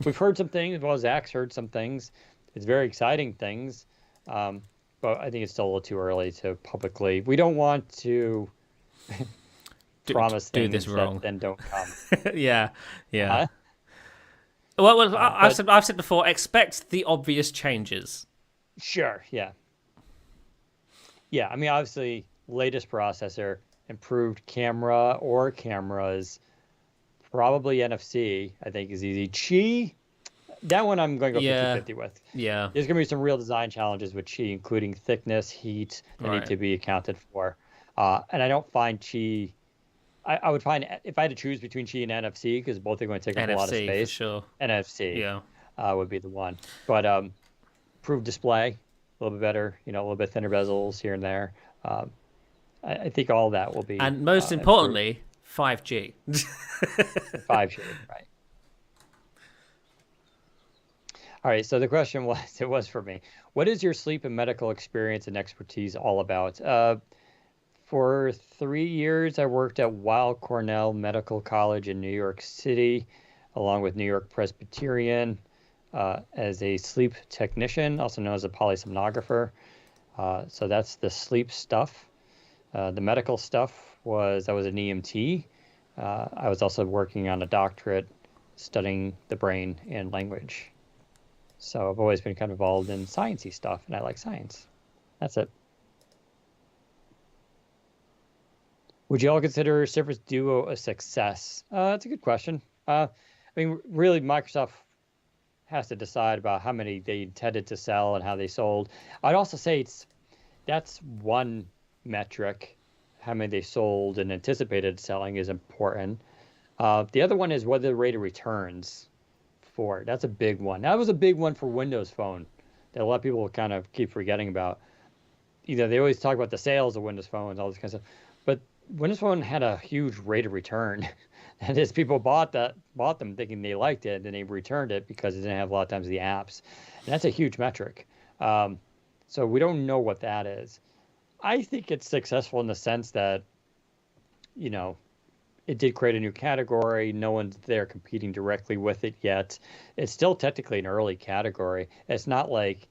We've heard some things. Well, Zach's heard some things. It's very exciting things. But I think it's still a little too early to publicly. We don't want to promise do things this wrong. that then don't come. Yeah. Well, I've said before, expect the obvious changes. Sure, yeah. Yeah, I mean, obviously, latest processor, improved camera or cameras, probably NFC, I think is easy. Qi, that one I'm going to go 50-50 with. Yeah. There's going to be some real design challenges with Qi, including thickness, heat, that need to be accounted for. And I don't find Qi... I would find, if I had to choose between Qi and NFC, because both are going to take up a lot of space, for sure. NFC would be the one. But improved display, a little bit better, a little bit thinner bezels here and there. I think all that will be... And most importantly, 5G. 5G, right. All right, so the question was for me, what is your sleep and medical experience and expertise all about? For 3 years, I worked at Weill Cornell Medical College in New York City, along with New York Presbyterian, as a sleep technician, also known as a polysomnographer. So that's the sleep stuff. The medical stuff I was an EMT. I was also working on a doctorate studying the brain and language. So I've always been kind of involved in sciencey stuff, and I like science. That's it. Would you all consider Surface Duo a success? That's a good question. I mean, really, Microsoft has to decide about how many they intended to sell and how they sold. I'd also say that's one metric. How many they sold and anticipated selling is important. The other one is whether the rate of returns for it. That's a big one. That was a big one for Windows Phone that a lot of people kind of keep forgetting about. They always talk about the sales of Windows phones, all this kind of stuff. But Windows Phone had a huge rate of return. That is, people bought them thinking they liked it, and they returned it because it didn't have a lot of times the apps, and that's a huge metric. Um, so we don't know what that is. I think it's successful in the sense that, you know, it did create a new category. No one's there competing directly with it yet. It's still technically an early category. It's not like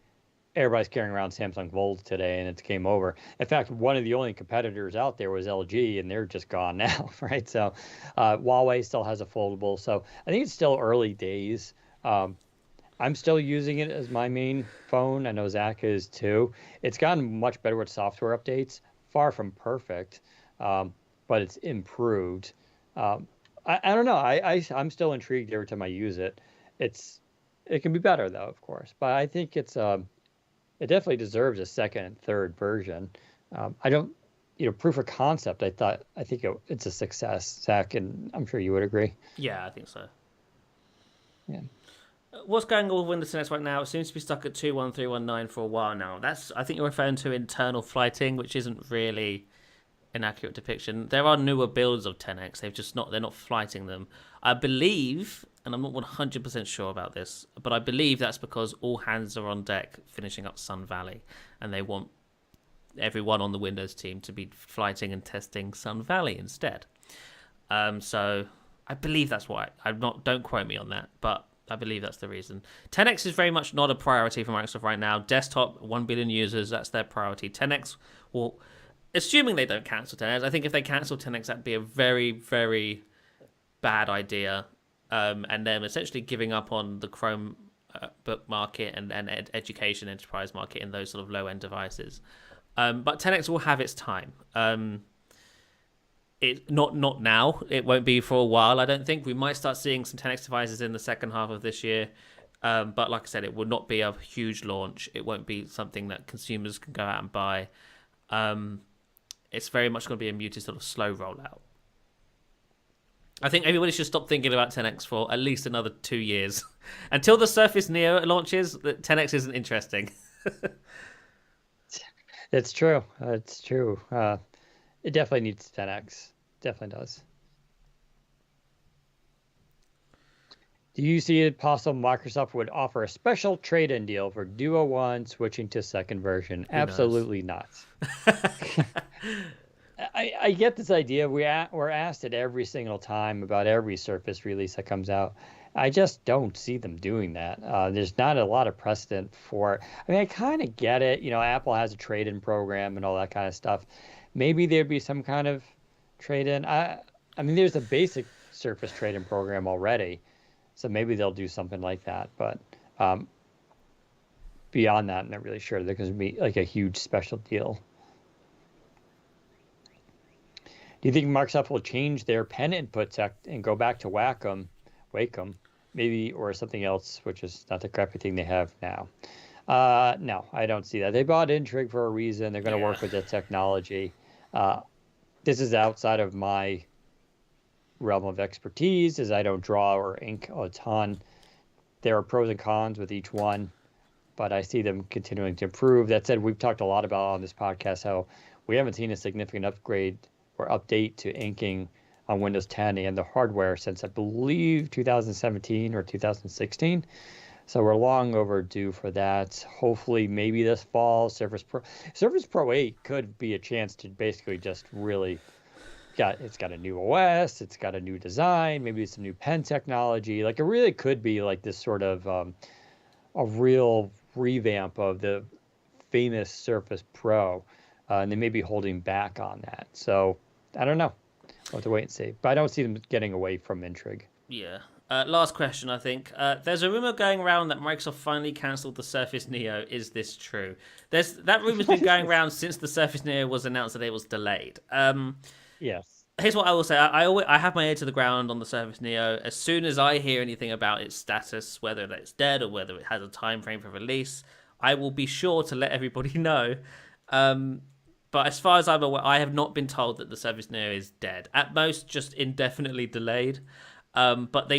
everybody's carrying around Samsung Folds today and it's game over. In fact, one of the only competitors out there was LG, and they're just gone now, right? So Huawei still has a foldable. So I think it's still early days. I'm still using it as my main phone. I know Zach is too. It's gotten much better with software updates. Far from perfect, but it's improved. I don't know. I'm still intrigued every time I use it. It can be better though, of course. But I think it definitely deserves a second and third version. I don't, proof of concept. I think it's a success, Zach, and I'm sure you would agree. Yeah, I think so. Yeah. What's going on with Windows 10X right now? It seems to be stuck at 21319 for a while now. I think you're referring to internal flighting, which isn't really an accurate depiction. There are newer builds of 10X. They're not flighting them. I believe, and I'm not 100% sure about this, but I believe that's because all hands are on deck finishing up Sun Valley, and they want everyone on the Windows team to be flighting and testing Sun Valley instead. So I believe that's why. Don't quote me on that, but I believe that's the reason. 10X is very much not a priority for Microsoft right now. Desktop, 1 billion users, that's their priority. 10X will, assuming they don't cancel 10X, I think if they cancel 10X, that'd be a very, very bad idea. And them essentially giving up on the Chrome book market and education enterprise market in those sort of low-end devices. But 10X will have its time. It not now. It won't be for a while, I don't think. We might start seeing some 10X devices in the second half of this year. But like I said, it will not be a huge launch. It won't be something that consumers can go out and buy. It's very much going to be a muted sort of slow rollout. I think everybody should stop thinking about 10X for at least another 2 years. Until the Surface Neo launches, 10X isn't interesting. It's true. It's true. It definitely needs 10X. Definitely does. Do you see it possible Microsoft would offer a special trade-in deal for Duo 1 switching to second version? Absolutely not. I get this idea. We're asked it every single time about every Surface release that comes out. I just don't see them doing that. There's not a lot of precedent for it. I mean, I kind of get it. Apple has a trade-in program and all that kind of stuff. Maybe there'd be some kind of trade-in. I mean, there's a basic Surface trade-in program already, so maybe they'll do something like that. But beyond that, I'm not really sure. There's going to be like a huge special deal. Do you think Microsoft will change their pen input tech and go back to Wacom, maybe, or something else, which is not the crappy thing they have now? No, I don't see that. They bought Intrig for a reason. They're going to work with that technology. This is outside of my realm of expertise, as I don't draw or ink a ton. There are pros and cons with each one, but I see them continuing to improve. That said, we've talked a lot about on this podcast how we haven't seen a significant upgrade or update to inking on Windows 10 and the hardware since I believe 2017 or 2016. So we're long overdue for that. Hopefully, maybe this fall, Surface Pro 8 could be a chance to basically just really it's got a new OS, it's got a new design, maybe some new pen technology. Like it really could be like this sort of a real revamp of the famous Surface Pro, and they may be holding back on that. So I don't know. We'll have to wait and see. But I don't see them getting away from Intrig. Yeah. Last question, I think. There's a rumor going around that Microsoft finally cancelled the Surface Neo. Is this true? That rumor's been going around since the Surface Neo was announced that it was delayed. Yes. Here's what I will say. I have my ear to the ground on the Surface Neo. As soon as I hear anything about its status, whether it's dead or whether it has a time frame for release, I will be sure to let everybody know. But as far as I'm aware, I have not been told that the Surface Neo is dead. At most, just indefinitely delayed. But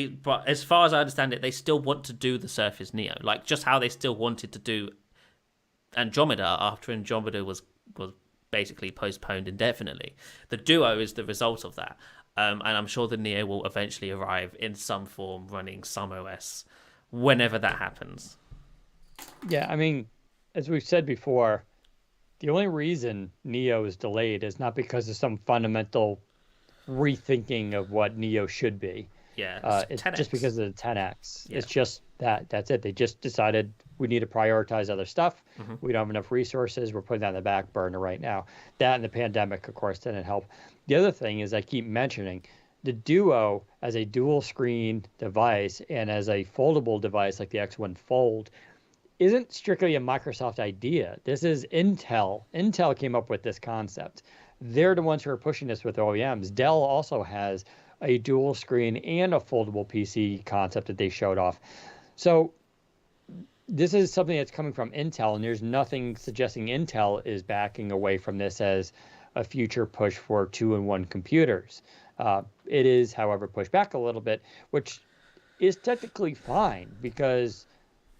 as far as I understand it, they still want to do the Surface Neo, like just how they still wanted to do Andromeda after Andromeda was basically postponed indefinitely. The Duo is the result of that. And I'm sure the Neo will eventually arrive in some form running some OS whenever that happens. Yeah, I mean, as we've said before, the only reason Neo is delayed is not because of some fundamental rethinking of what Neo should be. Yeah, it's It's 10x. just because of the 10x. Yeah. It's just that. That's it. They just decided we need to prioritize other stuff. We don't have enough resources. We're putting that on the back burner right now. That and the pandemic, of course, didn't help. The other thing is I keep mentioning the Duo as a dual screen device and as a foldable device like the X1 Fold isn't strictly a Microsoft idea. This is Intel. Intel came up with this concept. They're the ones who are pushing this with OEMs. Dell also has a dual screen and a foldable PC concept that they showed off. So this is something that's coming from Intel, and there's nothing suggesting Intel is backing away from this as a future push for 2-in-1 computers. It is, however, pushed back a little bit, which is technically fine because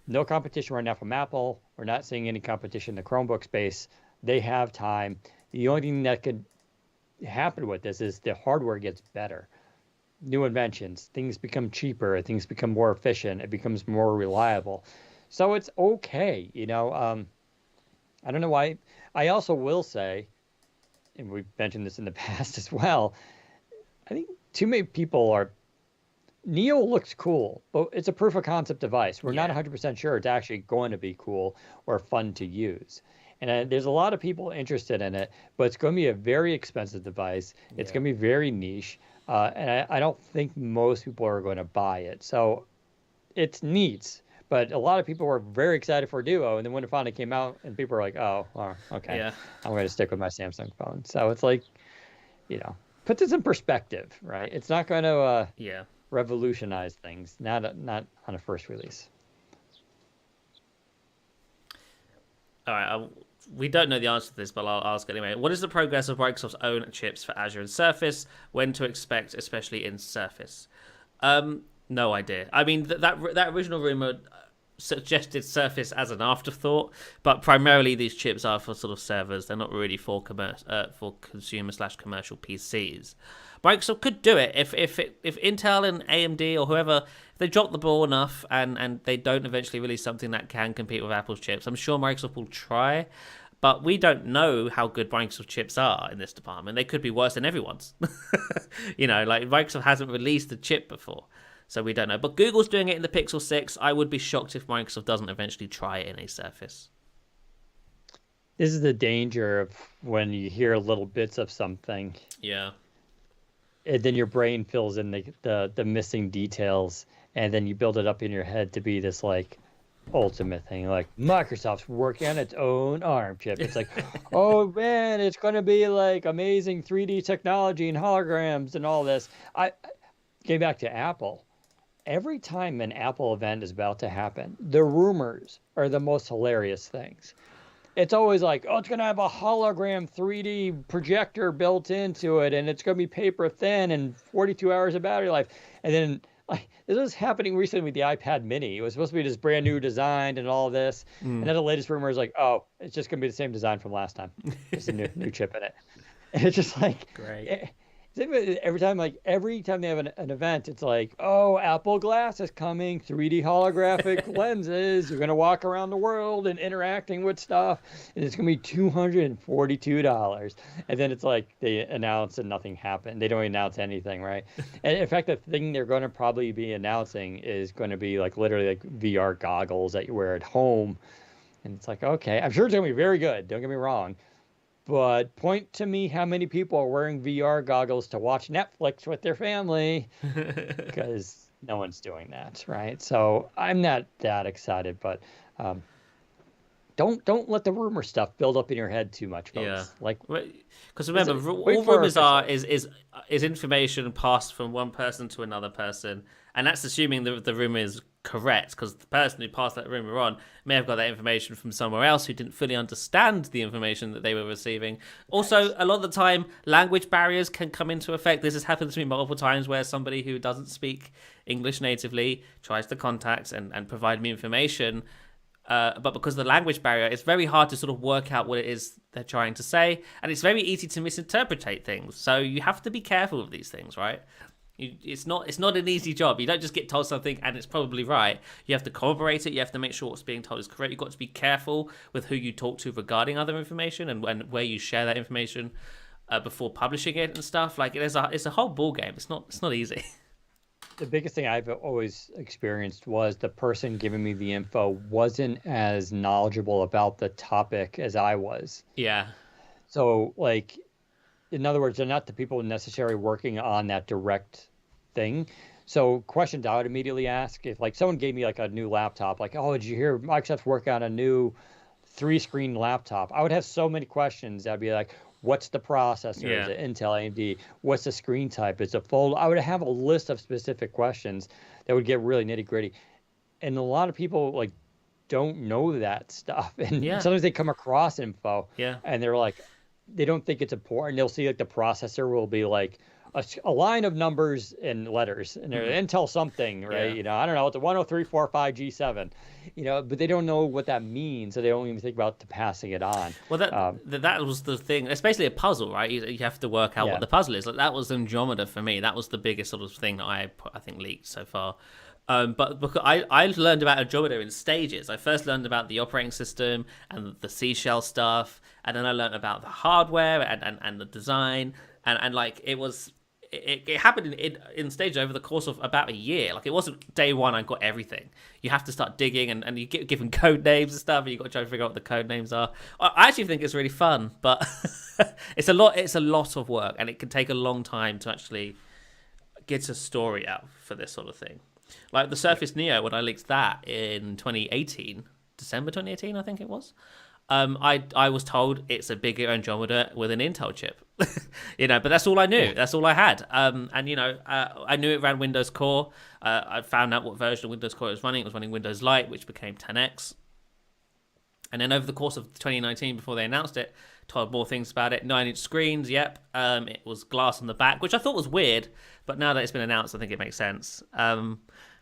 no competition right now from Apple. We're not seeing any competition in the Chromebook space. They have time. The only thing that could happen with this is the hardware gets better. New inventions, things become cheaper, things become more efficient, it becomes more reliable. So it's okay, you know. I don't know why. I also will say, and we've mentioned this in the past as well, I think too many people are. Neo looks cool, but it's a proof of concept device. We're not 100% sure it's actually going to be cool or fun to use. And there's a lot of people interested in it, but it's going to be a very expensive device. It's going to be very niche. And I don't think most people are going to buy it. So it's neat. But a lot of people were very excited for Duo. And then when it finally came out, and people were like, oh, okay, Yeah. I'm going to stick with my Samsung phone. So it's like, you know, put this in perspective, right? It's not going to revolutionize things, not on a first release. All right, we don't know the answer to this, but I'll ask anyway. What is the progress of Microsoft's own chips for Azure and Surface? When to expect, especially in Surface? No idea. I mean, that original rumor suggested Surface as an afterthought, but primarily these chips are for sort of servers. They're not really for consumer/commercial PCs. Microsoft could do it if Intel and AMD or whoever, if they drop the ball enough and they don't eventually release something that can compete with Apple's chips. I'm sure Microsoft will try, but we don't know how good Microsoft chips are in this department. They could be worse than everyone's. You know, like Microsoft hasn't released a chip before, so we don't know. But Google's doing it in the Pixel 6. I would be shocked if Microsoft doesn't eventually try it in a Surface. This is the danger of when you hear little bits of something. Yeah. And then your brain fills in the missing details, and then you build it up in your head to be this like ultimate thing, like Microsoft's working on its own ARM chip. It's like, oh man, it's going to be like amazing 3D technology and holograms and all this. I getting back to Apple. Every time an Apple event is about to happen, the rumors are the most hilarious things. It's always like, oh, it's going to have a hologram 3D projector built into it, and it's going to be paper thin and 42 hours of battery life. And then, like, this was happening recently with the iPad mini. It was supposed to be this brand new design and all this. And then the latest rumor is like, oh, it's just going to be the same design from last time. Just a new chip in it. And it's just like, Great. Every time they have an event, it's like, oh, Apple Glass is coming, 3D holographic lenses. You're gonna walk around the world and interacting with stuff, and it's gonna be $242. And then it's like they announce and nothing happened. They don't announce anything, right? And in fact, the thing they're going to probably be announcing is going to be like literally like VR goggles that you wear at home. And it's like, okay, I'm sure it's gonna be very good. Don't get me wrong. But point to me how many people are wearing VR goggles to watch Netflix with their family, because no one's doing that, right? So I'm not that excited, but don't let the rumor stuff build up in your head too much, folks. Yeah. Like, because remember, all rumors are is information passed from one person to another person, and that's assuming the rumor is correct, because the person who passed that rumor on may have got that information from somewhere else who didn't fully understand the information that they were receiving. Also, a lot of the time, language barriers can come into effect. This has happened to me multiple times where somebody who doesn't speak English natively tries to contact and provide me information, but because of the language barrier, it's very hard to sort of work out what it is they're trying to say, and it's very easy to misinterpret things. So you have to be careful of these things, right? It's not an easy job. You don't just get told something and it's probably right. You have to corroborate it. You have to make sure what's being told is correct. You've got to be careful with who you talk to regarding other information and where you share that information before publishing it and stuff. Like it's a whole ball game. It's not easy. The biggest thing I've always experienced was the person giving me the info wasn't as knowledgeable about the topic as I was. Yeah. So, like, in other words, they're not the people necessarily working on that direct thing. So questions I would immediately ask, if like someone gave me like a new laptop, like, oh, did you hear Microsoft's working on a new 3-screen laptop? I would have so many questions. I'd be like, what's the processor? Yeah. Is it Intel, AMD? What's the screen type? Is it full? I would have a list of specific questions that would get really nitty gritty. And a lot of people like don't know that stuff. And sometimes they come across info and they're like, they don't think it's important. They'll see like the processor will be like a line of numbers and letters, and they're Intel something, right? You know, I don't know, it's a 10345 G7, you know, but they don't know what that means, so they don't even think about passing it on. Well, that was the thing. It's basically a puzzle, right? You have to work out what the puzzle is. Like that was Andromeda for me. That was the biggest sort of thing that I think leaked so far. But because I learned about Andromeda in stages. I first learned about the operating system and the seashell stuff, and then I learned about the hardware and the design, and like it happened in stages over the course of about a year. Like it wasn't day one I got everything. You have to start digging and you get given code names and stuff, and you got to try to figure out what the code names are. I actually think it's really fun, but it's a lot of work, and it can take a long time to actually get a story out for this sort of thing. Like the Surface Neo, when I leaked that in 2018, December 2018, I think it was. I was told it's a bigger Andromeda with an Intel chip, you know, but that's all I knew. That's all I had. And you know, I knew it ran Windows Core. I found out what version of Windows Core it was running. It was running Windows Lite, which became 10X. And then over the course of 2019, before they announced it, told more things about it. 9-inch screens, yep. It was glass on the back, which I thought was weird, but now that it's been announced, I think it makes sense.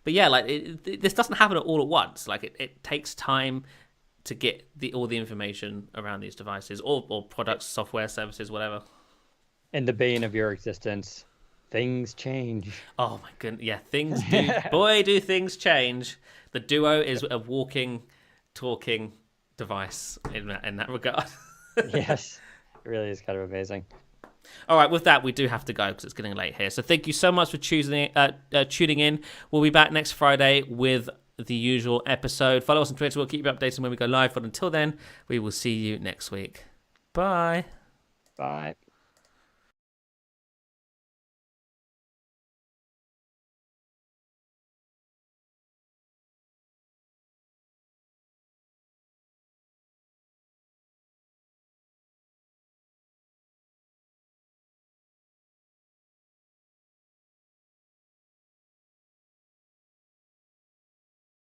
But yeah, like this doesn't happen all at once. Like it takes time to get all the information around these devices or products, software, services, whatever. And the bane of your existence, things change. Oh my goodness, yeah, things do. Boy, do things change. The Duo is a walking, talking device in that regard. Yes, it really is kind of amazing. All right, with that, we do have to go because it's getting late here. So thank you so much for tuning in. We'll be back next Friday with the usual episode. Follow us on Twitter. We'll keep you updated when we go live. But until then, we will see you next week. Bye. Bye.